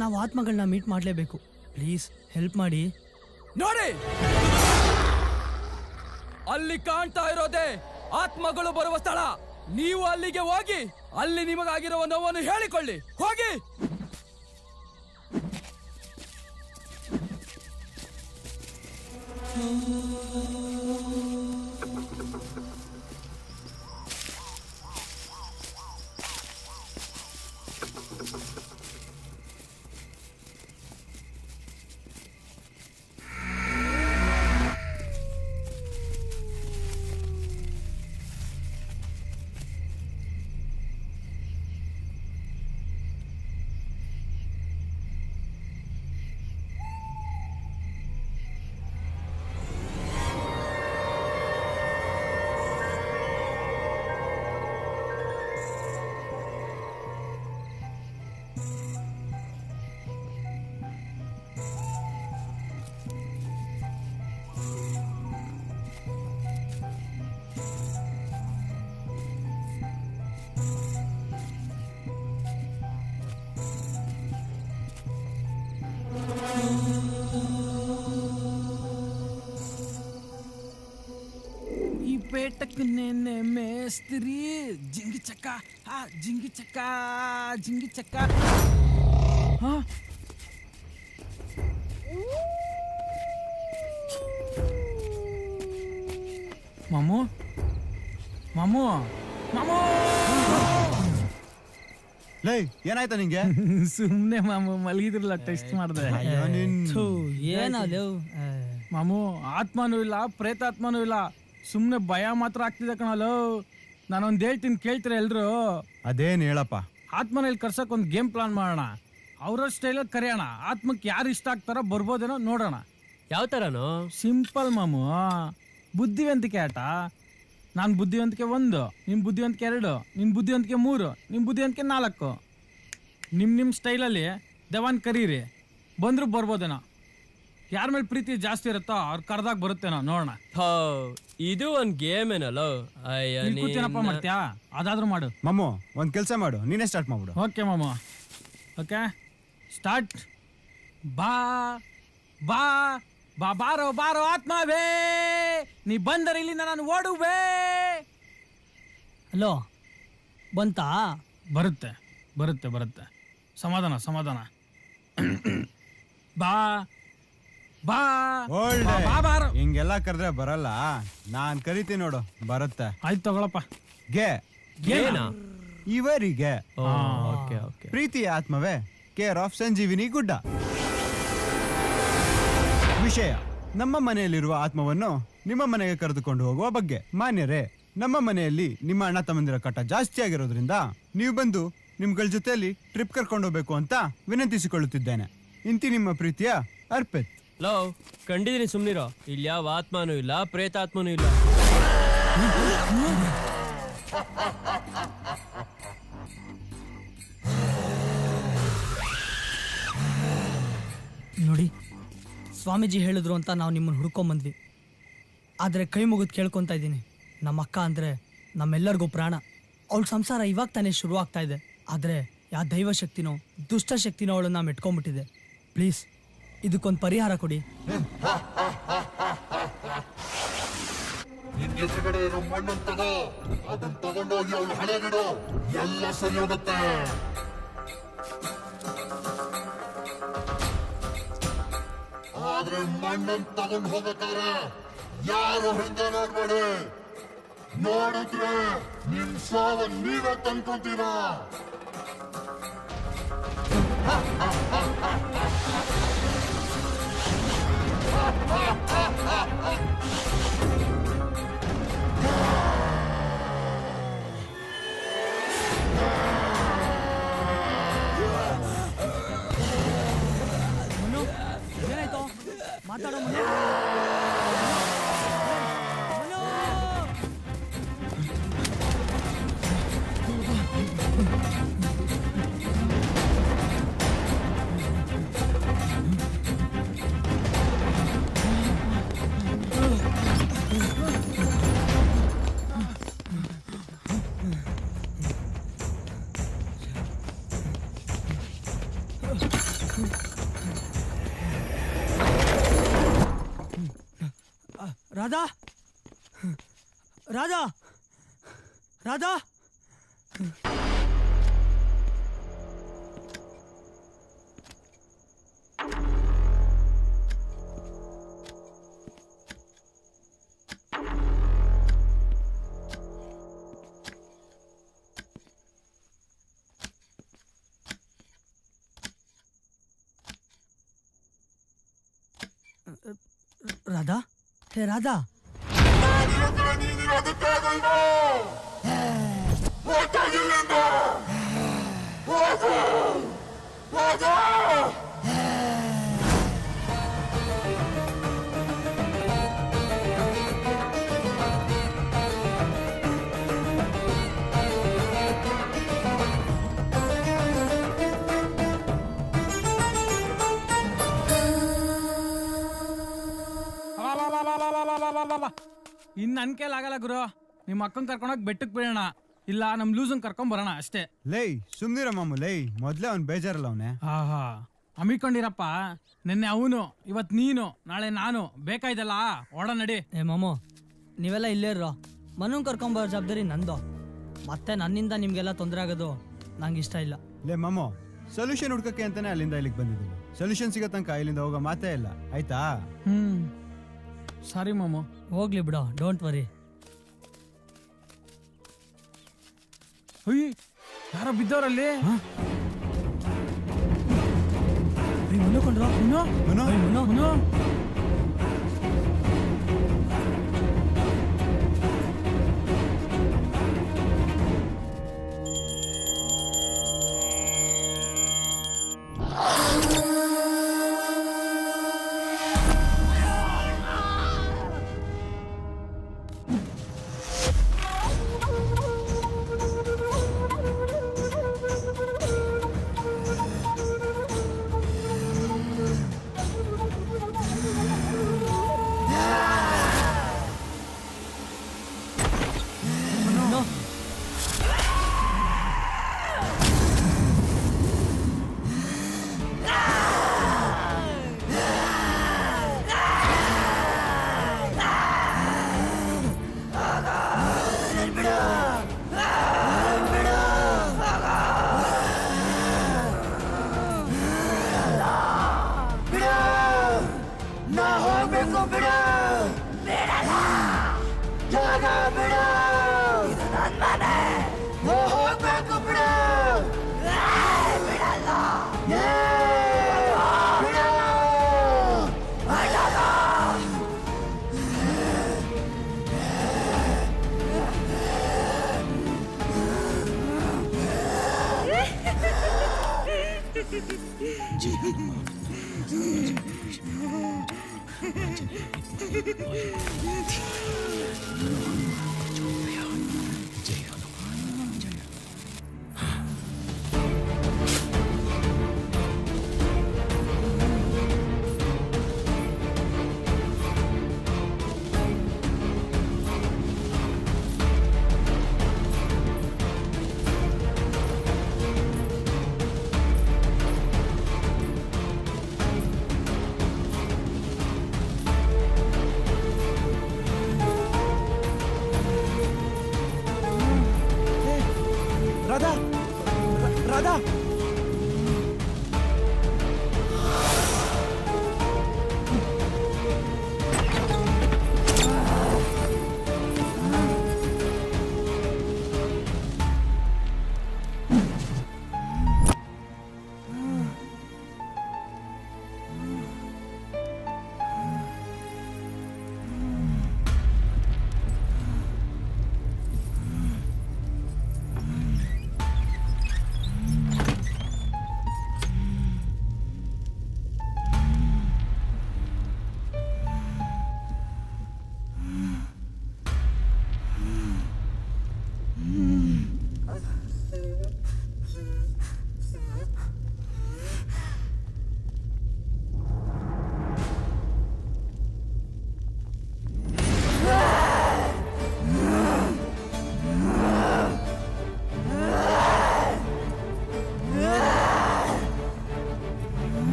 ನಾವು ಆತ್ಮಗಳನ್ನ ಮೀಟ್ ಮಾಡಲೇಬೇಕು. ಪ್ಲೀಸ್ ಹೆಲ್ಪ್ ಮಾಡಿ. ನೋಡಿ, ಅಲ್ಲಿ ಕಾಣ್ತಾ ಇರೋದೇ ಆತ್ಮಗಳು ಬರುವ ಸ್ಥಳ. ನೀವು ಅಲ್ಲಿಗೆ ಹೋಗಿ ಅಲ್ಲಿ ನಿಮಗಾಗಿರುವ ನೋವನ್ನು ಹೇಳಿಕೊಳ್ಳಿ. ಹೋಗಿ. ಪೇಟಕ್ಕೆ ನೆನೆ ಮೇಸ್ತ್ರಿ ಜಿಂಗಿ ಚಕ್ಕ ಜಿಂಗಿ ಚಕ್ಕ ಜಿಂಗಿ ಚಕ್ಕ. ಮಾಮು ಮಾಮು ಮಾಮು ಲೈ ಏನಾಯ್ತಾ ನಿಂಗೆ? ಸುಮ್ನೆ ಮಾಮು ಮಲಗಿದ್ರಲ್ಲ ಟೆಸ್ಟ್ ಮಾಡಿದೆ. ಏನದು ಮಾಮು ಆತ್ಮನೂ ಇಲ್ಲ ಪ್ರೇತಾತ್ಮನೂ ಇಲ್ಲ, ಸುಮ್ನೆ ಭಯ ಮಾತ್ರ ಆಗ್ತಿದೆ ಕಣಲು. ನಾನೊಂದ್ ಹೇಳ್ತೀನಿ ಕೇಳ್ತೀರ ಎಲ್ರು? ಅದೇನ್ ಹೇಳಪ್ಪ. ಆತ್ಮನಲ್ಲಿ ಕರ್ಸಕ್ ಒಂದ್ ಗೇಮ್ ಪ್ಲಾನ್ ಮಾಡೋಣ, ಅವ್ರ ಸ್ಟೈಲಲ್ಲಿ ಕರೆಯೋಣ. ಆತ್ಮಕ್ಕೆ ಯಾರು ಇಷ್ಟ ಆಗ್ತಾರೋ ಬರ್ಬೋದೇನೋ ನೋಡೋಣ. ಯಾವ ತರನೋ? ಸಿಂಪಲ್ ಮಾಮು, ಬುದ್ಧಿವಂತಿಕೆ ಆಟ. ನಾನು ಬುದ್ಧಿವಂತಿಕೆ 1, ನಿಮ್ ಬುದ್ಧಿವಂತಿಕೆ 2, ನಿಮ್ ಬುದ್ಧಿವಂತಿಕೆ 3, ನಿಮ್ ಬುದ್ಧಿವಂತಿಕೆ 4. ನಿಮ್ ಸ್ಟೈಲಲ್ಲಿ ದೆವಾನ್ ಕರೀರಿ, ಬಂದ್ರು ಬರ್ಬೋದೇನೋ. ಯಾರ ಮೇಲೆ ಪ್ರೀತಿ ಜಾಸ್ತಿ ಇರುತ್ತೋ ಅವ್ರು ಕರ್ದಾಗ ಬರುತ್ತೇನೋ ನೋಡೋಣ. ಇದು ಒಂದ್ ಗೇಮ್ ಏನಲ್ಲ. ಕೂತೇನಪ್ಪ ಮಾಡ್ತೀಯಾ? ಅದಾದ್ರೂ ಮಾಡು. ಮಮ್ಮು ಒಂದ್ ಕೆಲ್ಸ ಮಾಡು, ನೀನೇ ಸ್ಟಾರ್ಟ್ ಮಾಡ್ಬಿಡು. ಓಕೆ ಮಾಮು, ಓಕೆ ಸ್ಟಾರ್ಟ್. ಬಾ ಬಾ ಬಾ ಬಾರೋ ಬಾರೋ ಆತ್ಮವೇ, ನೀ ಬಂದರೆ ಇಲ್ಲಿಂದ ನಾನು ಓಡುವೆ. ಹಲೋ, ಬಂತಾ? ಬರುತ್ತೆ ಬರುತ್ತೆ ಬರುತ್ತೆ. ಸಮಾಧಾನ ಸಮಾಧಾನ. ಬಾ ಬಾ ಬಾ ಬಾರೋ. ಹಿಂಗೆಲ್ಲ ಕರೆದ್ರೆ ಬರಲ್ಲ, ನಾನ್ ಕರಿತೀನಿ ನೋಡು, ಬರುತ್ತೆ. ಆಯ್ತು ತಗೊಳಪ್ಪ. ಗೆ ಗೇನಾ? ಇವರಿಗೆ ಓಕೆ ಓಕೆ. ಪ್ರೀತಿ ಆತ್ಮವೇ, ಕೇರ್ ಆಫ್ ಸಂಜೀವಿನಿ ಗುಡ್ಡ. ವಿಷಯ: ನಮ್ಮ ಮನೆಯಲ್ಲಿರುವ ಆತ್ಮವನ್ನು ನಿಮ್ಮ ಮನೆಗೆ ಕರೆದುಕೊಂಡು ಹೋಗುವ ಬಗ್ಗೆ. ಮಾನ್ಯರೇ, ನಮ್ಮ ಮನೆಯಲ್ಲಿ ನಿಮ್ಮ ಅಣ್ಣ ತಮ್ಮಂದಿರ ಕಟ್ಟ ಜಾಸ್ತಿ ಆಗಿರೋದ್ರಿಂದ ನೀವು ಬಂದು ನಿಮ್ಗಳ ಜೊತೆಯಲ್ಲಿ ಟ್ರಿಪ್ ಕರ್ಕೊಂಡು ಹೋಗ್ಬೇಕು ಅಂತ ವಿನಂತಿಸಿಕೊಳ್ಳುತ್ತಿದ್ದೇನೆ. ಇಂತಿ ನಿಮ್ಮ ಪ್ರೀತಿಯ ಅರ್ಪಿತ್. ಲೋ, ಕಂಡಿದ್ದೀನಿ, ಸುಮ್ನಿರೋ. ಇಲ್ಲಿ ಯಾವ ಆತ್ಮನೂ ಇಲ್ಲ, ಪ್ರೇತಾತ್ಮನೂ ಇಲ್ಲ. ನೋಡಿ, ಸ್ವಾಮೀಜಿ ಹೇಳಿದ್ರು ಅಂತ ನಾವು ನಿಮ್ಮನ್ನು ಹುಡ್ಕೊಂಬಂದ್ವಿ. ಆದರೆ ಕೈ ಮುಗಿದು ಕೇಳ್ಕೊತಾ ಇದ್ದೀನಿ, ನಮ್ಮ ಅಕ್ಕ ಅಂದರೆ ನಮ್ಮೆಲ್ಲರಿಗೂ ಪ್ರಾಣ. ಅವಳ ಸಂಸಾರ ಇವಾಗ ತಾನೇ ಶುರು ಆಗ್ತಾ ಇದೆ. ಆದರೆ ಯಾವ ದೈವಶಕ್ತಿನೋ ದುಷ್ಟಶಕ್ತಿನೋ ಅವಳನ್ನ ಮೆಟ್ಕೊಂಡ್ಬಿಟ್ಟಿದೆ. ಪ್ಲೀಸ್ ಇದಕ್ಕೊಂದು ಪರಿಹಾರ ಕೊಡಿ. ಎಲ್ಲ ಸರಿ ಹೋಗುತ್ತೆ. ಆದ್ರೆ ಮಣ್ಣನ್ನು ತಗೊಂಡು ಹೋಗ್ಬೇಕಾದ್ರೆ ಯಾರು ಹಿಂದೆ ನೋಡ್ಬೇಡಿ. ನೋಡಿದ್ರೆ ನಿಮ್ ಸಾವ ನೀವೇ ತಂದ್ಕೊಂತೀರಾ. ಏನಾಯ್ತು? ಮಾತಾಡೋ ರಾಧಾ ರಾಧಾ ರಾಧಾ ರಾಧಾ, ಹೇ ರಾಧಾ, ಇನ್ ನನ್ ಕೈಲಿ ಆಗಲ್ಲ ಗುರು. ನಿಮ್ಮ ಅಕ್ಕನ್ ಕರ್ಕೊಂಡೋಗಿ ಬೆಟ್ಟಕ್ ಬೀಳೋಣ, ಇಲ್ಲ ನಮ್ ಲೂಸನ್ ಕರ್ಕೊಂಡ್ ಬರೋಣ ಅಷ್ಟೇ. ಲೈ ಸುಮ್ನಿರ ಮಾಮು, ಲೈ ಮೊದ್ಲೇ ಅವ್ನ್ ಬೇಜಾರಲ್ಲ ಅವನೇ. ಆಹಾ, ಅಮ್ಮಿಕೊಂಡಿರಪ್ಪ. ನಿನ್ನೆ ಅವನು, ಇವತ್ ನೀನು, ನಾಳೆ ನಾನು. ಬೇಕಾಯ್ದಲ್ಲ, ಓಡ ನಡಿ. ಏ ಮಾಮು, ನೀವೆಲ್ಲ ಇಲ್ಲೇ ಇರೋ, ಮನು ಕರ್ಕೊಂಬರೋ ಜವಾಬ್ದಾರಿ ನಂದು. ಮತ್ತೆ ನನ್ನಿಂದ ನಿಮ್ಗೆಲ್ಲ ತೊಂದರೆ ಆಗೋದು ನಂಗೆ ಇಷ್ಟ ಇಲ್ಲ. ಲೇ ಮಾಮೋ, ಸೊಲ್ಯೂಷನ್ ಹುಡ್ಕಕ್ಕೆ ಅಂತಾನೆ ಅಲ್ಲಿಂದ ಇಲ್ಲಿಗೆ ಬಂದಿದ್ದೀವಿ. ಸೊಲ್ಯೂಷನ್ ಸಿಗೋ ತನಕ ಇಲ್ಲಿಂದ ಹೋಗೋ ಮಾತೇ ಇಲ್ಲ, ಆಯ್ತಾ? ಸಾರಿ ಮಾಮೋ. ಹೋಗ್ಲಿ ಬಿಡೋ, ಡೋಂಟ್ ವರಿ. ಯಾರೋ ಬಿದ್ದವರಲ್ಲಿ.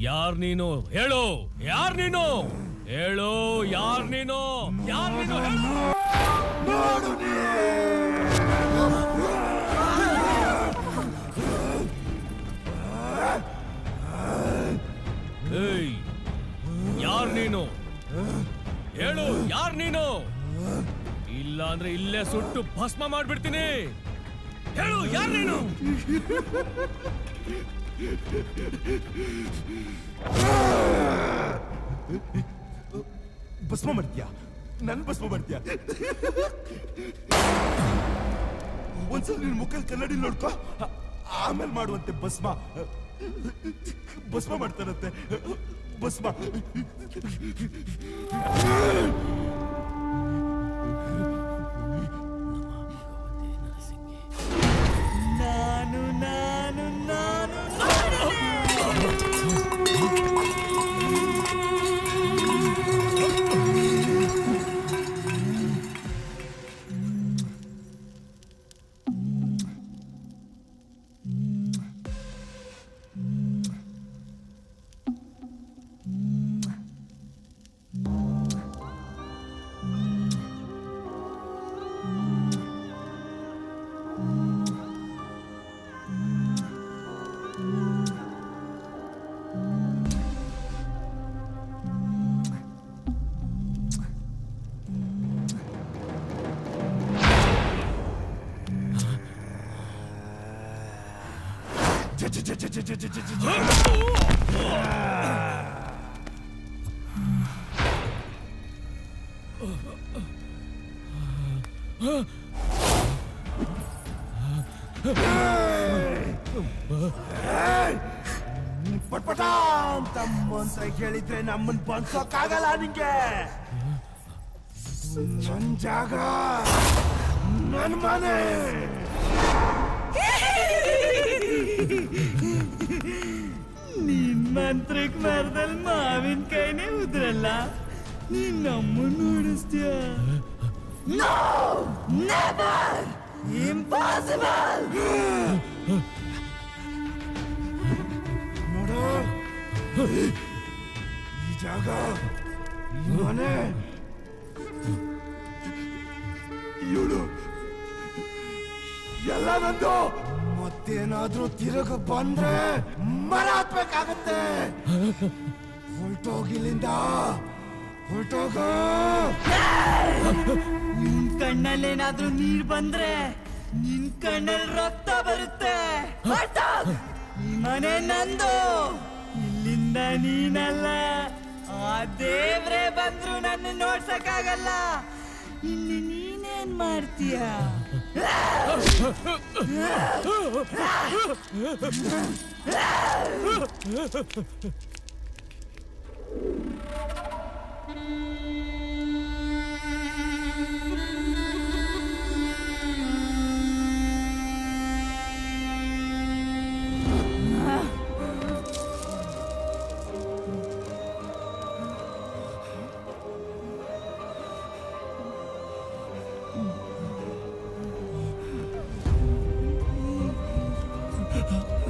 ಯಾರ್ ನೀನು ಹೇಳು, ಯಾರ್ ನೀನು ಹೇಳು, ಯಾರ್ ನೀನು, ಯಾರ್ ನೀನು ಹೇಳು. ಏಯ್, ಯಾರ್ ನೀನು ಹೇಳು, ಯಾರ್ ನೀನು? ಇಲ್ಲ ಅಂದ್ರೆ ಇಲ್ಲೇ ಸುಟ್ಟು ಭಸ್ಮ ಮಾಡ್ಬಿಡ್ತೀನಿ. ಹೇಳು, ಯಾರ್ ನೀನು? ಭಸ್ಮ ಮಾಡ್ತೀಯಾ? ನನ್ ಭಸ್ಮ ಮಾಡ್ತೀಯಾ? ಒಂದ್ಸಲ ನಿನ್ ಮುಖಲ್ ಕನ್ನಡಿ ನೋಡ್ಕೋ, ಆಮೇಲೆ ಮಾಡುವಂತೆ ಭಸ್ಮ. ಭಸ್ಮ ಮಾಡ್ತಾರಂತೆ, ಭಸ್ಮ. ನಾನು ನಾನು ನಾನು ಪಟ್ಪಟ ಅಂತ ಹೇಳಿದ್ರೆ ನಮ್ಮನ್ ಬಂದ್ಸೋಕ್ಕಾಗಲ್ಲ ನಿಂಗೆ. ನನ್ ಜಾಗ, ನನ್ ಮನೆ. ನಿನ್ ಮಂತ್ರಕ್ ಮರದಲ್ಲಿ ಮಾವಿನ ಕೈನೇ ಉದ್ರಲ್ಲ, ನೀನ್ ನಮ್ಮನ್ನ ನೋಡಿಸ್ತೀಯ? No! Never! Impossible! ನೋಡು, ಈ ಜಾಗ, ಈ ಮನೆ, ಇವಳು ಎಲ್ಲ ನಂದು. ಮತ್ತೇನಾದ್ರೂ ತಿರುಗ ಬಂದ್ರೆ ಮರ ಹತ್ಬೇಕಾಗತ್ತೆ. ಹೊರಟೋಗಿಲ್ಲಿಂದ, ಹೊರಟೋಗ. ನಿನ್ ಕಣ್ಣಲ್ಲೇನಾದ್ರೂ ನೀರ್ ಬಂದ್ರೆ ನಿನ್ ಕಣ್ಣಲ್ಲಿ ರಕ್ತ ಬರುತ್ತೆ. ಈ ಮನೆ ನಂದು, ಇಲ್ಲಿಂದ ನೀನಲ್ಲ. ಆ ದೇವ್ರೆ ಬಂದ್ರು ನನ್ನ ನೋಡ್ಸಕ್ಕಾಗಲ್ಲ. ಇಲ್ಲಿ ನೀನೇನ್ ಮಾಡ್ತೀಯ?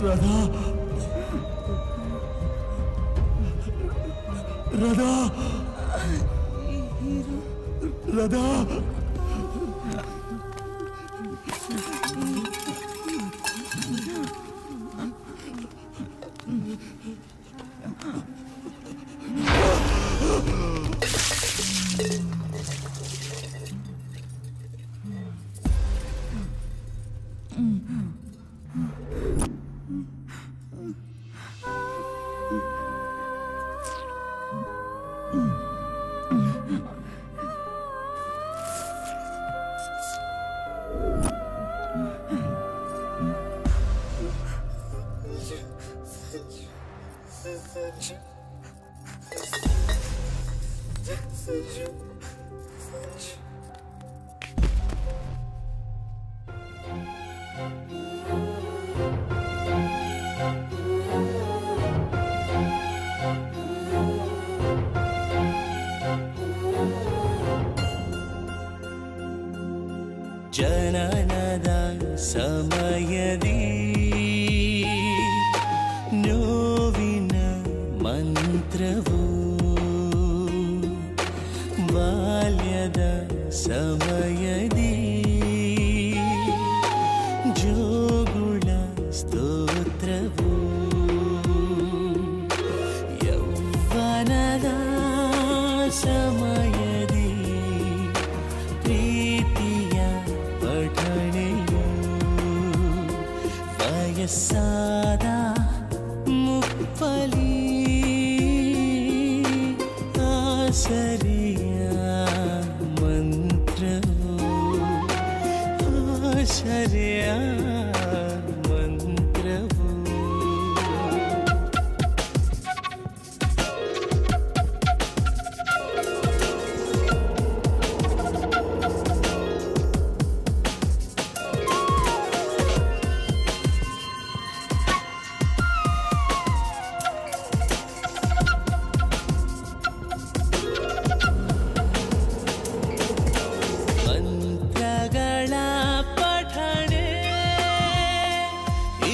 ರಾಧಾ, ರಾಧಾ, ರಾಧಾ. ಜನನದ ಸಮಯದಿ ನೋವಿನ ಮಂತ್ರವು, ಬಾಲ್ಯದ ಸಮಯದಿ ಜೋಗುಳ ಸ್ತೋತ್ರವು, ಯೌವನದ ಸಮಯದಿ ಪ್ರೀತಿಯ ಪಠಣೆಯು, ವಯಸ್ಸಾದ ಮುಪ್ಪಲಿ ಆಸರೆಯ ಮಂತ್ರವು, ಆಸರೆಯ ಮಂತ್ರವು. ಮಂತ್ರಗಳ ಪಠಣೆ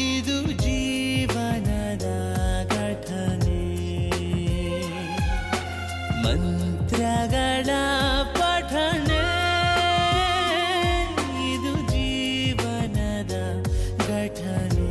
ಇದು ಜೀವನದ ಘಟನೆ. ಮಂತ್ರಗಳ ಪಠಣೆ ಇದು ಜೀವನದ ಘಟನೆ.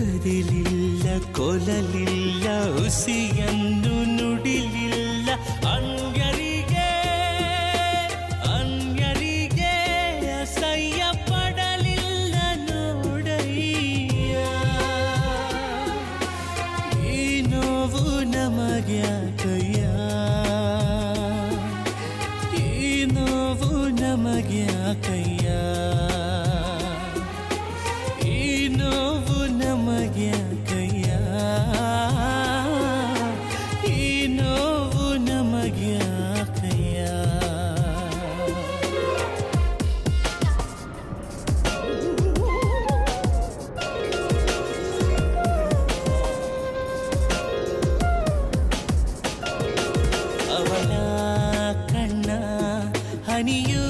ಕದಿಲಿಲ್ಲ ಕೊಲಲಿಲ್ಲ ಹುಸಿಯನ್ನು ನುಡಿಲಿಲ್ಲ ಅನ್ಯರಿಗೆ ಅಸಹ್ಯ ಪಡಲಿಲ್ಲ ನೋಡಯ್ಯ. ಈ ನೋವು ನಮಗ್ಯಾಕಯ್ಯ, ಈ ನೋವು ನಮಗ್ಯಾಕಯ್ಯ, ಈ ನೋವು ನಮಗ್ಯಾಕಯ್ಯ, ಈ ನೋವು ನಮಗ್ಯಾಕಯ್ಯ. ಅವಳ ಕಣ್ಣ ಹನಿಯು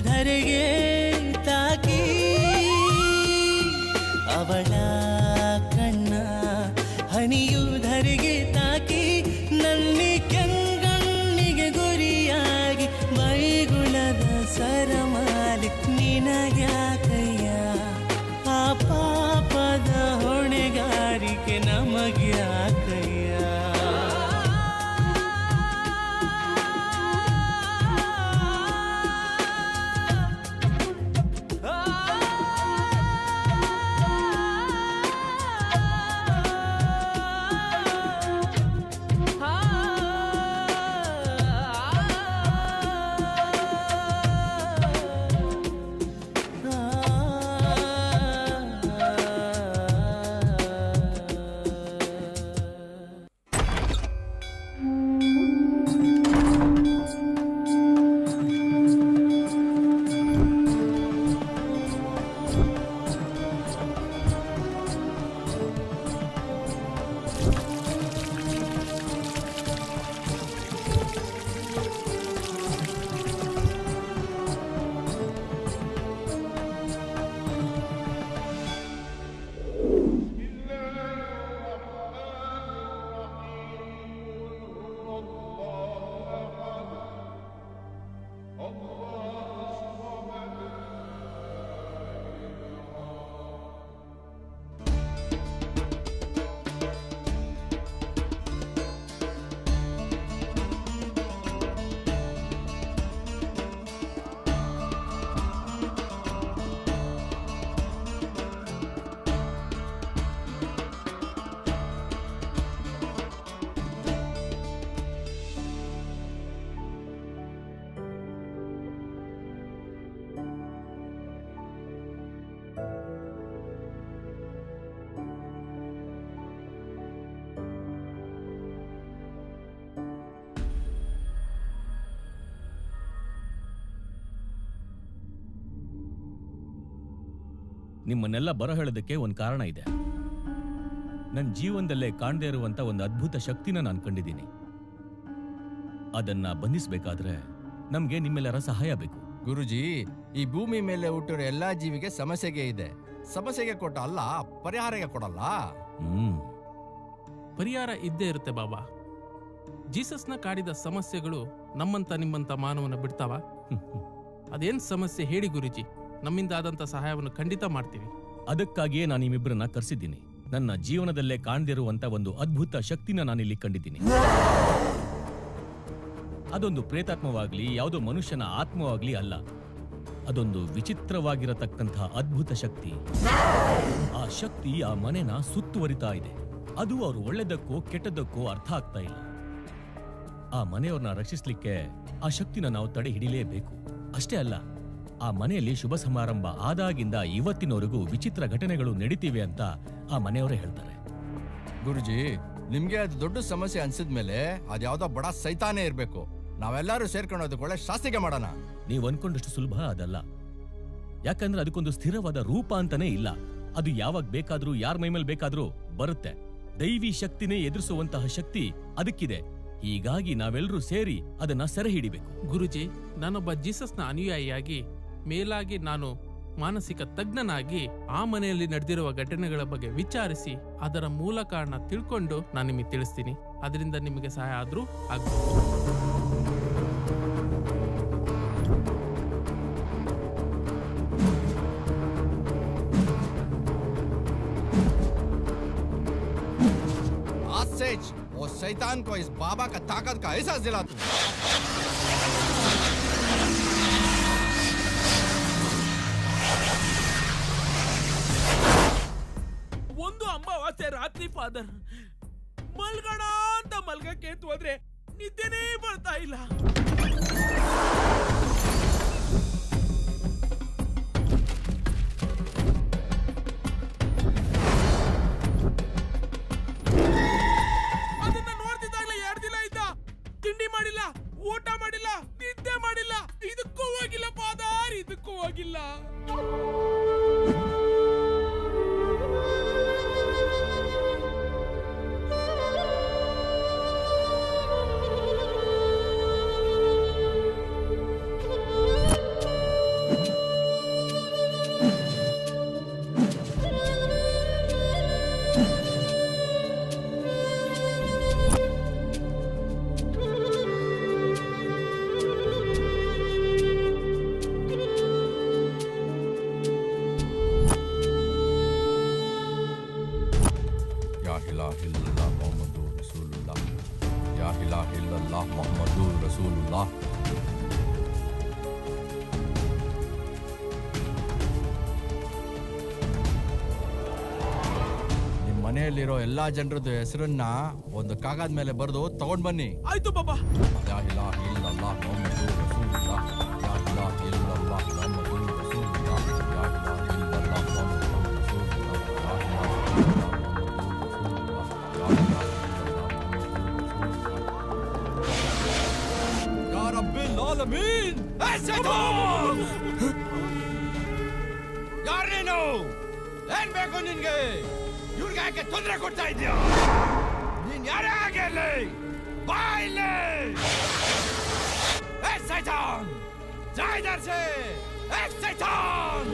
ಧರೆಗೆ ತಾಕಿ, ಅವಳ ಕಣ್ಣ ಹನಿಯು ಧರೆಗೆ ತಾಕಿ, ನನ್ನಿ ಕೆಂಗಣ್ಣಿಗೆ ಗುರಿಯಾಗಿ ಬೈಗುಳದ ಸರಮಾಲಿ ನಿನಗ್ಯಾಕಯ್ಯ. ಆ ಪಾಪದ ಹೊಣೆಗಾರಿಕೆ ನಮಗ್ಯಾಕಯ್ಯ. ನಿಮ್ಮನ್ನೆಲ್ಲ ಬರ ಹೇಳೋದಕ್ಕೆ ಒಂದು ಕಾರಣ ಇದೆ. ನನ್ನ ಜೀವನದಲ್ಲೇ ಕಾಣದೇ ಇರುವಂತ ಒಂದು ಅದ್ಭುತ ಶಕ್ತಿನ ನಾನು ಕಂಡಿದ್ದೀನಿ. ಅದನ್ನ ಬಂಧಿಸಬೇಕಾದ್ರೆ ನಮ್ಗೆ ನಿಮ್ಮೆಲ್ಲರ ಸಹಾಯ ಬೇಕು. ಗುರುಜಿ, ಈ ಭೂಮಿ ಮೇಲೆ ಹುಟ್ಟಿರೋ ಎಲ್ಲಾ ಜೀವಿಗೆ ಸಮಸ್ಯೆಗೆ ಇದೆ. ಸಮಸ್ಯೆಗೆ ಕೊಟ್ಟ ಅಲ್ಲ, ಪರಿಹಾರಕ್ಕೆ ಕೊಡಲ್ಲ. ಪರಿಹಾರ ಇದ್ದೇ ಇರುತ್ತೆ ಬಾಬಾ. ಜೀಸಸ್ನ ಕಾಡಿದ ಸಮಸ್ಯೆಗಳು ನಮ್ಮಂತ ನಿಮ್ಮಂತ ಮಾನವನ ಬಿಡ್ತಾವ? ಅದೇನ್ ಸಮಸ್ಯೆ ಹೇಳಿ ಗುರುಜಿ, ನಮ್ಮಿಂದ ಆದಂತ ಸಹಾಯವನ್ನು ಖಂಡಿತ ಮಾಡ್ತೀವಿ. ಅದಕ್ಕಾಗಿಯೇ ನಾನು ನಿಮ್ಮಿಬ್ಬರನ್ನ ಕರೆಸಿದ್ದೀನಿ. ನನ್ನ ಜೀವನದಲ್ಲೇ ಕಾಣದಿರುವಂತ ಒಂದು ಅದ್ಭುತ ಶಕ್ತಿನ ನಾನಿಲ್ಲಿ ಕಂಡಿದ್ದೀನಿ. ಅದೊಂದು ಪ್ರೇತಾತ್ಮವಾಗ್ಲಿ ಯಾವುದೋ ಮನುಷ್ಯನ ಆತ್ಮವಾಗ್ಲಿ ಅಲ್ಲ, ಅದೊಂದು ವಿಚಿತ್ರವಾಗಿರತಕ್ಕಂಥ ಅದ್ಭುತ ಶಕ್ತಿ. ಆ ಶಕ್ತಿ ಆ ಮನೆನ ಸುತ್ತುವರಿತಾ ಇದೆ. ಅದು ಅವ್ರು ಒಳ್ಳೆದಕ್ಕೋ ಕೆಟ್ಟದಕ್ಕೋ ಅರ್ಥ ಆಗ್ತಾ ಇಲ್ಲ. ಆ ಮನೆಯವ್ರನ್ನ ರಕ್ಷಿಸ್ಲಿಕ್ಕೆ ಆ ಶಕ್ತಿನ ನಾವು ತಡೆ ಹಿಡಿಲೇಬೇಕು. ಅಷ್ಟೇ ಅಲ್ಲ, ಆ ಮನೆಯಲ್ಲಿ ಶುಭ ಸಮಾರಂಭ ಆದಾಗಿಂದ ಇವತ್ತಿನವರೆಗೂ ವಿಚಿತ್ರ ಘಟನೆಗಳು ನಡೀತಿವೆ ಅಂತ ಆ ಮನೆಯವರೇ ಹೇಳ್ತಾರೆ. ಗುರುಜಿ, ನಿಮ್ಗೆ ಅದು ದೊಡ್ಡ ಸಮಸ್ಯೆ ಅನ್ಸಿದ್ಮೇಲೆ ಅದ್ಯಾವ್ದೋ ಬಡ ಸೈತಾನೇ ಇರ್ಬೇಕು. ನಾವೆಲ್ಲರೂ ಸೇರ್ಕೊಂಡು ಅದಕ್ಕೆ ಒಳ್ಳೆ ಶಾಸ್ತಿಗೆ ಮಾಡೋಣ. ನೀವು ಅನ್ಕೊಂಡಷ್ಟು ಸುಲಭ ಅದಲ್ಲ. ಯಾಕಂದ್ರೆ ಅದಕ್ಕೊಂದು ಸ್ಥಿರವಾದ ರೂಪ ಅಂತಾನೆ ಇಲ್ಲ. ಅದು ಯಾವಾಗ ಬೇಕಾದ್ರೂ ಯಾರ ಮೈಮೇಲೆ ಬೇಕಾದ್ರೂ ಬರುತ್ತೆ. ದೈವಿ ಶಕ್ತಿನೇ ಎದುರಿಸುವಂತಹ ಶಕ್ತಿ ಅದಕ್ಕಿದೆ. ಹೀಗಾಗಿ ನಾವೆಲ್ಲರೂ ಸೇರಿ ಅದನ್ನ ಸೆರೆ ಹಿಡಿಬೇಕು. ಗುರುಜಿ, ನಾನೊಬ್ಬ ಜೀಸಸ್ನ ಅನುಯಾಯಿಯಾಗಿ, ಮೇಲಾಗಿ ನಾನು ಮಾನಸಿಕ ತಜ್ಞನಾಗಿ ಆ ಮನೆಯಲ್ಲಿ ನಡೆದಿರುವ ಘಟನೆಗಳ ಬಗ್ಗೆ ವಿಚಾರಿಸಿ ಅದರ ಮೂಲ ಕಾರಣ ತಿಳ್ಕೊಂಡು ನಾನು ನಿಮಗೆ ತಿಳಿಸ್ತೀನಿ. ಅದರಿಂದ ನಿಮಗೆ ಸಹಾಯ ಆದ್ರೂ ಆಗ್ಬೋದು. मैसेज वो शैतान को इस बाबा का ताकत का एहसास दिला तू। ಒಂದು ಅಮಾವಾಸ್ಯೆ ರಾತ್ರಿ ಫಾದರ್ ಮಲ್ಗಣ ಅಂತ ಮಲ್ಗಕ್ಕೆ ಹೋದ್ರೆ ನಿದ್ದೆನೇ ಬರ್ತಾ ಇಲ್ಲ. ಅದನ್ನ ನೋಡ್ತಿದ್ದಾಗಲೇ 2 ದಿನ ಇದ್ದ, ತಿಂಡಿ ಮಾಡಿಲ್ಲ, ಊಟ ಮಾಡಿಲ್ಲ, ನಿದ್ದೆ ಮಾಡಿಲ್ಲ. ಇದಕ್ಕೂ ಹೋಗಿಲ್ಲ ಫಾದರ್, ಇದಕ್ಕೂ ಹೋಗಿಲ್ಲ. ಮನೆಯಲ್ಲಿರೋ ಎಲ್ಲಾ ಜನರದ್ದು ಹೆಸರನ್ನ ಒಂದು ಕಾಗದ ಮೇಲೆ ಬರೆದು ತಗೊಂಡ್ ಬನ್ನಿ. ಆಯ್ತು ಬಾಬಾ. ಯಾ ಇಲಾಹ ಇಲ್ಲಲ್ಲಾಹ್ ಮುಹಮ್ಮದು ರಸೂಲುಲ್ಲಾಹ್, ಯಾ ಇಲಾಹ ಇಲ್ಲಲ್ಲಾಹ್ ಮುಹಮ್ಮದು ರಸೂಲುಲ್ಲಾಹ್, ಯಾ ಇಲಾಹ ಇಲ್ಲಲ್ಲಾಹ್ ಮುಹಮ್ಮದು ರಸೂಲುಲ್ಲಾಹ್, ಯಾ ಇಲಾಹ ಇಲ್ಲಲ್ಲಾಹ್ ಯಾ ರಬ್ಬಿಲ್ ಆಲಮೀನ್. ಶೈತಾನ್! ಯಾರೇನು? ಏನ್ ಬೇಕು ನಿನ್ಗೆ? ಇವ್ರಿಗೆ ಯಾಕೆ ತೊಂದರೆ ಕೊಡ್ತಾ ಇದ್ಯಾ? ನೀನ್ ಯಾರೇ ಆಗಿರ್ಲಿ ಬಾ ಇಲ್ಲಿ. ಏ ಶೈತಾನ್, ಜಾ ಇಧರ್ ಸೆ. ಏ ಶೈತಾನ್!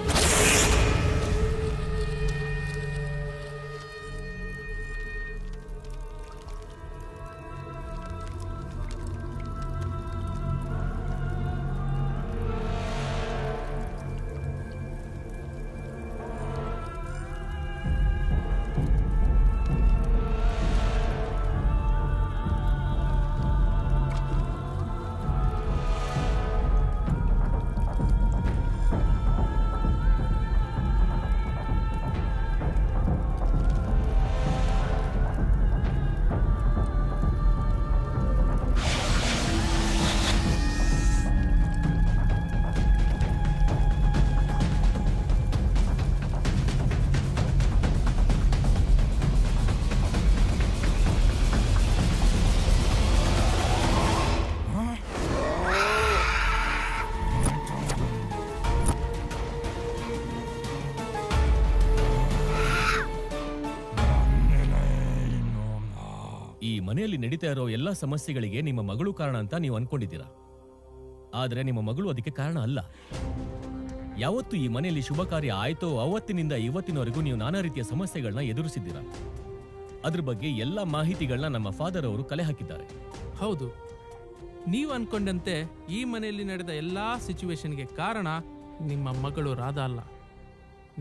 ಮನೆಯಲ್ಲಿ ನಡೀತಾ ಇರೋ ಎಲ್ಲ ಸಮಸ್ಯೆಗಳಿಗೆ ನಿಮ್ಮ ಮಗಳು ಕಾರಣ ಅಂತ ನೀವು ಅನ್ಕೊಂಡಿದ್ದೀರಾ. ಆದ್ರೆ ನಿಮ್ಮ ಮಗಳು ಅದಕ್ಕೆ ಕಾರಣ ಅಲ್ಲ. ಯಾವತ್ತು ಈ ಮನೆಯಲ್ಲಿ ಶುಭ ಕಾರ್ಯ ಆಯ್ತೋ ಅವತ್ತಿನಿಂದ ಇವತ್ತಿನವರೆಗೂ ನೀವು ನಾನಾ ರೀತಿಯ ಸಮಸ್ಯೆಗಳನ್ನ ಎದುರಿಸಿದ್ದೀರಾ. ಅದ್ರ ಬಗ್ಗೆ ಎಲ್ಲ ಮಾಹಿತಿಗಳನ್ನ ನಮ್ಮ ಫಾದರ್ ಅವರು ಕಲೆ ಹಾಕಿದ್ದಾರೆ. ಹೌದು, ನೀವು ಅನ್ಕೊಂಡಂತೆ ಈ ಮನೆಯಲ್ಲಿ ನಡೆದ ಎಲ್ಲಾ ಸಿಚುವೇಶನ್ಗೆ ಕಾರಣ ನಿಮ್ಮ ಮಗಳು ರಾಧಾ ಅಲ್ಲ,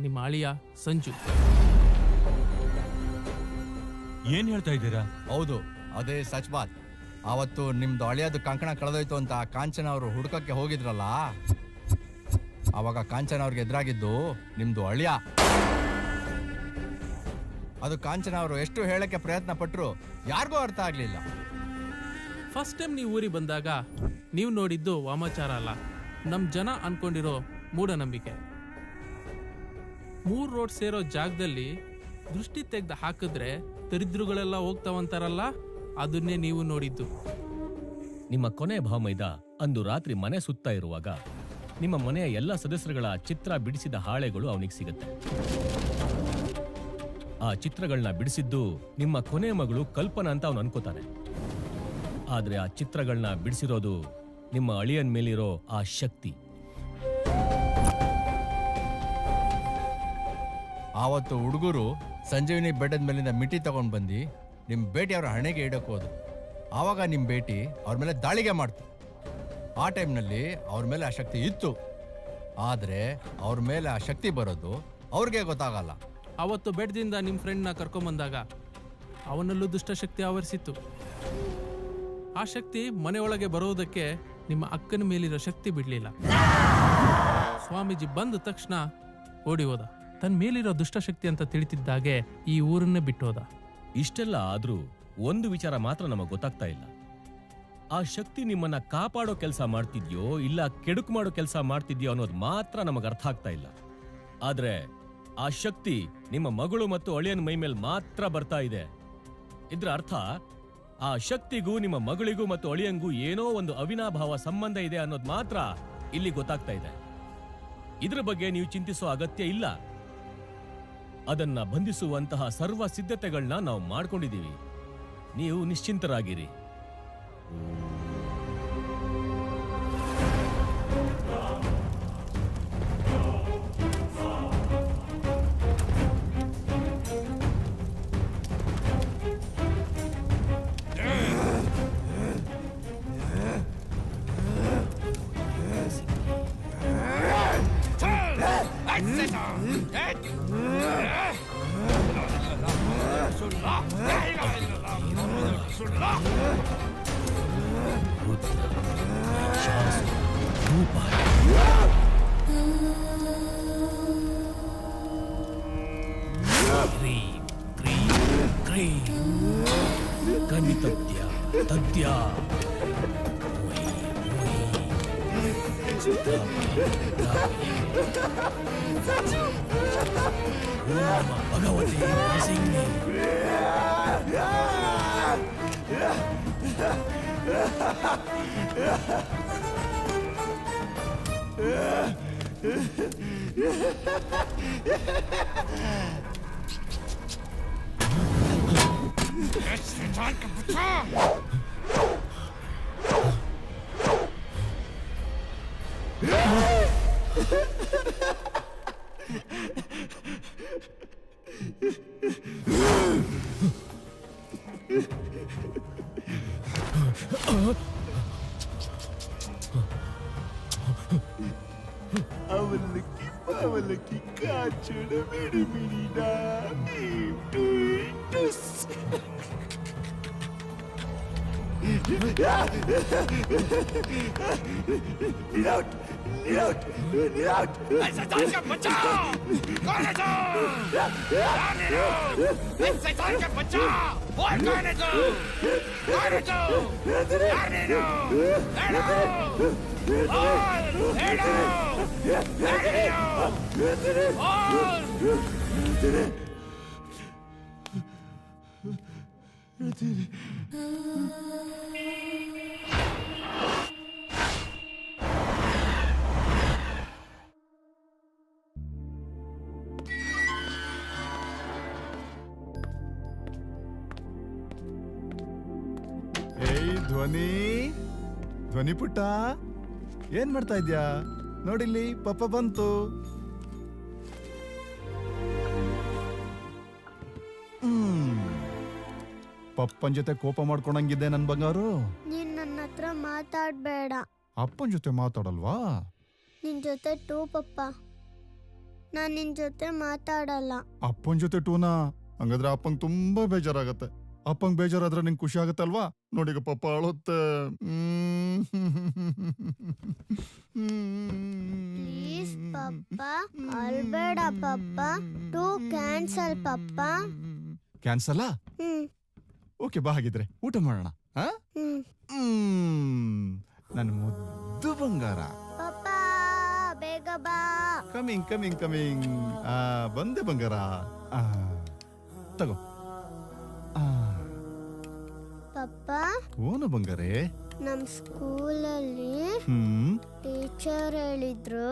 ನಿಮ್ಮ ಅಳಿಯ ಸಂಜು. ಏನ್ ಹೇಳ್ತಾ ಇದ್ದೀರಾ? ಹೌದು, ಅದೇ ಸಚ್ ಬಾತ್. ಅವತ್ತು ನಿಮ್ದು ಅಳಿಯದು ಕಂಕಣ ಕಳೆದೋಯ್ತು ಅಂತ ಕಾಂಚನ ಅವರು ಹುಡುಕಕ್ಕೆ ಹೋಗಿದ್ರಲ್ಲ, ಅವಾಗ ಕಾಂಚನ ಅವ್ರಿಗೆ ಎದುರಾಗಿದ್ದು ನಿಮ್ದು ಅಳಿಯ. ಅದು ಕಾಂಚನ ಅವರು ಎಷ್ಟು ಹೇಳಕ್ಕೆ ಪ್ರಯತ್ನ ಪಟ್ರು ಯಾರಿಗೂ ಅರ್ಥ ಆಗ್ಲಿಲ್ಲ. ಫಸ್ಟ್ ಟೈಮ್ ನೀವು ಊರಿಗೆ ಬಂದಾಗ ನೀವು ನೋಡಿದ್ದು ವಾಮಾಚಾರ ಅಲ್ಲ, ನಮ್ ಜನ ಅನ್ಕೊಂಡಿರೋ ಮೂಢನಂಬಿಕೆ. 3 ರೋಡ್ ಸೇರೋ ಜಾಗದಲ್ಲಿ ದೃಷ್ಟಿ ತೆಗೆದು ಹಾಕಿದ್ರೆ ದರಿದ್ರುಗಳೆಲ್ಲ ಹೋಗ್ತಾವಂತಾರಲ್ಲ, ಅದನ್ನೇ ನೀವು ನೋಡಿದ್ದು. ನಿಮ್ಮ ಕೊನೆ ಭಾವಮೈದ ಅಂದು ರಾತ್ರಿ ಮನೆ ಸುತ್ತಾ ಇರುವಾಗ ನಿಮ್ಮ ಮನೆಯ ಎಲ್ಲ ಸದಸ್ಯರುಗಳ ಚಿತ್ರ ಬಿಡಿಸಿದ ಹಾಳೆಗಳು ಅವನಿಗೆ ಸಿಗುತ್ತೆ. ಆ ಚಿತ್ರಗಳನ್ನ ಬಿಡಿಸಿದ್ದು ನಿಮ್ಮ ಕೊನೆ ಮಗಳು ಕಲ್ಪನಾ ಅಂತ ಅವನು ಅನ್ಕೋತಾನೆ. ಆದ್ರೆ ಆ ಚಿತ್ರಗಳನ್ನ ಬಿಡಿಸಿರೋದು ನಿಮ್ಮ ಅಳಿಯನ್ ಮೇಲಿರೋ ಆ ಶಕ್ತಿ. ಆವತ್ತು ಹುಡುಗರು ಸಂಜೀವಿನಿ ಬೆಟ್ಟದ ಮೇಲಿಂದ ಮಿಟಿ ತಗೊಂಡ್ ಬಂದು ನಿಮ್ ಬೇಟಿ ಅವ್ರ ಹಣೆಗೆ ಇಡಕ್ ಹೋದ್ರು. ಆವಾಗ ನಿಮ್ ಬೇಟಿ ಅವ್ರ ಮೇಲೆ ದಾಳಿಗೆ ಮಾಡ್ತು. ಆ ಟೈಮ್ನಲ್ಲಿ ಅವ್ರ ಮೇಲೆ ಆ ಶಕ್ತಿ ಇತ್ತು, ಆದ್ರೆ ಅವ್ರ ಮೇಲೆ ಆ ಶಕ್ತಿ ಬರೋದು ಅವ್ರಿಗೆ ಗೊತ್ತಾಗಲ್ಲ. ಅವತ್ತು ಬೆಟ್ಟದಿಂದ ನಿಮ್ ಫ್ರೆಂಡ್ನ ಕರ್ಕೊಂಬಂದಾಗ ಅವನಲ್ಲೂ ದುಷ್ಟಶಕ್ತಿ ಆವರಿಸಿತ್ತು. ಆ ಶಕ್ತಿ ಮನೆಯೊಳಗೆ ಬರುವುದಕ್ಕೆ ನಿಮ್ಮ ಅಕ್ಕನ ಮೇಲಿರೋ ಶಕ್ತಿ ಬಿಡ್ಲಿಲ್ಲ. ಸ್ವಾಮೀಜಿ ಬಂದ ತಕ್ಷಣ ಓಡಿ ಹೋದ. ತನ್ನ ಮೇಲಿರೋ ದುಷ್ಟಶಕ್ತಿ ಅಂತ ತಿಳಿತಿದ್ದಾಗೆ ಈ ಊರನ್ನೇ ಬಿಟ್ಟು ಹೋದ. ಇಷ್ಟೆಲ್ಲ ಆದ್ರೂ ಒಂದು ವಿಚಾರ ಮಾತ್ರ ನಮಗೆ ಗೊತ್ತಾಗ್ತಾ ಇಲ್ಲ. ಆ ಶಕ್ತಿ ನಿಮ್ಮನ್ನ ಕಾಪಾಡೋ ಕೆಲಸ ಮಾಡ್ತಿದ್ಯೋ ಇಲ್ಲ ಕೆಡುಕು ಮಾಡೋ ಕೆಲಸ ಮಾಡ್ತಿದ್ಯೋ ಅನ್ನೋದು ಮಾತ್ರ ನಮಗೆ ಅರ್ಥ ಆಗ್ತಾ ಇಲ್ಲ. ಆದ್ರೆ ಆ ಶಕ್ತಿ ನಿಮ್ಮ ಮಗಳು ಮತ್ತು ಅಳಿಯನ ಮೈ ಮೇಲೆ ಮಾತ್ರ ಬರ್ತಾ ಇದೆ. ಇದ್ರ ಅರ್ಥ ಆ ಶಕ್ತಿಗೂ ನಿಮ್ಮ ಮಗಳಿಗೂ ಮತ್ತು ಅಳಿಯಂಗೂ ಏನೋ ಒಂದು ಅವಿನಾಭಾವ ಸಂಬಂಧ ಇದೆ ಅನ್ನೋದು ಮಾತ್ರ ಇಲ್ಲಿ ಗೊತ್ತಾಗ್ತಾ ಇದೆ. ಇದ್ರ ಬಗ್ಗೆ ನೀವು ಚಿಂತಿಸೋ ಅಗತ್ಯ ಇಲ್ಲ. ಅದನ್ನ ಬಂಧಿಸುವಂತಹ ಸರ್ವ ಸಿದ್ಧತೆಗಳನ್ನ ನಾವು ಮಾಡ್ಕೊಂಡಿದ್ದೀವಿ. ನೀವು ನಿಶ್ಚಿಂತರಾಗಿರಿ. ಅವಲಕ್ಕಿ ಕಾಚುಡ ಬಿಡಿ ಬಿಡಿಡ ಏಯ್ ಧ್ವನಿ, ಧ್ವನಿ ಪುಟ್ಟ, ಏನ್ ಮಾಡ್ತಾ ಇದ್ಯಾ? ನೋಡಿಲ್ಲಿ ಪಪ್ಪ ಬಂತು. ಪಪ್ಪನ್ ಜೊತೆ ಕೋಪ ಮಾಡ್ಕೊಂಡಂಗಿದ್ದೆ ನನ್ ಬಂಗಾರು. ನೀನ್ ನನ್ನ ಹತ್ರ ಮಾತಾಡ್ಬೇಡ. ಅಪ್ಪನ್ ಜೊತೆ ಮಾತಾಡಲ್ವಾ? ನಿನ್ ಜೊತೆ ಟೂ ಪಪ್ಪ, ನಾನ್ ನಿನ್ ಜೊತೆ ಮಾತಾಡಲ್ಲ. ಅಪ್ಪನ್ ಜೊತೆ ಟೂನಾ? ಹಂಗಾದ್ರೆ ಅಪ್ಪಂಗ್ ತುಂಬಾ ಬೇಜಾರಾಗತ್ತೆ. ಅಪ್ಪಂಗ್ ಬೇಜಾರಾದ್ರೆ ನಿಂಗೆ ಖುಷಿ ಆಗತ್ತಲ್ವಾ? ನೋಡಿಗ ಪಪ್ಪ ಅಳುತ್ತೆ. ಪ್ಲೀಸ್ ಪಪ್ಪ ಅಳ್ಬೇಡ ಪಪ್ಪ. ಟೂ ಕ್ಯಾನ್ಸಲ್ ಪಪ್ಪ. ಕ್ಯಾನ್ಸಲ್? ಓಕೆ, ಬಾ ಹಾಗಿದ್ರೆ ಊಟ ಮಾಡೋಣ. ನನ್ನ ಮುದ್ದು ಬಂಗಾರ. ಪಪ್ಪ ಬೇಗ ಬಾ. Coming coming coming. ಬಂದೆ ಬಂಗಾರ. ತಗೋ. ಪಪ್ಪ, ಓನು ಬಂಗಾರೆ. ನಮ್ ಸ್ಕೂಲಲ್ಲಿ ಟೀಚರ್ ಹೇಳಿದ್ರು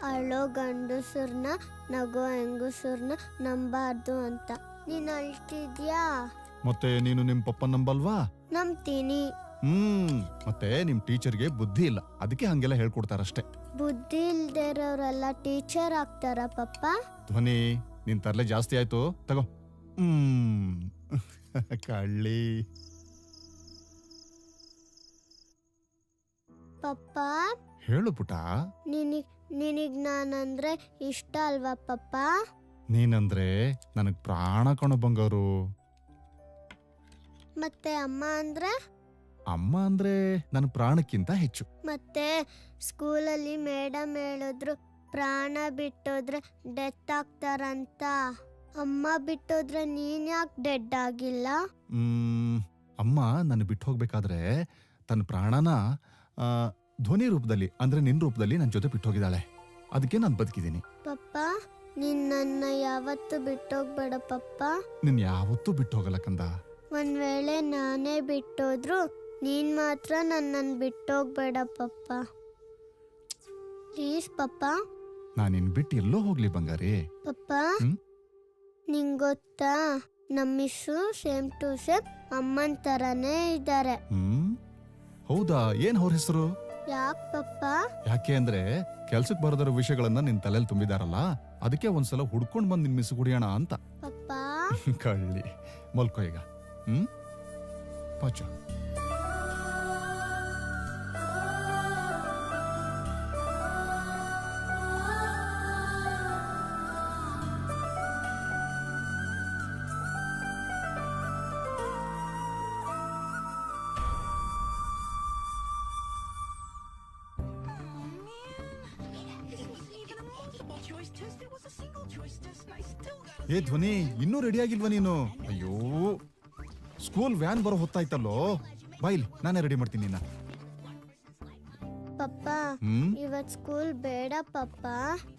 ಅಳೋ ಗಂಡಸರ್ನ ನಗೋ ಹೆಂಗಸರ್ನ ನಂಬಾರ್ದು ಅಂತ. ನೀನ್ ಅಳ್ತಿದ್ಯಾ? ಮತ್ತೆ ನೀನು ನಿಮ್ ಪಪ್ಪ ನಂಬಲ್ವಾ? ನಂಬ್ತೀನಿ. ಮತ್ತೆ ನಿಮ್ ಟೀಚರ್ಗೆ ಬುದ್ಧಿ ಇಲ್ಲ, ಅದಕ್ಕೆ ಹಂಗೆಲ್ಲ ಹೇಳ್ಕೊಡ್ತಾರಷ್ಟೇ. ಬುದ್ಧಿ ಇಲ್ದಿರೋರೆಲ್ಲ ಟೀಚರ್ ಆಗ್ತಾರ ಪಪ್ಪ? ಧ್ವನಿ, ನಿನ್ ತರ್ಲೆ ಜಾಸ್ತಿ ಆಯ್ತು. ತಗೋ. ಕಳ್ಳಿ. ಪಪ್ಪ ಹೇಳು ಪುಟ. ನಿನಗ್ ನಾನಂದ್ರೆ ಇಷ್ಟ ಅಲ್ವಾ ಪಪ್ಪ? ನೀನಂದ್ರೆ ನನಗ್ ಪ್ರಾಣ ಕಣೋ ಬಂಗಾರು. ಮತ್ತೆ ಅಮ್ಮ ಅಂದ್ರೆ? ಅಮ್ಮ ಅಂದ್ರೆ ನನ್ನ ಪ್ರಾಣಕ್ಕಿಂತ ಹೆಚ್ಚು. ಮತ್ತೆ ಸ್ಕೂಲಲ್ಲಿ ಮೇಡಮ್ ಹೇಳಿದ್ರು ಪ್ರಾಣ ಬಿಟ್ಟೋದ್ರೆ ಡೆತ್ ಆಗ್ತಾರಂತ. ಅಮ್ಮ ಬಿಟ್ಟೋದ್ರೆ ನೀನ್ ಯಾಕೆ ಡೆಡ್ ಆಗಿಲ್ಲ? ಅಮ್ಮ ನನ್ನ ಬಿಟ್ಟು ಹೋಗ್ಬೇಕಾದ್ರೆ ತನ್ನ ಪ್ರಾಣನ ಧ್ವನಿ ರೂಪದಲ್ಲಿ ಅಂದ್ರೆ ನಿನ್ ರೂಪದಲ್ಲಿ ನನ್ನ ಜೊತೆ ಬಿಟ್ಟು ಹೋಗಿದ್ದಾಳೆ. ಅದಕ್ಕೆ ನಾನು ಬದುಕಿದ್ದೀನಿ. ಪಪ್ಪ ನೀನ್ ನನ್ನ ಯಾವತ್ತೂ ಬಿಟ್ಟೋಗ್ಬೇಡ ಪಪ್ಪ. ನಿನ್ ಯಾವತ್ತೂ ಬಿಟ್ಟು ಹೋಗಲ್ಲ ಕಂದ. ಒಂದ್ ವೇಳೆ ನಾನೇ ಬಿಟ್ಟೋದ್ರು ನೀನ್ ಮಾತ್ರ ನನ್ನನ್ನು ಬಿಟ್ಟೋಗ್ಬೇಡ ಪಪ್ಪ. ಪ್ಲೀಸ್ ಪಪ್ಪ. ನಾನು ನಿನ್ ಬಿಟ್ಟು ಎಲ್ಲೋ ಹೋಗ್ಲಿ ಬಂಗಾರಿ. ಪಪ್ಪ ನಿಂಗ್ ಗೊತ್ತಾ ನಮ್ಮ ಮಿಸ್ಸು ಸೇಮ್ ಟು ಸೇಮ್ ಅಮ್ಮನ್ ತರಾನೇ ಇದ್ದಾರೆ. ಹೌದಾ? ಏನ್ ಅವ್ರ ಹೆಸರು? ಯಾಕ್ ಪಪ್ಪ? ಯಾಕೆ ಅಂದ್ರೆ ಕೆಲ್ಸಕ್ಕೆ ಬರೋದರ ವಿಷಯಗಳನ್ನ ನಿನ್ ತಲೆಯಲ್ಲಿ ತುಂಬಿದಾರಲ್ಲ, ಅದಕ್ಕೆ ಒಂದ್ಸಲ ಹುಡ್ಕೊಂಡ್ ಬಂದ್ ನಿನ್ ಮಿಸ್ ಕುಡಿಯೋಣ ಅಂತ. ಪಪ್ಪ ಕಳ್ಳಿ ಮಲ್ಕೋ ಈಗ. ಪಾಚ ಏ ಧ್ವನಿ, ಇನ್ನೂ ರೆಡಿ ಆಗಿಲ್ವಾ ನೀನು? ಅಯ್ಯೋ, ಸ್ಕೂಲ್ ವ್ಯಾನ್ ಬರೋ ಹೊತ್ತಾಯ್ತಲ್ಲೋ. ಬಾಯಿಲಿ, ನಾನೇ ರೆಡಿ ಮಾಡ್ತೀನಿ ನಿನ್ನ. ಪಪ್ಪ ಇವತ್ ಸ್ಕೂಲ್ ಬೇಡ ಪಪ್ಪ,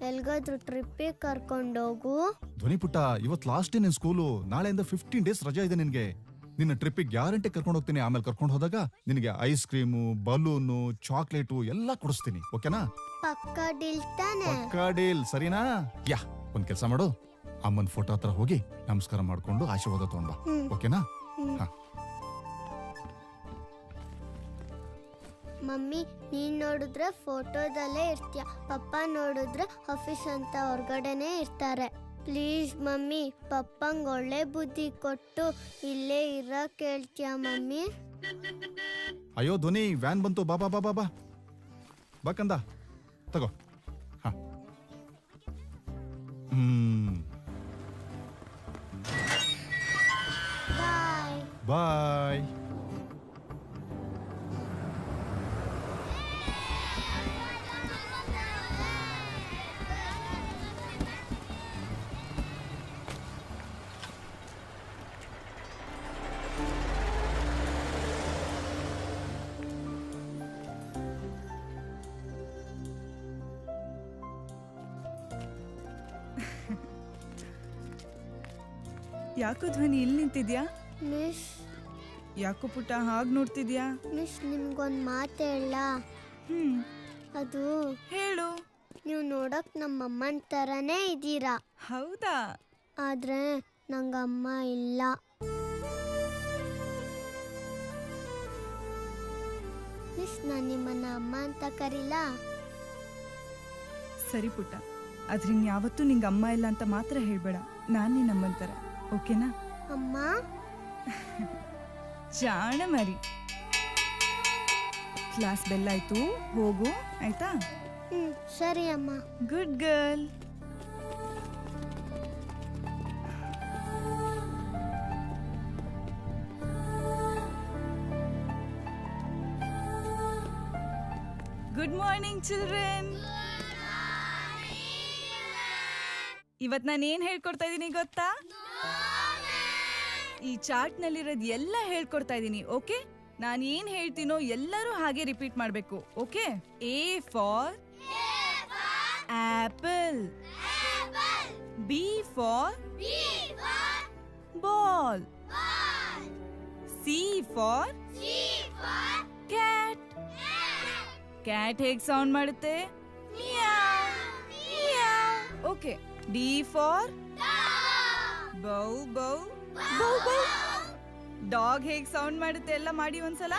ಎಲ್ಗಾದ್ರೂ ಟ್ರಿಪ್ಪಿಗೆ ಕರ್ಕೊಂಡೋಗು. ಧ್ವನಿ ಪುಟ್ಟ, ಇವತ್ ಲಾಸ್ಟ್ ಡೇ ನಿನ್ ಸ್ಕೂಲು. ನಾಳೆಯಿಂದ 15 ಡೇಸ್ ರಜಾ ಇದೆ ನಿನ್ಗೆ. ನಿನ್ನ ಟ್ರಿಪ್ಪಿಗೆ ಗ್ಯಾರಂಟಿ ಕರ್ಕೊಂಡು ಹೋಗ್ತೀನಿ. ಆಮೇಲೆ ಕರ್ಕೊಂಡು ಹೋದಾಗ ನಿನಗೆ ಐಸ್ ಕ್ರೀಮು, ಬಲೂನು, ಚಾಕ್ಲೇಟು ಎಲ್ಲ ಕೊಡಿಸ್ತೀನಿ. ಓಕೆನಾ? ಪಕ್ಕಾ ಡೀಲ್ ತಾನೆ? ಪಕ್ಕಾ ಡೀಲ್, ಸರಿನಾ? ಯಾ, ಒಂದ್ ಕೆಲಸ ಮಾಡು, ಅಮ್ಮನ್ ಫೋಟೋ ಹತ್ರ ಹೋಗಿ ನಮಸ್ಕಾರ ಮಾಡ್ಕೊಂಡು ಆಶೀರ್ವಾದ ತಗೊಂಡ್ಬಾ. ಓಕೆನಾ? ಮಮ್ಮಿ ನೀನ್ ನೋಡಿದ್ರೆ ಫೋಟೋದಲ್ಲೇ ಇರ್ತೀಯ, ಪಪ್ಪ ನೋಡಿದ್ರೆ ಆಫೀಸ್ ಅಂತ ಹೊರಗಡೆನೆ ಇರ್ತಾರೆ. ಪ್ಲೀಸ್ ಮಮ್ಮಿ, ಪಪ್ಪಂಗ್ ಒಳ್ಳೆ ಬುದ್ಧಿ ಕೊಟ್ಟು ಇಲ್ಲೇ ಇರಕ್ ಹೇಳ್ತೀಯ ಮಮ್ಮಿ? ಅಯ್ಯೋ ಧ್ವನಿ, ವ್ಯಾನ್ ಬಂತು. ಬಾ ಬಾ ಬಾ ಬಾ ಬಾ ಬಾ ಕಂದ, ತಗೋ. ಬಾಯ್. ಯಾಕೋ ಧ್ವನಿ ಇಲ್ಲಿ ನಿಂತಿದ್ಯಾ? ಮಿಸ್. ಯಾಕೋ ಪುಟ್ಟ ಹಾಗೆ ನೋಡ್ತಿದ್ಯಾ? ಮಿಸ್ ನಿಮ್ಗೊಂದು ಮಾತು ಹೇಳ? ಅದು ಹೇಳು. ನೀವು ನೋಡಕ್ ನಮ್ಮಮ್ಮನ ತರನೇ ಇದ್ದೀರಾ. ಹೌದಾ? ಆದ್ರೆ ನಂಗಮ್ಮ ಇಲ್ಲ. ಮಿಸ್, ನಾನು ನಿಮ್ಮನ್ನ ಅಮ್ಮ ಅಂತ ಕರೀಲ? ಸರಿ ಪುಟ್ಟ, ಆದ್ರೆ ಯಾವತ್ತೂ ನಿಂಗೆ ಅಮ್ಮ ಇಲ್ಲ ಅಂತ ಮಾತ್ರ ಹೇಳ್ಬೇಡ. ನಾನು ನಿನ್ನ ಅಮ್ಮನ ತರ, ಓಕೆನಾ? ಅಮ್ಮ ಜಾಣ ಮರಿ. ಕ್ಲಾಸ್ ಬೆಲ್ ಆಯ್ತು, ಹೋಗು ಆಯ್ತಾ? ಸರಿ ಅಮ್ಮ. Good girl. Good morning children. ಇವತ್ ನಾನು ಏನ್ ಹೇಳ್ಕೊಡ್ತಾ ಇದೀನಿ ಗೊತ್ತಾ? ಈ ಚಾರ್ಟ್ ನಲ್ಲಿರೋದು ಎಲ್ಲ ಹೇಳ್ಕೊಡ್ತಾ ಇದೀನಿ. ಓಕೆ, ನಾನು ಏನ್ ಹೇಳ್ತೀನೋ ಎಲ್ಲರೂ ಹಾಗೆ ರಿಪೀಟ್ ಮಾಡ್ಬೇಕು. Okay? A for apple, B for ball, C for cat. Cat ಹೇಗ್ ಸೌಂಡ್ ಮಾಡುತ್ತೆ? Okay. D for bow bow bow bow. Dog ಹೇಗ್ ಸೌಂಡ್ ಮಾಡುತ್ತೆ ಎಲ್ಲ ಮಾಡಿ ಒಂದ್ಸಲ.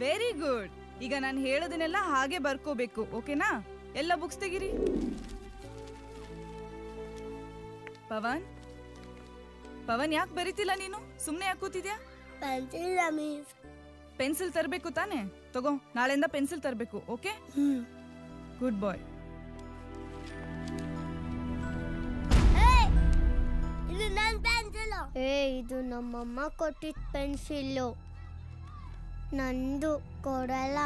Very good. ಈಗ ನಾನು ಹೇಳೋದನ್ನೆಲ್ಲ ಹಾಗೆ ಬರ್ಕೋಬೇಕು. ಓಕೆನಾ? ಎಲ್ಲ ಬುಕ್ಸ್ ತೆಗಿರಿ. ಪವನ್, ಪವನ್ ಯಾಕೆ ಬರೀತಿಲ್ಲ ನೀನು? ಸುಮ್ನೆ ಯಾಕೆ ಕೂತಿದ್ಯಾ? ಪೆನ್ಸಿಲ್ ತರಬೇಕು ತಾನೆ? ತಗೋ, ನಾಳೆಯಿಂದ ಪೆನ್ಸಿಲ್ ತರಬೇಕು. ಓಕೆ? ಗುಡ್ ಬಾಯ್. ಇದು ನನ್ ಪೆನ್ಸಿಲ್. ಇದು ನಮ್ಮಮ್ಮ ಕೊಟ್ಟಿದ್ ಪೆನ್ಸಿಲ್. ನಂದು ಕೊಡಲ್ಲ.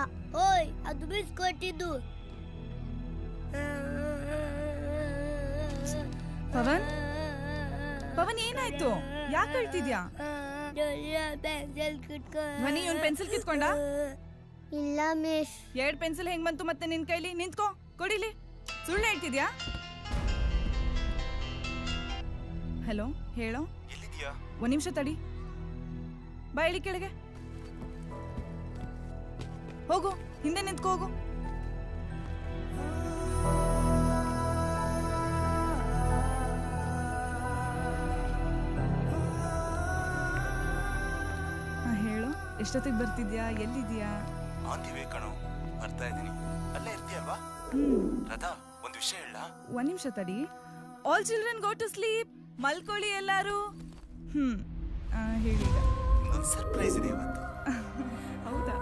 ಓಯ್ ಅದು ಮಿಸ್ ಕೊಟ್ಟಿದ್ದು. ಪವನ್ ಪವನ್ ಏನಾಯ್ತು? ಯಾಕೆ ಹೇಳ್ತಿದ್ಯಾ? ಧ್ವನಿ ಇವ್ನ್ ಪೆನ್ಸಿಲ್ ಕಿತ್ಕೊಂಡ? ಇಲ್ಲ ಮಿಸ್. 2 ಪೆನ್ಸಿಲ್ ಹೆಂಗ್ ಬಂತು ಮತ್ತೆ ನಿನ್ ಕೈಲಿ? ನಿಂತ್ಕೋ, ಕೊಡಿಲಿ. ಸುಳ್ಳು ಹೇಳ್ತಿದ್ಯಾ? ಹಲೋ, ಹೇಳೋ. ಎಲ್ಲಿದ್ಯಾ? 1 ನಿಮಿಷ ತಡಿ. ಬಾ ಇಳಿ ಕೆಳಗೆ. ಹೋಗು, ಹಿಂದೆ ನಿಂತ್ಕೋ ಹೋಗು. ಹೇಳು, ಎಷ್ಟೊತ್ತಿಗೆ ಬರ್ತಿದ್ಯಾ? ಎಲ್ಲಿದ್ಯಾ? ಆಂದಿವೆ ಕಣೋ, ಬರ್ತಾ ಇದ್ದೀನಿ. ಅಲ್ಲೇ ಇರ್ತೀಯಲ್ವಾ? ರಾಧಾ, ಒಂದು ವಿಷಯ ಹೇಳ. 1 ನಿಮಿಷ ತಡಿ. All children go to sleep. ಮಲ್ಕೊಳ್ಳಿ ಎಲ್ಲಾರು. ಹೇಳಿ. ಒಂದು ಸರ್ಪ್ರೈಸ್ ಇದೆ ಇವತ್ತು. ಹೌದಾ?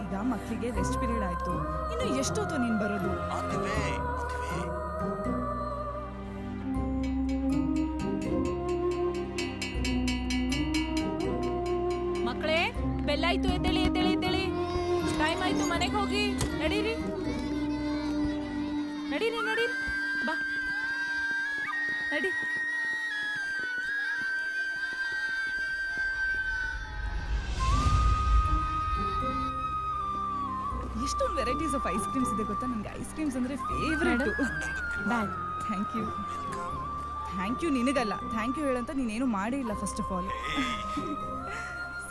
ಈಗ ಮಕ್ಕಳಿಗೆ ರೆಸ್ಟ್ ಪೀರಿಯಡ್ ಆಯ್ತು. ಇನ್ನು ಎಷ್ಟೊತ್ತು ನೀನ್ ಬರೋದು? ಮಕ್ಕಳೇ, ಬೆಲ್ಲಾಯ್ತು, ಎದ್ದೇಳಿ ಎದ್ದೇಳಿ ಎದ್ದೇಳಿ. ಟೈಮ್ ಆಯ್ತು, ಮನೆಗೆ ಹೋಗಿ. ನಡೀರಿ ನಡೀರಿ ನಡೀರಿ, ಬಾ ನಡಿ. ಎಷ್ಟೊಂದು ವೆರೈಟೀಸ್ ಆಫ್ ಐಸ್ ಕ್ರೀಮ್ಸ್ ಇದೆ ಗೊತ್ತಾ? ನನಗೆ ಐಸ್ ಕ್ರೀಮ್ಸ್ ಅಂದ್ರೆ favourite. Thank you. Thank you ನಿನಗಲ್ಲ, ಥ್ಯಾಂಕ್ ಯು ಹೇಳಂತ ನೀನೇನು ಮಾಡೇ ಇಲ್ಲ ಫಸ್ಟ್ ಆಫ್ ಆಲ್.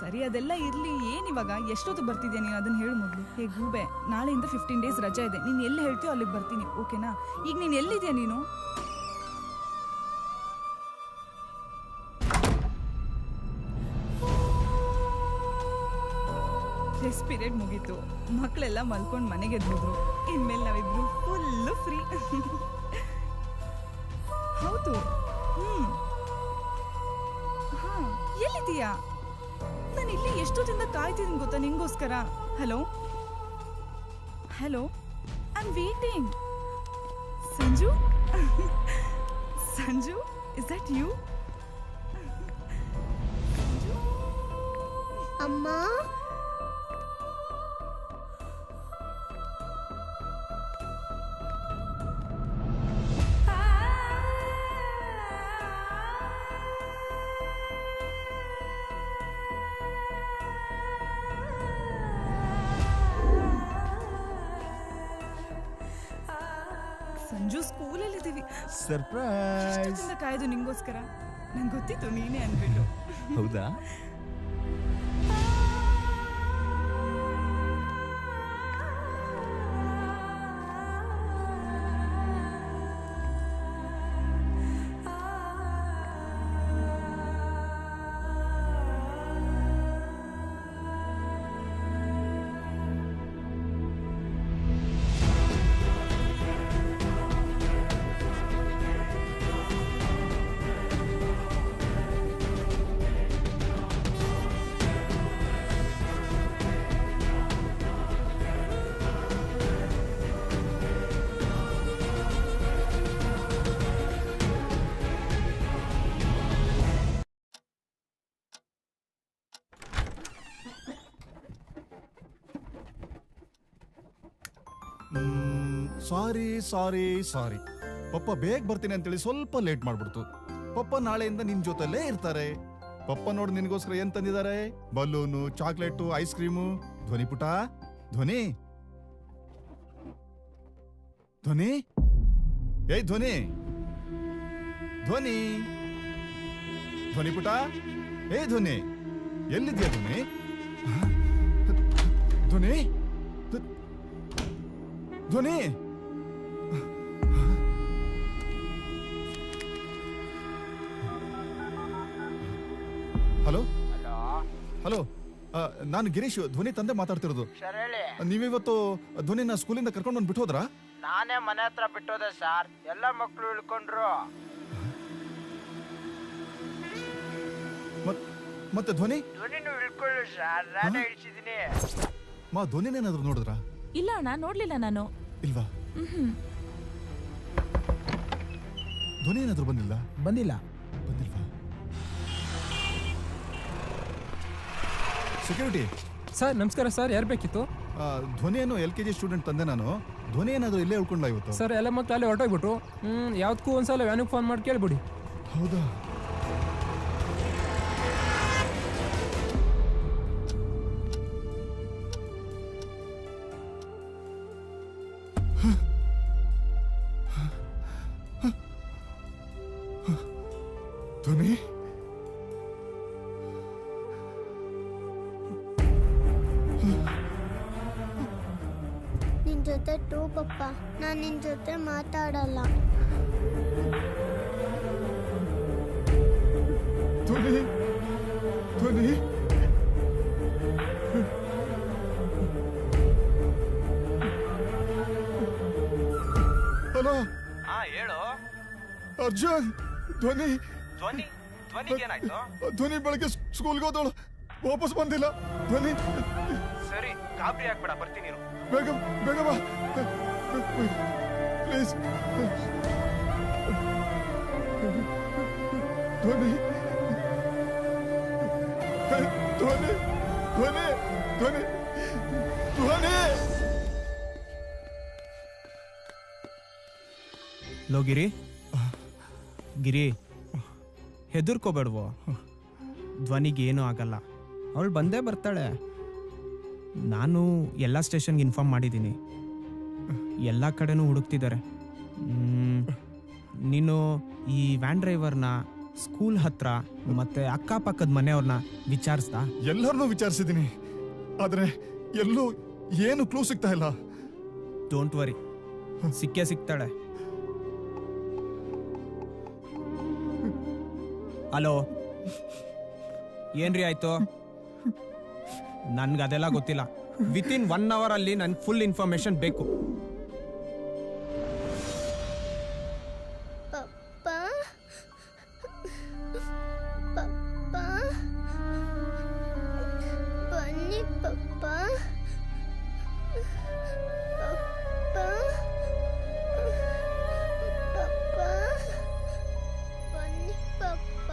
ಸರಿ, ಅದೆಲ್ಲ ಇರ್ಲಿ. ಏನಿವಾಗ ಎಷ್ಟೊತ್ತು ಬರ್ತಿದ್ಯಾ ನೀನು? ಅದನ್ನ ಹೇಳು ಮೊದಲು. ಹೇ ಗೂಬೆ, ನಾಳೆಯಿಂದ 15 ಡೇಸ್ ರಜೆ ಇದೆ. ನೀನು ಎಲ್ಲಿ ಹೇಳ್ತೀಯೋ ಅಲ್ಲಿಗೆ ಬರ್ತೀನಿ, ಓಕೆನಾ? ಈಗ ನೀನು ಎಲ್ಲಿದ್ಯಾ? ನೀನು ರೆಸ್ಟ್ ಪೀರಿಯಡ್ ಮುಗೀತು. ಮಕ್ಕಳೆಲ್ಲ ಮಲ್ಕೊಂಡು ಮನೆಗೆ ಎದ್ಬಿದ್ರು. ಇನ್ಮೇಲೆ ನಾವಿಬ್ರು ಫುಲ್ಲು ಫ್ರೀ. ಹೌದು. ಹಾ, ಎಲ್ಲಿದ್ದೀಯಾ? ನಾನು ಇಲ್ಲಿ ಎಷ್ಟೊತ್ತಿಂದ ಕಾಯ್ತಿದ್ದೀನಿ ಗೊತ್ತಾ ನಿಂಗೋಸ್ಕರ. Hello hello, I am waiting. Sanju Sanju, is that you? ಅಮ್ಮ, ಸಂಜು, ಸ್ಕೂಲಲ್ಲಿದ್ದೀವಿ. ಸರ್ಪ್ರೈಸ್. ಕಾಯ್ದು ನಿಂಗೋಸ್ಕರ. ನಂಗೆ ಗೊತ್ತಿತ್ತು ನೀನೇ ಅಂದ್ಬಿಟ್ಟು. ಹೌದಾ? ಸಾರಿ. ಪಪ್ಪ ಬೇಗ ಬರ್ತೀನಿ ಅಂತೇಳಿ ಸ್ವಲ್ಪ ಲೇಟ್ ಮಾಡ್ಬಿಡ್ತು. ಪಪ್ಪ ನಾಳೆಯಿಂದ ನಿನ್ ಜೊತೆಲೇ ಇರ್ತಾರೆ. ಪಪ್ಪ ನೋಡಿ ನಿನಗೋಸ್ಕರ ಏನ್ ತಂದಿದ್ದಾರೆ? Balloon, chocolate, ice cream. ಧ್ವನಿ ಪುಟ, ಧ್ವನಿ ಧ್ವನಿ, ಏಯ್ ಧ್ವನಿ, ಧ್ವನಿ ಧ್ವನಿ ಪುಟ, ಏಯ್ ಧ್ವನಿ, ಎಲ್ಲಿದ್ಯಾ ಧ್ವನಿ? ಧ್ವನಿ ಧ್ವನಿ. ಹಲೋ ಹಲೋ, ನಾನು ಗಿರೀಶ್, ಧ್ವನಿ ತಂದೆ ಮಾತಾಡ್ತಿರೋದು. ನೀವಿವತ್ತು ಧ್ವನಿನ ಸ್ಕೂಲಿಂದ ಕರ್ಕೊಂಡು ಬಂದು ಬಿಟ್ಟು ಹೋದ್ರಾ? ನಾನೇ ಮನೆ ಹತ್ರ ಬಿಟ್ಟೋದೆ ಸರ್. ಎಲ್ಲ ಮಕ್ಕಳು ಇಳ್ಕೊಂಡ್ರು. ಮತ್ತೆ ಧ್ವನಿ ಇಳ್ಕೊಳ್ಳು ಸರ್, ನಾನೇ ಇಳಿಸಿದೀನಿ. ಧ್ವನಿನೇನಾದ್ರು ನೋಡಿದ್ರಾ? ಇಲ್ಲ ಅಣ್ಣ, ನೋಡ್ಲಿಲ್ಲ ನಾನು. ಇಲ್ವಾ? ಧ್ವನಿ ಏನಾದ್ರು ಬಂದಿಲ್ಲ? ಬಂದಿಲ್ಲ. ಬಂದಿಲ್ವಾ? ಸೆಕ್ಯೂರಿಟಿ ಸರ್ ನಮಸ್ಕಾರ ಸರ್, ಯಾರು ಬೇಕಿತ್ತು? ಧ್ವನಿ ಏನೋ LKG ಸ್ಟೂಡೆಂಟ್ ತಂದೆ ನಾನು. ಧ್ವನಿ ಏನಾದ್ರು ಇಲ್ಲೇ ಉಳ್ಕೊಂಡ ಇವತ್ತು? ಸರ್ ಎಲ್ಲ ಮಕ್ಕಳು ಅಲ್ಲೇ ಹೊರಟೋಗ್ಬಿಟ್ರು. ಯಾವ್ದಕ್ಕೂ ಒಂದ್ಸಲ ವ್ಯಾನಿಗೆ ಫೋನ್ ಮಾಡಿ ಕೇಳ್ಬಿಡಿ. ಹೌದಾ? ಧ್ವನಿ ನಿನ್ ಜೊತೆ ಟೂ ಪಪ್ಪ, ನಾನ್ ನಿನ್ ಜೊತೆ ಮಾತಾಡಲ್ಲ. ಧ್ವನಿ ಧ್ವನಿ ಹಲೋ. ಹೇಳು ಅರ್ಜುನ್. ಧ್ವನಿ ಧ್ವನಿಗೆ ಏನಾಯ್ತು? ಧ್ವನಿ ಬೆಳಗ್ಗೆ ಸ್ಕೂಲ್ಗೆ ಹೋದವಳು, ವಾಪಸ್ ಬಂದಿಲ್ಲ. ಧ್ವನಿ ಸರಿ, ಗಾಬರಿ ಆಗ್ಬೇಡ, ಬರ್ತೀನಿ. ಬೇಗ ಬೇಗ ಬಾ ಪ್ಲೀಸ್. ಧ್ವನಿ ಧ್ವನಿ ಧ್ವನಿ ಧ್ವನಿ ಧ್ವನಿ. ಲೋ ಗಿರಿ, ಗಿರಿ ಹೆದರ್ಕೋಬೇಡ್ವೋ, ಧ್ವನಿಗೆ ಏನೂ ಆಗಲ್ಲ, ಅವಳು ಬಂದೇ ಬರ್ತಾಳೆ. ನಾನು ಎಲ್ಲ ಸ್ಟೇಷನ್ಗೆ ಇನ್ಫಾರ್ಮ್ ಮಾಡಿದ್ದೀನಿ, ಎಲ್ಲ ಕಡೆನೂ ಹುಡುಕ್ತಿದ್ದಾರೆ. ನೀನು ಈ ವ್ಯಾನ್ ಡ್ರೈವರ್ನ, ಸ್ಕೂಲ್ ಹತ್ರ ಮತ್ತೆ ಅಕ್ಕಪಕ್ಕದ ಮನೆಯವ್ರನ್ನ ವಿಚಾರಿಸ್ದ? ಎಲ್ಲರನ್ನೂ ವಿಚಾರಿಸಿದ್ದೀನಿ, ಆದರೆ ಎಲ್ಲೂ ಏನು ಕ್ಲೂ ಸಿಗ್ತಾ ಇಲ್ಲ. ಡೋಂಟ್ ವರಿ, ಸಿಕ್ಕೇ ಸಿಗ್ತಾಳೆ. ಹಲೋ, ಏನ್ರಿ ಆಯ್ತು? ನನ್ಗೆ ಅದೆಲ್ಲ ಗೊತ್ತಿಲ್ಲ. ವಿತಿನ್ 1 hour ಅಲ್ಲಿ ನನ್ಗೆ ಫುಲ್ ಇನ್ಫಾರ್ಮೇಶನ್ ಬೇಕು. ಬನ್ನಿ ಪಪ್ಪ. ಬನ್ನಿ ಪಪ್ಪ.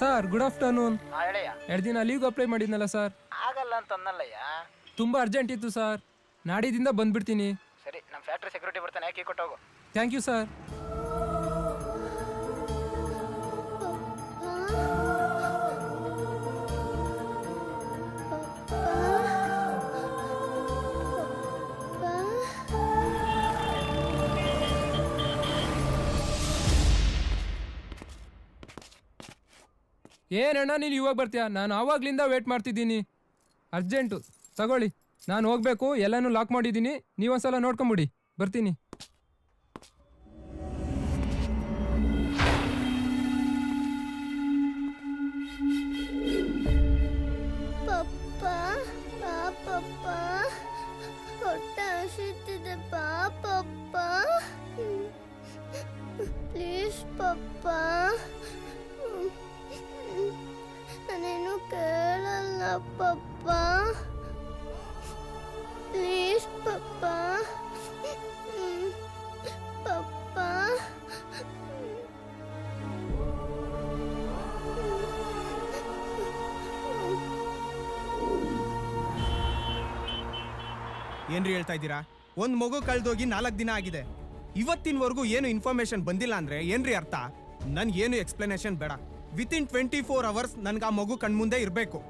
Sir good afternoon. ಹೇಳಯ್ಯ. 2 ದಿನ ಲೀವ್ ಅಪ್ಲೈ ಮಾಡಿದ್ನಲ್ಲ ಸರ್. ಆಗಲ್ಲ ಅಂತ ಅನ್ನಲ್ಲಯ್ಯ. ತುಂಬಾ ಅರ್ಜೆಂಟ್ ಇತ್ತು ಸರ್, ನಾಡಿದಿಂದ ಬಂದ್ಬಿಡ್ತೀನಿ. ಸರಿ, ನಮ್ಮ ಫ್ಯಾಕ್ಟ್ರಿ ಸೆಕ್ಯೂರಿಟಿ ಬರ್ತಾನೆ, ಕೀ ಕೊಟ್ಟೋಗು. Thank you sir. ಏನಣ್ಣ ನೀನು ಇವಾಗ ಬರ್ತೀಯಾ? ನಾನು ಆವಾಗ್ಲಿಂದ ವೇಟ್ ಮಾಡ್ತಿದ್ದೀನಿ. ಅರ್ಜೆಂಟು, ತಗೊಳ್ಳಿ. ನಾನು ಹೋಗ್ಬೇಕು, ಎಲ್ಲನೂ ಲಾಕ್ ಮಾಡಿದ್ದೀನಿ. ನೀವೊಂದ್ಸಲ ನೋಡ್ಕೊಂಬಿಡಿ, ಬರ್ತೀನಿ. ಪಪ್ಪ ಪಪ್ಪ, ಹೊಟ್ಟೆ ಹಸಿತಿದೆ, ಪಪ್ಪ ಪ್ಲೀಸ್ ಪಪ್ಪ. ನಾನೇನು ಕೇಳಲ್ಲ ಪಪ್ಪ, ಪ್ಲೀಸ್ ಪಪ್ಪ. ಪಪ್ಪ ಏನ್ರಿ ಹೇಳ್ತಾ ಇದ್ದೀರಾ? ಒಂದ್ ಮಗು ಕಳ್ದೋಗಿ 4 ದಿನ ಆಗಿದೆ. ಇವತ್ತಿನವರೆಗೂ ಏನು ಇನ್ಫಾರ್ಮೇಶನ್ ಬಂದಿಲ್ಲ ಅಂದ್ರೆ ಏನ್ರಿ ಅರ್ಥ? ನನ್ಗೇನು ಎಕ್ಸ್ಪ್ಲನೇಷನ್ ಬೇಡ. ವಿತಿನ್ 24 ಅವರ್ಸ್ ನನ್ಗೆ ಆ ಮಗು ಕಣ್ಮುಂದೆ ಇರಬೇಕು.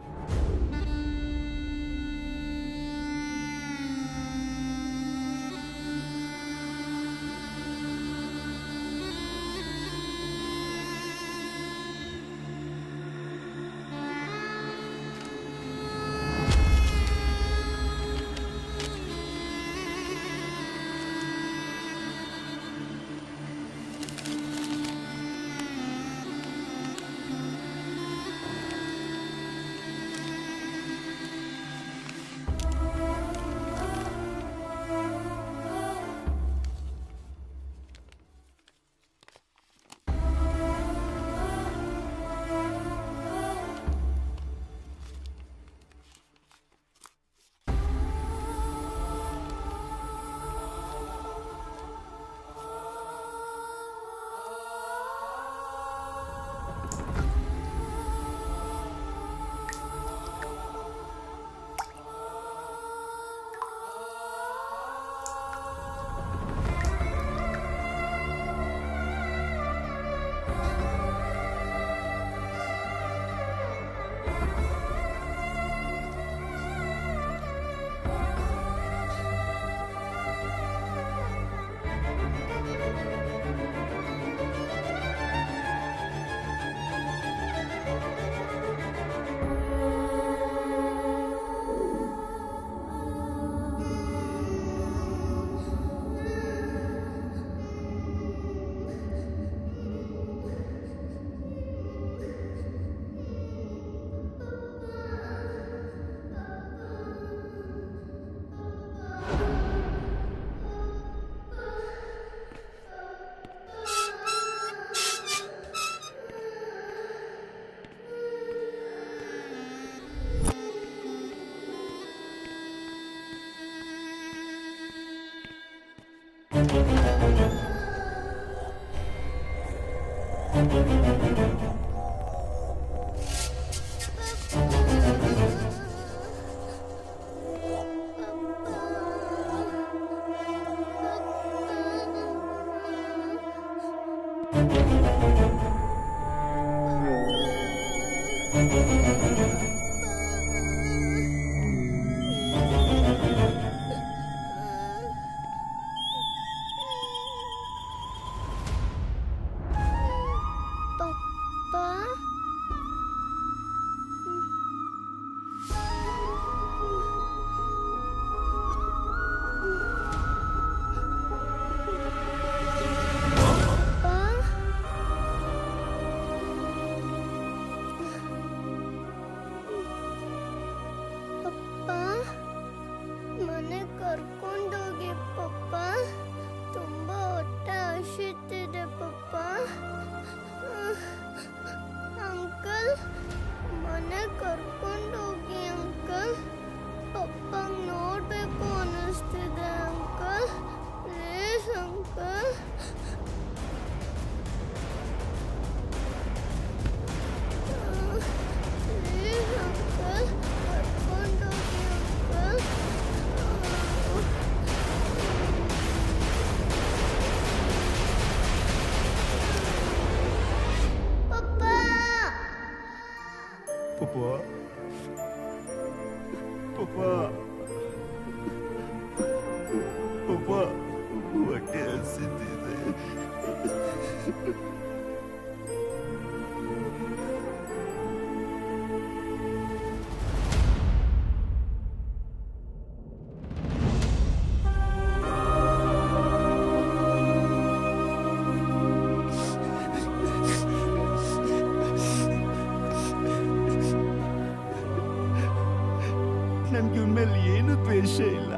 ಇಲ್ಲ,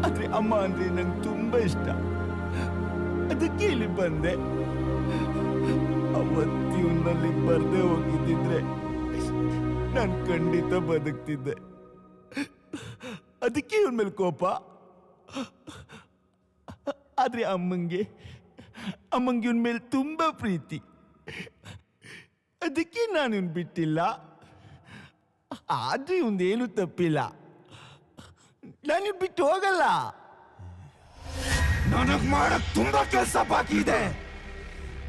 ಆದ್ರೆ ಅಮ್ಮ ಅಂದ್ರೆ ನಂಗೆ ತುಂಬಾ ಇಷ್ಟ. ಅದಕ್ಕೆ ಇಲ್ಲಿ ಬಂದೆ. ಅವತ್ತಿನಲ್ಲಿ ಬರ್ದೇ ಹೋಗಿದ್ದಿದ್ರೆ ನಾನು ಖಂಡಿತ ಬದುಕ್ತಿದ್ದೆ. ಅದಕ್ಕೆ ಇವನ್ ಮೇಲೆ ಕೋಪ. ಆದ್ರೆ ಅಮ್ಮಂಗೆ ಇವನ್ ಮೇಲೆ ತುಂಬಾ ಪ್ರೀತಿ. ಅದಕ್ಕೆ ನಾನು ಇವನ್ ಬಿಟ್ಟಿಲ್ಲ. ಆದ್ರೆ ಇವಂದೇನು ತಪ್ಪಿಲ್ಲ. ನಾನು ಬಿಟ್ಟು ಹೋಗಲ್ಲ. ನನಗ್ ಮಾಡಕ್ ತುಂಬಾ ಕೆಲಸ ಬಾಕಿ ಇದೆ,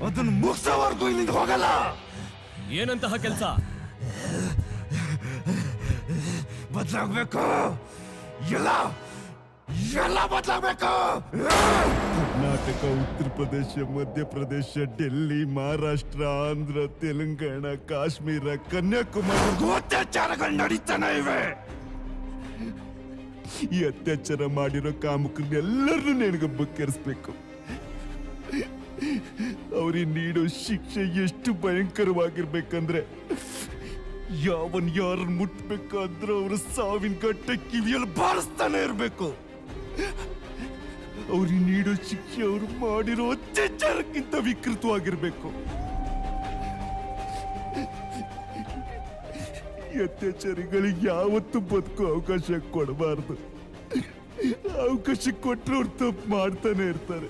ಅದನ್ನ ಮುಗಿಸೋವರೆಗೂ ಇಲ್ಲಿಂದ ಹೋಗಲ್ಲ. ಏನಂತಹ ಕೆಲಸ? ಬದಲಾಗ್ಬೇಕು, ಎಲ್ಲ ಬದಲಾಗ್ಬೇಕು. ಕರ್ನಾಟಕ, ಉತ್ತರ ಪ್ರದೇಶ, ಮಧ್ಯಪ್ರದೇಶ, ಡೆಲ್ಲಿ, ಮಹಾರಾಷ್ಟ್ರ, ಆಂಧ್ರ, ತೆಲಂಗಾಣ, ಕಾಶ್ಮೀರ, ಕನ್ಯಾಕುಮಾರಿ ಅತ್ಯಾಚಾರಗಳು ನಡೀತಾನೆ ಇವೆ. ಈ ಅತ್ಯಾಚಾರ ಮಾಡಿರೋ ಕಾಮಕರನ್ನೆಲ್ಲರನ್ನೂ ನಿನಗೆ ಬಕ್ಕೆರಿಸ್ಬೇಕು. ಅವ್ರಿಗೆ ನೀಡೋ ಶಿಕ್ಷೆ ಎಷ್ಟು ಭಯಂಕರವಾಗಿರ್ಬೇಕಂದ್ರೆ, ಯಾರನ್ನ ಮುಟ್ಬೇಕಾದ್ರೂ ಅವ್ರ ಸಾವಿನ ಗಟ್ಟೆ ಕಿವಿಯಲ್ಲಿ ಬಾರಿಸ್ತಾನೆ ಇರ್ಬೇಕು. ಅವ್ರಿಗೆ ನೀಡೋ ಶಿಕ್ಷೆ ಅವ್ರು ಮಾಡಿರೋ ಅತ್ಯಾಚಾರಕ್ಕಿಂತ ವಿಕೃತವಾಗಿರ್ಬೇಕು. ಅತ್ಯಾಚಾರಿಗಳಿಗೆ ಯಾವತ್ತೂ ಬದುಕೋ ಅವಕಾಶ ಕೊಡಬಾರ್ದು. ಅವಕಾಶ ಕೊಟ್ಟರೆ ಅವ್ರು ತಪ್ಪು ಮಾಡ್ತಾನೆ ಇರ್ತಾರೆ,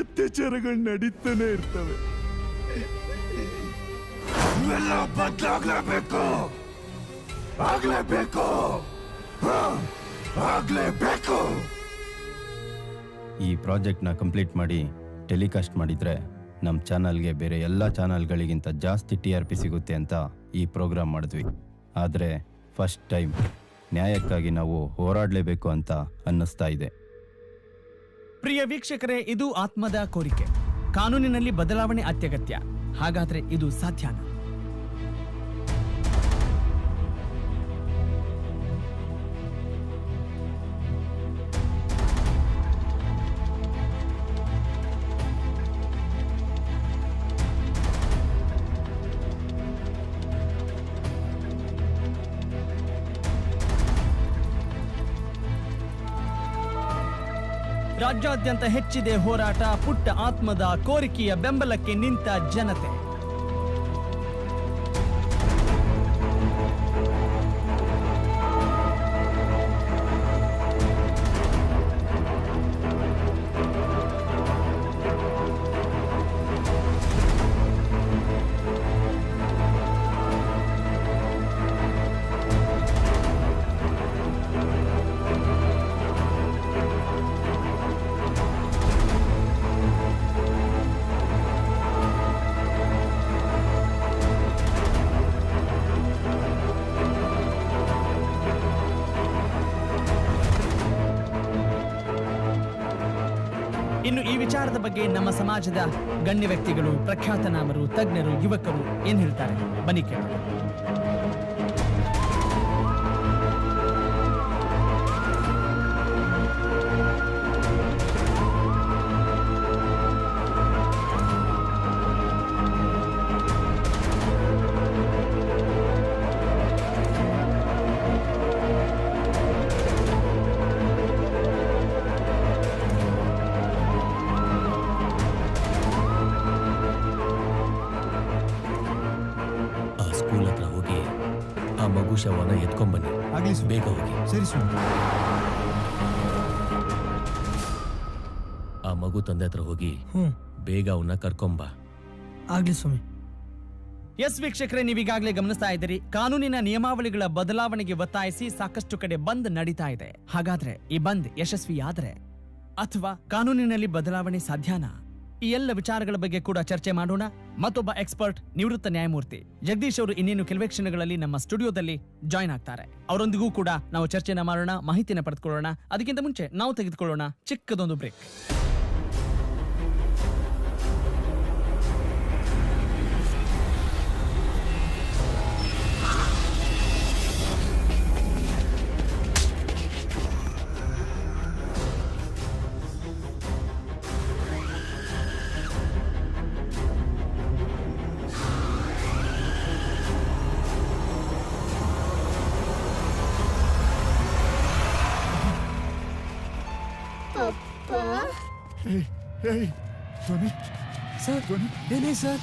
ಅತ್ಯಾಚಾರಗಳು ನಡೀತಾನೆ ಇರ್ತವೆ. ಇವೆಲ್ಲ ಬದಲಾಗಲೇಬೇಕು, ಆಗ್ಲೇಬೇಕು, ಆಗ್ಲೇಬೇಕು. ಈ ಪ್ರಾಜೆಕ್ಟ್ನ ಕಂಪ್ಲೀಟ್ ಮಾಡಿ ಟೆಲಿಕಾಸ್ಟ್ ಮಾಡಿದರೆ ನಮ್ಮ ಚಾನಲ್ಗೆ ಬೇರೆ ಎಲ್ಲ ಚಾನಲ್ಗಳಿಗಿಂತ ಜಾಸ್ತಿ TRP ಸಿಗುತ್ತೆ ಅಂತ ಈ ಪ್ರೋಗ್ರಾಮ್ ಮಾಡಿದ್ವಿ. ಆದರೆ ಫಸ್ಟ್ ಟೈಮ್ ನ್ಯಾಯಕ್ಕಾಗಿ ನಾವು ಹೋರಾಡಲೇಬೇಕು ಅಂತ ಅನ್ನಿಸ್ತಾ ಇದೆ. ಪ್ರಿಯ ವೀಕ್ಷಕರೇ, ಇದು ಆತ್ಮದ ಕೋರಿಕೆ. ಕಾನೂನಿನಲ್ಲಿ ಬದಲಾವಣೆ ಅತ್ಯಗತ್ಯ. ಹಾಗಾದ್ರೆ ಇದು ಸಾಧ್ಯನಾ? ರಾಜ್ಯಾದ್ಯಂತ ಹೆಚ್ಚಿದೆ ಹೋರಾಟ. ಪುಟ್ಟ ಆತ್ಮದ ಕೋರಿಕೆಯ ಬೆಂಬಲಕ್ಕೆ ನಿಂತ ಜನತೆ. ಇನ್ನು ಈ ವಿಚಾರದ ಬಗ್ಗೆ ನಮ್ಮ ಸಮಾಜದ ಗಣ್ಯ ವ್ಯಕ್ತಿಗಳು, ಪ್ರಖ್ಯಾತನಾಮರು, ತಜ್ಞರು, ಯುವಕರು ಏನ್ ಹೇಳ್ತಾರೆ ಬನ್ನಿ ಕೇಳೋಣ. ಶವನ ಎತ್ಕೊಂಡ್ಬನ್ನಿ. ಬೇಗ ಹೋಗಿ. ಸರಿ ಸ್ವಾಮಿ. ಆ ಮಗು ತಂದೆ ಹತ್ರ ಹೋಗಿ ಬೇಗ ಅವನ್ನ ಕರ್ಕೊಂಬ. ಆಗ್ಲಿ ಸ್ವಾಮಿ. ಎಸ್ ವೀಕ್ಷಕರೇ, ನೀವೀಗಾಗಲೇ ಗಮನಿಸ್ತಾ ಇದ್ದೀರಿ, ಕಾನೂನಿನ ನಿಯಮಾವಳಿಗಳ ಬದಲಾವಣೆಗೆ ಒತ್ತಾಯಿಸಿ ಸಾಕಷ್ಟು ಕಡೆ ಬಂದ್ ನಡೀತಾ ಇದೆ. ಹಾಗಾದ್ರೆ ಈ ಬಂದ್ ಯಶಸ್ವಿಯಾದರೆ ಅಥವಾ ಕಾನೂನಿನಲ್ಲಿ ಬದಲಾವಣೆ ಸಾಧ್ಯನಾ? ಈ ಎಲ್ಲ ವಿಚಾರಗಳ ಬಗ್ಗೆ ಕೂಡ ಚರ್ಚೆ ಮಾಡೋಣ. ಮತ್ತೊಬ್ಬ ಎಕ್ಸ್ಪರ್ಟ್, ನಿವೃತ್ತ ನ್ಯಾಯಮೂರ್ತಿ ಜಗದೀಶ್ ಅವರು ಇನ್ನೇನು ಕೆಲವೇ ಕ್ಷಣಗಳಲ್ಲಿ ನಮ್ಮ ಸ್ಟುಡಿಯೋದಲ್ಲಿ ಜಾಯ್ನ್ ಆಗ್ತಾರೆ. ಅವರೊಂದಿಗೂ ಕೂಡ ನಾವು ಚರ್ಚೆನ ಮಾಡೋಣ, ಮಾಹಿತಿನ ಪಡೆದುಕೊಳ್ಳೋಣ. ಅದಕ್ಕಿಂತ ಮುಂಚೆ ನಾವು ತೆಗೆದುಕೊಳ್ಳೋಣ ಚಿಕ್ಕದೊಂದು ಬ್ರೇಕ್. ಸರ್, ಏನೇ ಸರ್?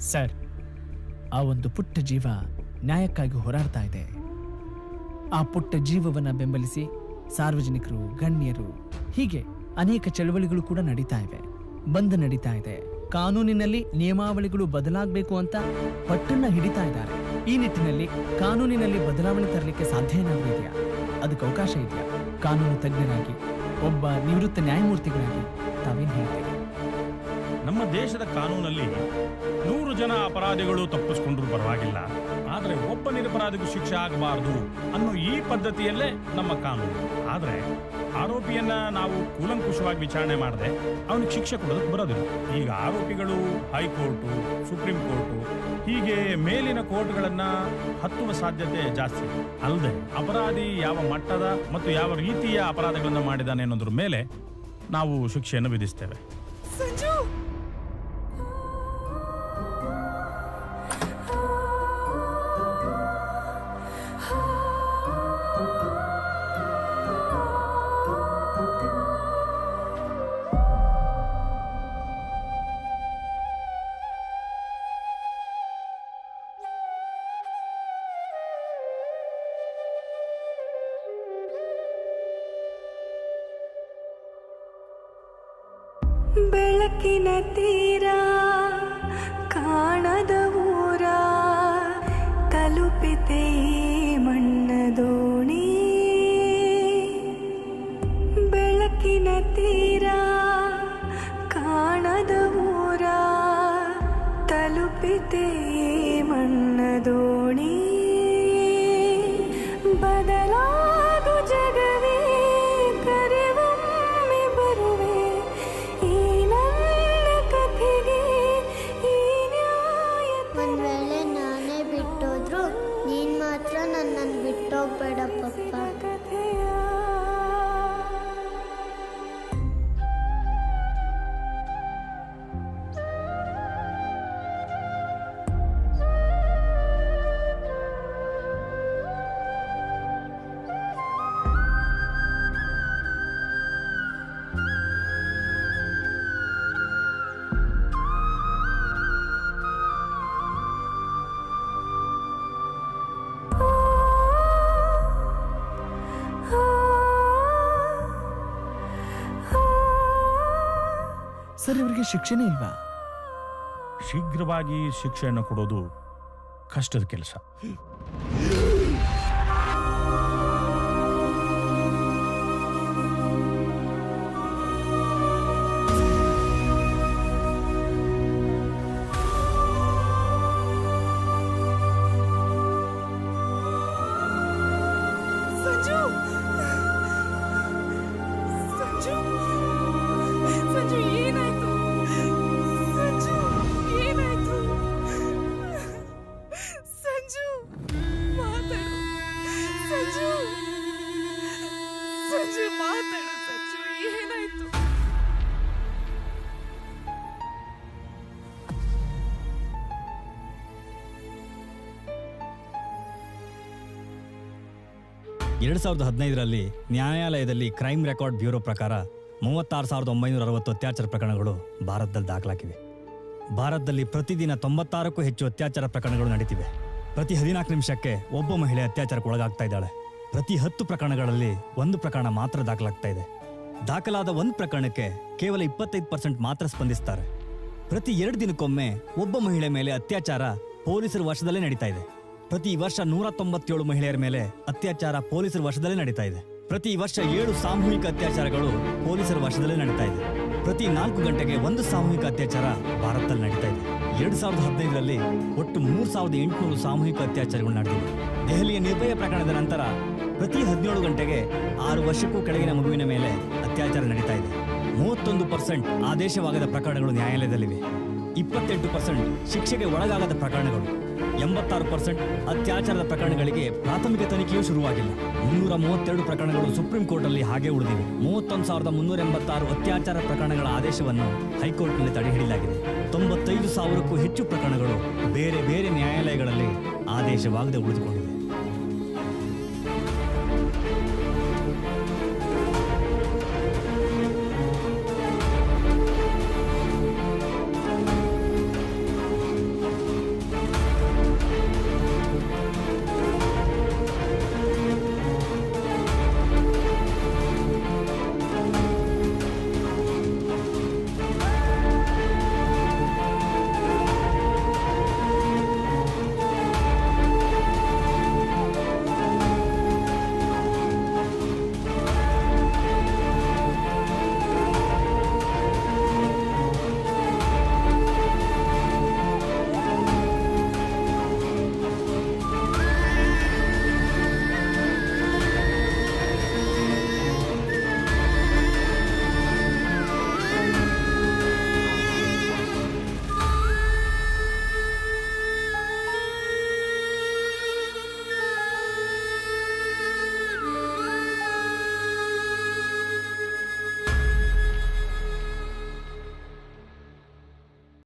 ಸರ್, ಆ ಒಂದು ಪುಟ್ಟ ಜೀವ ನ್ಯಾಯಕ್ಕಾಗಿ ಹೋರಾಡ್ತಾ ಇದೆ. ಆ ಪುಟ್ಟ ಜೀವವನ್ನ ಬೆಂಬಲಿಸಿ ಸಾರ್ವಜನಿಕರು, ಗಣ್ಯರು, ಹೀಗೆ ಅನೇಕ ಚಳವಳಿಗಳು ಕೂಡ ನಡೀತಾ ಇವೆ. ಬಂದ್ ನಡೀತಾ ಇದೆ. ಕಾನೂನಿನಲ್ಲಿ ನಿಯಮಾವಳಿಗಳು ಬದಲಾಗಬೇಕು ಅಂತ ಪಟ್ಟನ್ನ ಹಿಡಿತಾ ಇದ್ದಾರೆ. ಈ ನಿಟ್ಟಿನಲ್ಲಿ ಕಾನೂನಿನಲ್ಲಿ ಬದಲಾವಣೆ ತರಲಿಕ್ಕೆ ಸಾಧ್ಯ ಏನಾದರೂ ಇದೆಯಾ? ಅದಕ್ಕೆ ಅವಕಾಶ ಇದೆಯಾ? ಕಾನೂನು ತಜ್ಞರಾಗಿ, ಒಬ್ಬ ನಿವೃತ್ತ ನ್ಯಾಯಮೂರ್ತಿಗಳಾಗಿ ತಾವೇನು ಹೇಳ್ತೀರಿ? ನಮ್ಮ ದೇಶದ ಕಾನೂನಲ್ಲಿ 100 ಜನ ಅಪರಾಧಿಗಳು ತಪ್ಪಿಸ್ಕೊಂಡ್ರೂ ಪರವಾಗಿಲ್ಲ, ಆದರೆ ಒಬ್ಬ ನಿರಪರಾಧಿಗೂ ಶಿಕ್ಷೆ ಆಗಬಾರದು ಅನ್ನೋ ಈ ಪದ್ಧತಿಯಲ್ಲೇ ನಮ್ಮ ಕಾನೂನು. ಆದರೆ ಆರೋಪಿಯನ್ನ ನಾವು ಕೂಲಂಕುಷವಾಗಿ ವಿಚಾರಣೆ ಮಾಡದೆ ಅವನಿಗೆ ಶಿಕ್ಷೆ ಕೊಡೋದಕ್ಕೆ ಬರೋದಿಲ್ಲ. ಈಗ ಆರೋಪಿಗಳು ಹೈಕೋರ್ಟು, ಸುಪ್ರೀಂ ಕೋರ್ಟು ಹೀಗೆ ಮೇಲಿನ ಕೋರ್ಟ್ಗಳನ್ನ ಹತ್ತುವ ಸಾಧ್ಯತೆ ಜಾಸ್ತಿ. ಅಲ್ಲದೆ ಅಪರಾಧಿ ಯಾವ ಮಟ್ಟದ ಮತ್ತು ಯಾವ ರೀತಿಯ ಅಪರಾಧಗಳನ್ನು ಮಾಡಿದಾನೆ ಅನ್ನೋದ್ರ ಮೇಲೆ ನಾವು ಶಿಕ್ಷೆಯನ್ನು ವಿಧಿಸ್ತೇವೆ. ಸಂಜು, ಬೆಳಕಿನ ತೀರ ಕಾಣದ ಊರ ತಲುಪಿತೆ ಮಣ್ಣ ದೋಣಿ. ಬೆಳಕಿನ ತೀರ ಕಾಣದ ಊರ ತಲುಪಿತೆ ಮಣ್ಣ ದೋಣಿ. ಬದಲಾಗು ಜಗವೇ ಕರೆವೊಮ್ಮೆ ಬರುವೆ, ಈ ನನ್ನ ಕಥೆಗೆ ಈ ನ್ಯಾಯ. ಒಂದ್ ವೇಳೆ ನಾನೇ ಬಿಟ್ಟೋದ್ರು ನೀನ್ ಮಾತ್ರ ನನ್ನನ್ನು ಬಿಟ್ಟೋಗ್ಬೇಡ ಪಪ್ಪ. ಸರ್, ಇವರಿಗೆ ಶಿಕ್ಷೆನೇ ಇಲ್ವಾ? ಶೀಘ್ರವಾಗಿ ಶಿಕ್ಷೆಯನ್ನು ಕೊಡೋದು ಕಷ್ಟದ ಕೆಲಸ. ಸಂಜು, ಸಂಜು, ಸಂಜು ಏನಾಯ್ತು? ಸಂಜು ಏನಾಯ್ತು? ಸಂಜು ಮಾತಾಡು. ಸಂಜು, ಸಂಜು ಮಾತಾಡು. ಸಂಜು ಏನಾಯ್ತು? ಎರಡು 2015ರಲ್ಲಿ ನ್ಯಾಯಾಲಯದಲ್ಲಿ ಕ್ರೈಮ್ ರೆಕಾರ್ಡ್ ಬ್ಯೂರೋ ಪ್ರಕಾರ 36,960 ಅತ್ಯಾಚಾರ ಪ್ರಕರಣಗಳು ಭಾರತದಲ್ಲಿ ದಾಖಲಾಗಿವೆ. ಭಾರತದಲ್ಲಿ ಪ್ರತಿದಿನ 96ಕ್ಕೂ ಹೆಚ್ಚು ಅತ್ಯಾಚಾರ ಪ್ರಕರಣಗಳು ನಡೀತಿವೆ. ಪ್ರತಿ 14 ನಿಮಿಷಕ್ಕೆ ಒಬ್ಬ ಮಹಿಳೆ ಅತ್ಯಾಚಾರಕ್ಕೆ ಒಳಗಾಗ್ತಾ ಇದ್ದಾಳೆ. ಪ್ರತಿ 10 ಪ್ರಕರಣಗಳಲ್ಲಿ 1 ಪ್ರಕರಣ ಮಾತ್ರ ದಾಖಲಾಗ್ತಾ ಇದೆ. ದಾಖಲಾದ 1 ಪ್ರಕರಣಕ್ಕೆ ಕೇವಲ 25% ಮಾತ್ರ ಸ್ಪಂದಿಸ್ತಾರೆ. ಪ್ರತಿ 2 ದಿನಕ್ಕೊಮ್ಮೆ ಒಬ್ಬ ಮಹಿಳೆ ಮೇಲೆ ಅತ್ಯಾಚಾರ ಪೊಲೀಸರ ವಶದಲ್ಲೇ ನಡೀತಾ ಇದೆ. ಪ್ರತಿ ವರ್ಷ 197 ಮಹಿಳೆಯರ ಮೇಲೆ ಅತ್ಯಾಚಾರ ಪೊಲೀಸರ ವಶದಲ್ಲೇ ನಡೀತಾ ಇದೆ. ಪ್ರತಿ ವರ್ಷ 7 ಸಾಮೂಹಿಕ ಅತ್ಯಾಚಾರಗಳು ಪೊಲೀಸರ ವಶದಲ್ಲೇ ನಡೀತಾ ಇದೆ. ಪ್ರತಿ 4 ಗಂಟೆಗೆ 1 ಸಾಮೂಹಿಕ ಅತ್ಯಾಚಾರ ಭಾರತದಲ್ಲಿ ನಡೀತಾ ಇದೆ. 2015ರಲ್ಲಿ ಒಟ್ಟು 3,800 ಸಾಮೂಹಿಕ ಅತ್ಯಾಚಾರಗಳು ನಡೆದಿವೆ. ದೆಹಲಿಯ ನಿರ್ಭಯ ಪ್ರಕರಣದ ನಂತರ ಪ್ರತಿ 17 ಗಂಟೆಗೆ 6 ವರ್ಷಕ್ಕೂ ಕೆಳಗಿನ ಮಗುವಿನ ಮೇಲೆ ಅತ್ಯಾಚಾರ ನಡೀತಾ ಇದೆ. 31% ಆದೇಶವಾಗದ ಪ್ರಕರಣಗಳು ನ್ಯಾಯಾಲಯದಲ್ಲಿವೆ. 28% ಶಿಕ್ಷೆಗೆ ಒಳಗಾಗದ ಪ್ರಕರಣಗಳು. 86% ಅತ್ಯಾಚಾರದ ಪ್ರಕರಣಗಳಿಗೆ ಪ್ರಾಥಮಿಕ ತನಿಖೆಯೂ ಶುರುವಾಗಿಲ್ಲ. 332 ಪ್ರಕರಣಗಳು ಸುಪ್ರೀಂ ಕೋರ್ಟಲ್ಲಿ ಹಾಗೆ ಉಳಿದಿವೆ. 31,386 ಅತ್ಯಾಚಾರ ಪ್ರಕರಣಗಳ ಆದೇಶವನ್ನು ಹೈಕೋರ್ಟ್ನಲ್ಲಿ ತಡೆಹಿಡಿಯಲಾಗಿದೆ. 95,000ಕ್ಕೂ ಹೆಚ್ಚು ಪ್ರಕರಣಗಳು ಬೇರೆ ಬೇರೆ ನ್ಯಾಯಾಲಯಗಳಲ್ಲಿ ಆದೇಶವಾಗದೆ ಉಳಿದುಕೊಂಡಿವೆ.